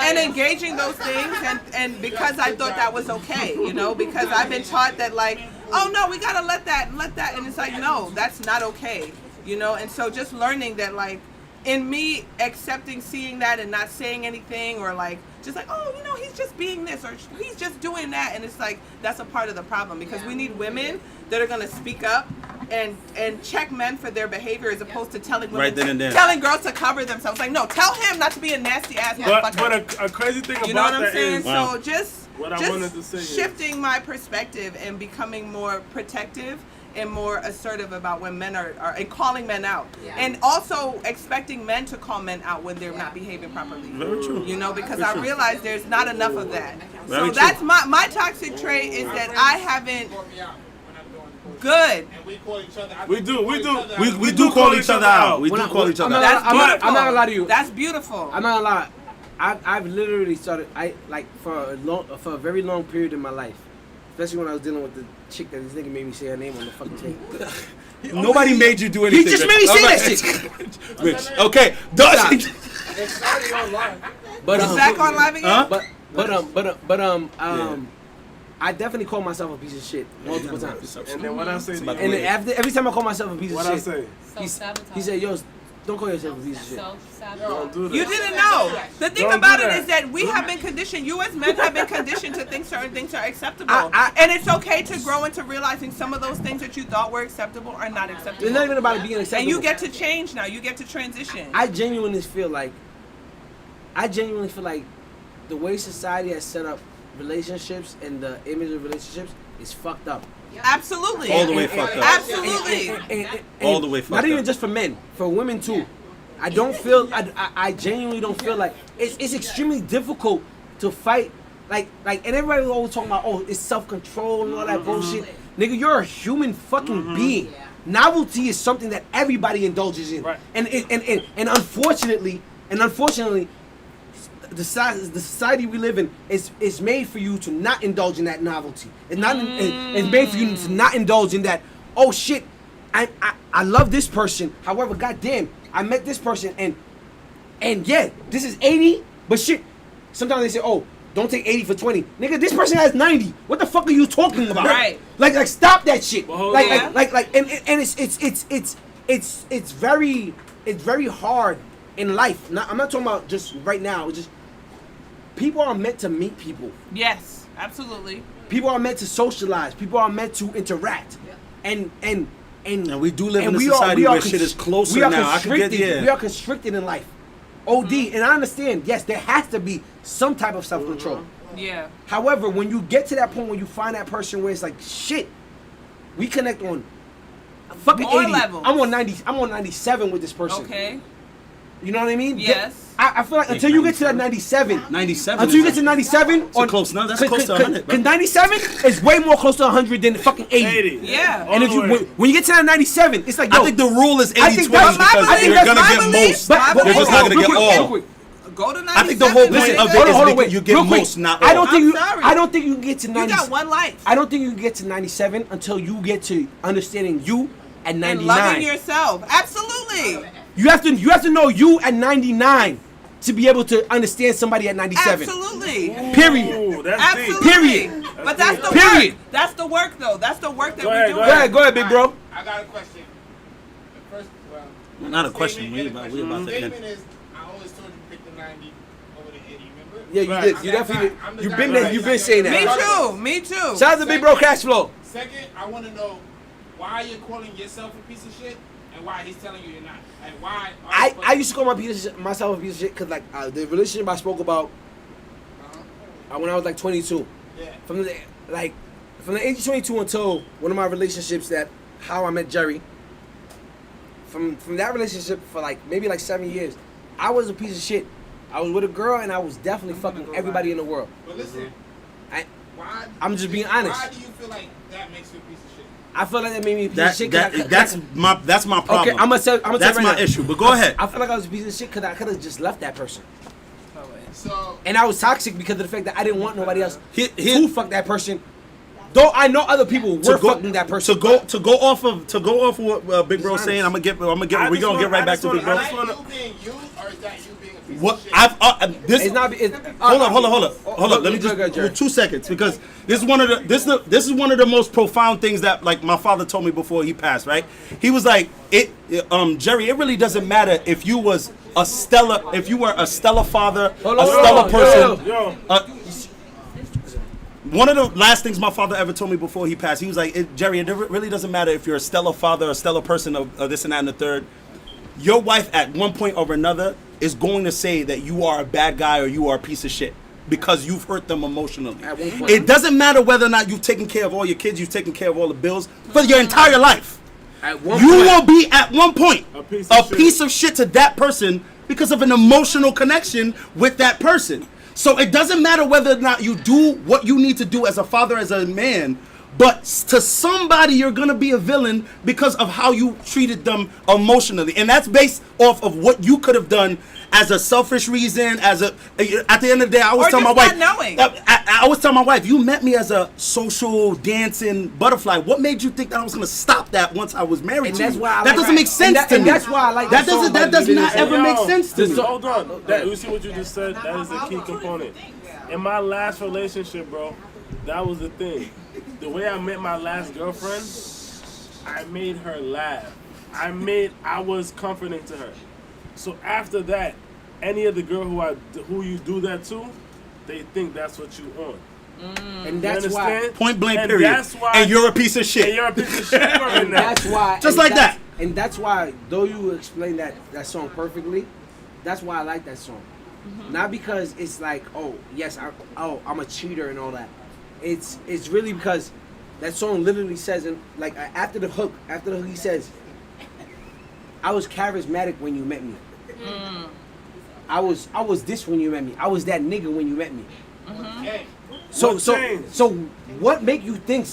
And engaging those things, and because I thought that was okay, you know, because I've been taught that like, oh no, we gotta let that, and it's like, no, that's not okay, you know. And so just learning that, like, in me accepting, seeing that and not saying anything, or like just like, oh, you know, he's just being this, or he's just doing that, and it's like, that's a part of the problem, because we need women that are gonna speak up and check men for their behavior, as opposed to telling women, right then and there, telling girls to cover themselves. Like, no, tell him not to be a nasty ass motherfucker. But a crazy thing about that, you know what I'm saying? Wow. So just I wanted to say shifting my perspective and becoming more protective and more assertive about when men are and calling men out, and also expecting men to call men out when they're not behaving properly. Very true. You know, because I realize there's not enough of that. Very so that's my toxic trait, is that I haven't. Good. We do call each other out. We do call each other out. I'm not gonna lie to you. That's beautiful. I'm not gonna lie. I've literally started. For a very long period in my life, especially when I was dealing with the chick that this nigga made me say her name on the fucking tape. Nobody made you do anything. He just made me say that shit. Rich. Okay. It's starting online. But it's back on live again. But I definitely call myself a piece of shit multiple times. And then what I say, and then every time I call myself a piece of shit, what I say? He said, "Yo, don't call yourself a piece of shit." Don't do that. You didn't know. The thing about it is that we have been conditioned, you as men have been conditioned to think certain things are acceptable. And it's okay to grow into realizing some of those things that you thought were acceptable are not acceptable. It's not even about it being acceptable. And you get to change now. You get to transition. I genuinely feel like I genuinely feel like the way society has set up relationships and the image of relationships is fucked up. Absolutely. All the way fucked up. Absolutely. All the way fucked up. Not even just for men, for women too. I don't feel. I genuinely don't feel like it's extremely difficult to fight. Like, and everybody always talking about, oh, it's self-control and all that bullshit. Nigga, you're a human fucking being. Novelty is something that everybody indulges in, Right. and unfortunately, the society we live in is made for you to not indulge in that novelty. It's not. It's made for you to not indulge in that. Oh shit, I love this person. However, goddamn, I met this person and yeah, this is 80, but shit. Sometimes they say, oh, don't take 80 for 20. Nigga, this person has 90. What the fuck are you talking about? Right. Like stop that shit. Well, And it's very hard in life. I'm not talking about just right now. It's just people are meant to meet people. Yes, absolutely. People are meant to socialize. People are meant to interact. And we do live in a society where shit is closer now. I can get, yeah. We are constricted in life. OD, and I understand, yes, there has to be some type of self-control. Yeah. However, when you get to that point where you find that person where it's like, shit, we connect on fucking More 80. levels. I'm on 97 with this person. Okay. You know what I mean? Yes. I feel like until you get to that 97. 97. Until you get to 97, It's close now. That's close to 100. Because 97 is way more close to 100 than fucking 80. Yeah. And if you when you get to that 97, it's like, yo, I think the rule is 80-20 I think because that's you're my gonna get belief. most. But You're just not gonna get all. Go to 97. I think the whole point nigga. of it is because you get most, not all. I don't think I'm you. sorry. I don't think you can get to 90. You got one life. I don't think you can get to 97 until you get to understanding you at 99. And loving yourself. Absolutely. You have to know you at 99 to be able to understand somebody at 97. Absolutely. Period. Ooh, that's Absolutely. Period. But that's the Period. work. That's the work, though. That's the work that Go we ahead, do. go Go ahead, big bro. I got a question. The first, Not a question. We statement about to statement end. is, I always told you to pick the 90 over the 80, remember? Yeah, you Right. did. You definitely. You've been there. You've been saying Me that. too. Me too. Shout out to Big Bro Cash Flow. Second, I want to know why you're calling yourself a piece of shit and why he's telling you you're not. And why. I used to call myself a piece of shit because like the relationship I spoke about when I was like 22. Yeah. From the age of 22 until one of my relationships that how I met Jerry. From that relationship for like maybe like 7 years, I was a piece of shit. I was with a girl and I was definitely fucking everybody in the world. But listen, I'm just being honest. Why do you feel like that makes you a piece of shit? I feel like that made me a piece of shit. That's my problem. Okay, I'm gonna tell That's right my now. issue. But go ahead. I feel like I was a piece of shit because I could have just left that person. So. And I was toxic because of the fact that I didn't want nobody else Here- to fuck that person. Though I know other people were fucking that person. To go off of what Big Bro's saying, we gonna get right back to Big Bro. Is that you being you or is that you being a piece What of shit? this? Hold on. Let me just 2 seconds because this is one of the most profound things that like my father told me before he passed. Right? He was like, Jerry, it really doesn't matter if you were a stellar father, a stellar person. One of the last things my father ever told me before he passed, he was like, Jerry, it really doesn't matter if you're a stellar father, a stellar person, of this and that and the third. Your wife at one point or another is going to say that you are a bad guy or you are a piece of shit because you've hurt them emotionally. At one point. It doesn't matter whether or not you've taken care of all your kids, you've taken care of all the bills for your entire life. At one You point. will be at one point A piece a of shit. piece of shit to that person because of an emotional connection with that person. So it doesn't matter whether or not you do what you need to do as a father, as a man, but to somebody you're gonna be a villain because of how you treated them emotionally, and that's based off of what you could have done as a selfish reason. At the end of the day, I always tell my wife. I always tell my wife, you met me as a social dancing butterfly. What made you think that I was gonna stop that once I was married And to that's you? why I That like doesn't make sense to and me. that's why I like that that song by does the not DVSN. ever make sense to me. Hold on. You see what you just said? That is a key component. In my last relationship, bro, that was the thing. The way I met my last girlfriend, I made her laugh. I was comforting to her. So after that, any other girl who you do that to, they think that's what you on. And that's You why. understand? Point blank, And period. that's why- And you're a piece of And shit. you're a piece of shit for it And now. that's why. Just and like that's- that. And that's why, though you explained that song perfectly, that's why I like that song. Not because it's like, oh yes, I'm a cheater and all that. It's really because that song literally says, and like after the hook he says, I was charismatic when you met me. I was this when you met me. I was that nigga when you met me. So what make you think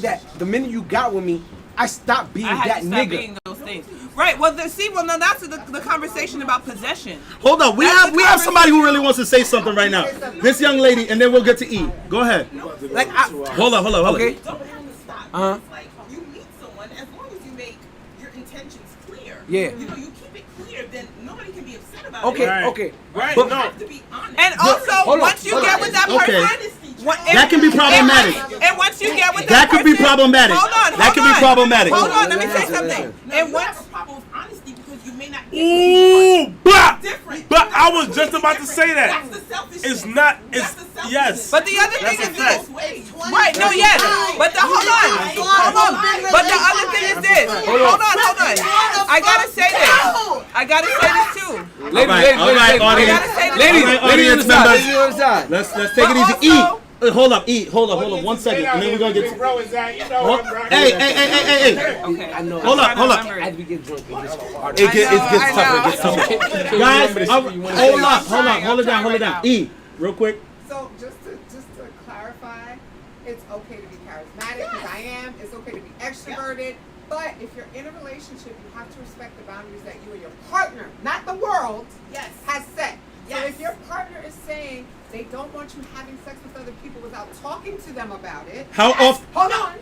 that the minute you got with me, I stopped being that nigga? Being those things. Right. Well, no, that's the conversation about possession. Hold on. We have somebody who really wants to say something right now. This young lady, and then we'll get to E. Go ahead. Like, hold on. Okay. It's like you meet someone, as long as you make your intentions clear. Yeah. You know, you keep it clear, then nobody can be upset about Okay. it. Okay. Right. But, You have to be honest. And also, once you get with that person, that can be problematic. And once you get with that person, could be problematic. That could be problematic. Hold on, let me say something. And what's the problem with honesty because you may not get Ooh, but different. But I was just about to say that. That's the selfishness. It's not. That's It's the selfishness. yes. But the other thing That's a is fact. this. Right, no, yes. But hold on. But the other thing is this. Hold on. I gotta say this. I gotta say this too. All right, audience members. Let's take it easy. E. Hold up, E. Hold up. 1 second, and then we're gonna get to. Bro, is that, you know, Hey. Okay. I know. Hold up. As we get drunk, It gets tougher. Guys, hold it down. E, real quick. So just to clarify, it's okay to be charismatic because I am. It's okay to be extroverted. But if you're in a relationship, you have to respect the boundaries that you and your partner, not the world, has set. So if your partner is saying they don't want you having sex with other people without talking to them about it, Hold on. Hold on.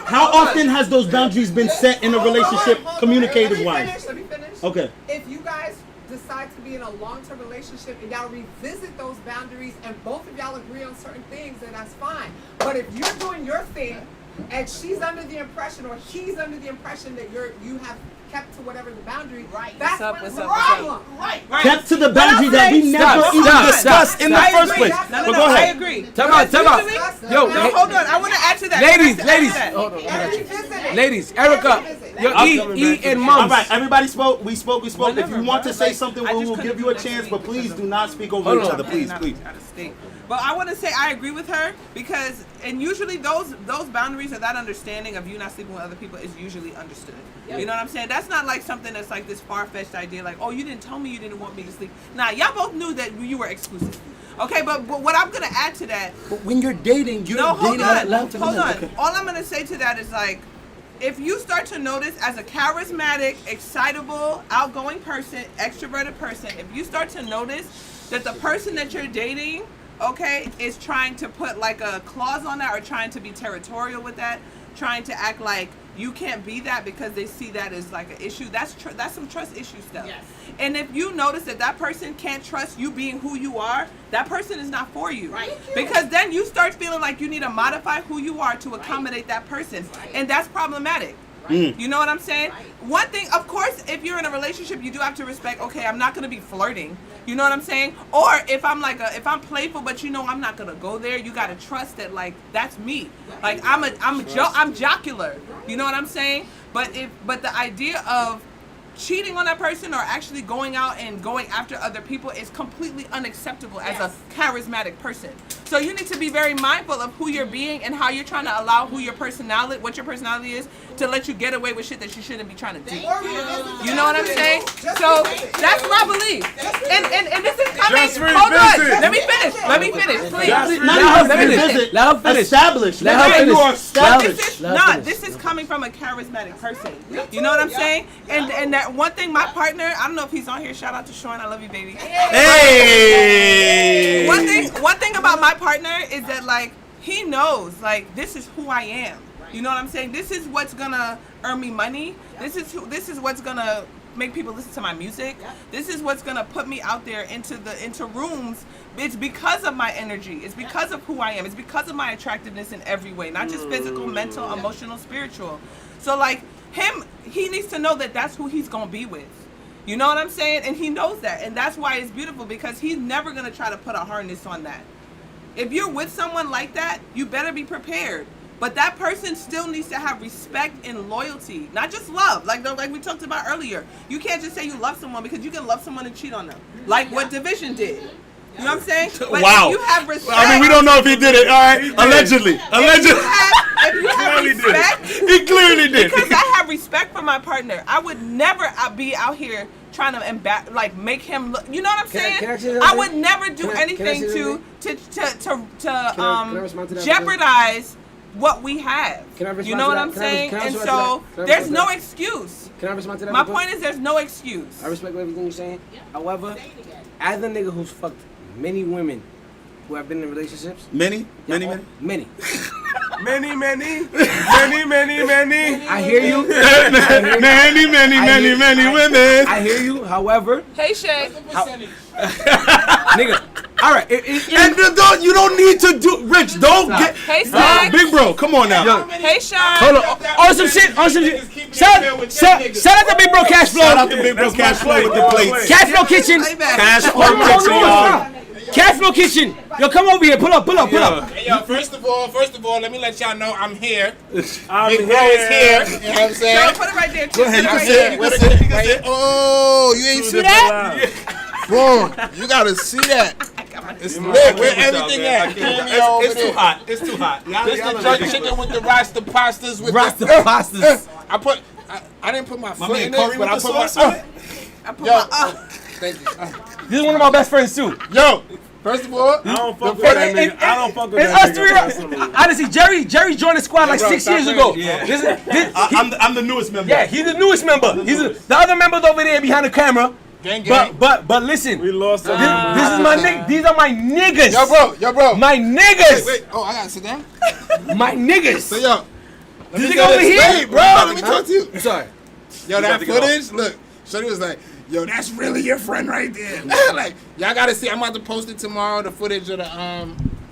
How often has those boundaries been set in a relationship, communicated wise? Let me finish. Okay. If you guys decide to be in a long-term relationship and y'all revisit those boundaries and both of y'all agree on certain things, then that's fine. But if you're doing your thing and she's under the impression or he's under the impression that you have kept to whatever the boundary, that's when it's a problem. Right. Kept to the boundary that we never even discussed in the first place. No, But go I ahead. agree. Time out. Yo, No, hold on. I want to add to that. Ladies, Erica, E and All Mums. right, everybody spoke. We spoke. If you want to say something, we will give you a chance. But please do not speak over each other. Please. But I want to say I agree with her because, and usually those boundaries or that understanding of you not sleeping with other people is usually understood. Yep. You know what I'm saying? That's not like something that's like this far-fetched idea, like, oh, you didn't tell me you didn't want me to sleep. Nah, y'all both knew that you were exclusive. Okay, but what I'm gonna add to that. But when you're dating, hold on. Okay. All I'm gonna say to that is like, if you start to notice as a charismatic, excitable, outgoing person, extroverted person, if you start to notice that the person that you're dating, okay, is trying to put like a clause on that or trying to be territorial with that, trying to act like you can't be that because they see that as like an issue, that's some trust issue stuff. Yes. And if you notice that person can't trust you being who you are, that person is not for you. Right. Because then you start feeling like you need to modify who you are to accommodate that person. Right. And that's problematic. Right. You know what I'm saying? Right. One thing, of course, if you're in a relationship, you do have to respect, okay, I'm not going to be flirting. You know what I'm saying? Or if I'm if I'm playful, but you know I'm not going to go there, you got to trust that, like, that's me. Like, I'm jocular. You know what I'm saying? But the idea of cheating on that person or actually going out and going after other people is completely unacceptable as a charismatic person. So you need to be very mindful of who you're being and how you're trying to allow what your personality is to let you get away with shit that you shouldn't be trying to do. You know what I'm saying? So that's my belief. And this is coming. Hold on. Let me finish, please. Let her finish. Establish. This is coming from a charismatic person. You know what I'm saying? And that one thing, my partner, I don't know if he's on here. Shout out to Sean. I love you, baby. Hey. One thing about my partner is that, like, he knows, like, this is who I am. You know what I'm saying? This is what's gonna earn me money. This is what's gonna make people listen to my music. This is what's gonna put me out there into rooms. It's because of my energy. It's because of who I am. It's because of my attractiveness in every way, not just physical, mental, emotional, spiritual. So, like, he needs to know that that's who he's gonna be with. You know what I'm saying? And he knows that, and that's why it's beautiful, because he's never gonna try to put a harness on that. If you're with someone like that, you better be prepared. But that person still needs to have respect and loyalty, not just love. Like we talked about earlier. You can't just say you love someone because you can love someone and cheat on them. Like what Division did. You know what I'm saying? But wow. if you have respect. I mean, we don't know if he did it. All right. Allegedly. If you have respect. He clearly did. Because I have respect for my partner. I would never be out here trying to make him look. You know what I'm saying? I would never do anything to jeopardize what we have. You know what I'm saying? And so there's no excuse. Can I respond to that? My point is there's no excuse. I respect everything you're saying. However, as a nigga who's fucked many women who have been in relationships. Many. Many. Many. I hear you. Many women. I hear you. However. Hey, Shay. Nigga. All right. And you don't need to do. Rich, don't get. Hey, Shay. Big bro, come on now. Yo. Hey, Shay. Hold on. On some shit. Shout out to Big Bro Cash Flow. Shout out to Big Bro Cash Flow with the plates. Cash Flow Kitchen. Cash Flow Kitchen, y'all. Cash Flow Kitchen. Yo, come over here. Pull up. Hey, yo, first of all, let me let y'all know I'm here. Big Bro is here. You know what I'm saying? Put it right there. Go ahead, you can sit. Oh, you ain't see that? Bro, you gotta see that. It's lit. Where everything at? It's too hot. It's too hot. This the jerk chicken with the Rasta pastas. I didn't put my foot in it, but I put my. Thank you. This is one of my best friends too. Yo, first of all, I don't fuck with that nigga. I don't fuck with us that three. nigga. Honestly, Jerry joined the squad like 6 years ago. Yeah. I'm the newest member. Yeah, he's the newest member. The other members over there behind the camera. Gang, gang. But listen, We lost this is my nigga. These are my niggas. Yo, bro. My niggas. Wait. Oh, I gotta sit down. My niggas. So, yo. This nigga over here. Wait, bro. Let me talk to you. I'm sorry. Yo, that footage, look. Shorty was like, yo, that's really your friend right there. Like, y'all gotta see. I'm about to post it tomorrow. The footage of the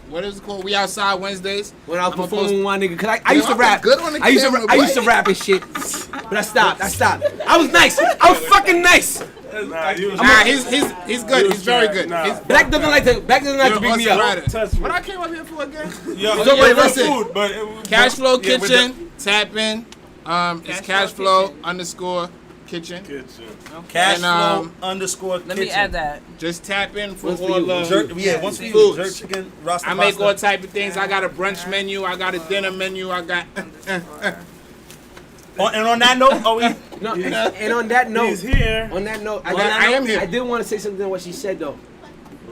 what is it called? We Outside Wednesdays. When I was performing with one nigga, cause I used to rap. Good on the I used to rap and shit, but I stopped. I was nice. I was fucking nice. Nah, he's good. He's very good. Nah. Black doesn't like to beat me up. What I came up here for again? Food, but Cash Flow Kitchen. Tap in. It's Cash Flow _kitchen. Cash Flow Let _kitchen. me add that. Just tap in for Once for all you. the Once we foods. jerk chicken, Rasta I make pasta. all type of things. I got a brunch menu. I got a dinner menu. I got. And on that note, No, and on that note, He's here. on that note, I am here. I did want to say something to what she said though.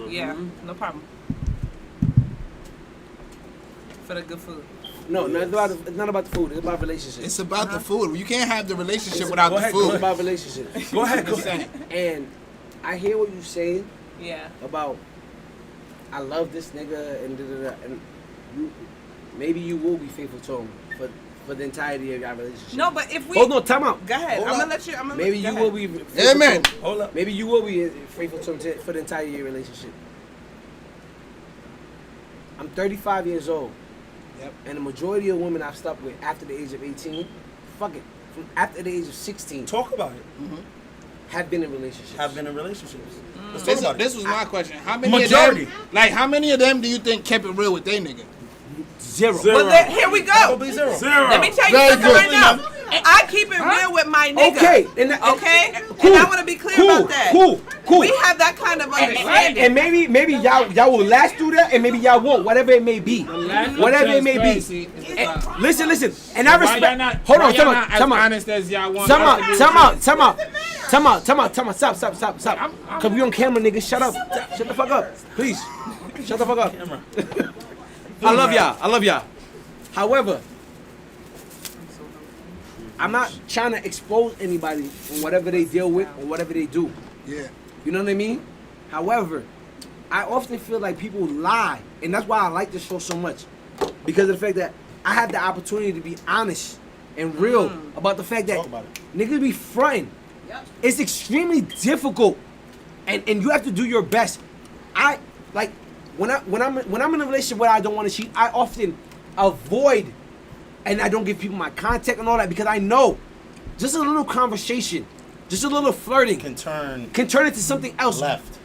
Yeah, no problem. For the good food. No, it's not about the food. It's about relationships. It's about the food. You can't have the relationship without the It's food. about relationships. go ahead. And I hear what you're saying Yeah. about I love this nigga and and maybe you will be faithful to him for the entirety of your relationship. No, but if we. Hold on, time out. Go ahead. I'm gonna let you. Maybe you will be. Amen. Hold up. Maybe you will be faithful to him for the entire year relationship. I'm 35 years old. Yep. And the majority of women I've slept with after the age of 18, from after the age of 16, Talk about it. have been in relationships. Let's talk about it. This was my question. How many Majority. of them? Like, how many of them do you think kept it real with they nigga? Zero. Well, here we go. Probably zero. Let me tell you Very something good. right now. I keep it real with my nigga. Okay. Okay? Cool. And I want to be clear about that. Cool. We have that kind of understanding. And maybe y'all will last through that, and maybe y'all won't. Whatever it may be. Whatever it may be. And listen. And I respect. Hold on. Time out. Honest as y'all want. Time out. Stop. Cause we on camera, nigga. Shut up. Shut the fuck up. Please. Shut the fuck up. I love y'all. However, I'm not trying to expose anybody on whatever they deal with or whatever they do. Yeah. You know what I mean? However, I often feel like people lie, and that's why I like this show so much, because of the fact that I have the opportunity to be honest and real about the fact that niggas be fronting. Yep. It's extremely difficult, and you have to do your best. I like when I'm in a relationship where I don't want to cheat, I often avoid, and I don't give people my contact and all that, because I know just a little conversation, just a little flirting Can turn into something else left.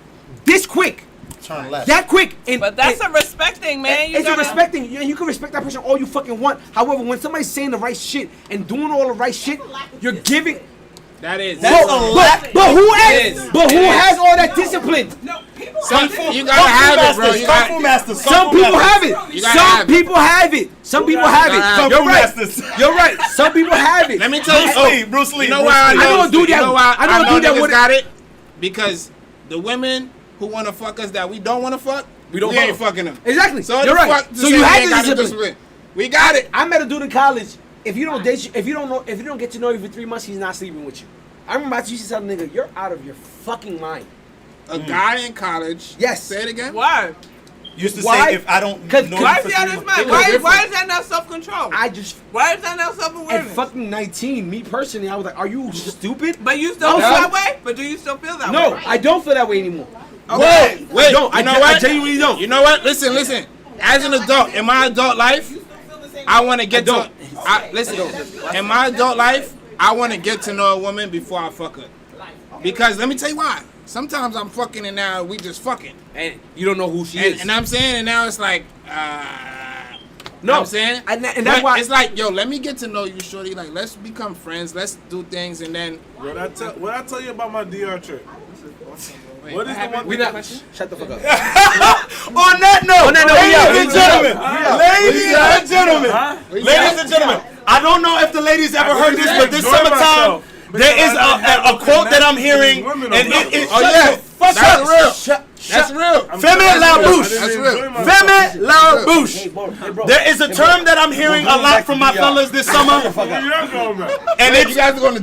this quick. turn left. That quick. And, But that's a respect thing, man. It's a respect thing. You can respect that person all you fucking want. However, when somebody's saying the right shit and doing all the right shit, you're giving. That is. That's a lack. But who It has? is. But who has all that discipline? No, people You gotta have it, bro. You Kung Fu got, masters. Some people have it. You gotta Some have it. people have it. Some people have gotta have it. it. You're Kung Fu right. masters. You're right. Some people have it. let me tell you. Bruce Lee. You know why I know? I don't do that. You know why I don't do that niggas with- got it? Because the women who want to fuck us that we don't want to fuck, we ain't fucking them. Exactly. So You're the right. fuck to So say you we have ain't the got discipline. We got it. I met a dude in college. If you don't date, if you don't get to know you for 3 months, he's not sleeping with you. I remember I used to tell the nigga, "You're out of your fucking mind." A guy in college. Yes. Say it again. Why? Used to Why? say if I don't Cause- know Why you is for he out 3 of his months. mind? Why is that not self-control? I just Why is that not at self-awareness? fucking 19, me personally, I was like, "Are you stupid?" But you still I feel was that like- way? But do you still feel that way? No, I don't feel that way anymore. Okay. Whoa, wait. I don't. You know I what? genuinely don't. You know what? Listen. As an adult, in my adult life, I want to get to. Listen. In my adult life, I want to get to know a woman before I fuck her. Because let me tell you why. Sometimes I'm fucking and now we just fucking. And you don't know who she is. And I'm saying, and now it's like, No, know what I'm saying? and that's But why it's like, yo, let me get to know you, shorty. Like, let's become friends. Let's do things, and then. What I tell you about my DR trip? What is the one we thing? not. Shut the fuck up. On that note, ladies and gentlemen, I don't know if the ladies ever heard this, but this summertime, there is a quote that I'm hearing, and it Oh yeah, that's real. Femme la bouche. That's real. Femme la bouche. There is a term that I'm hearing a lot from my fellas this summer, Where you at going, man? and You it's guys are going to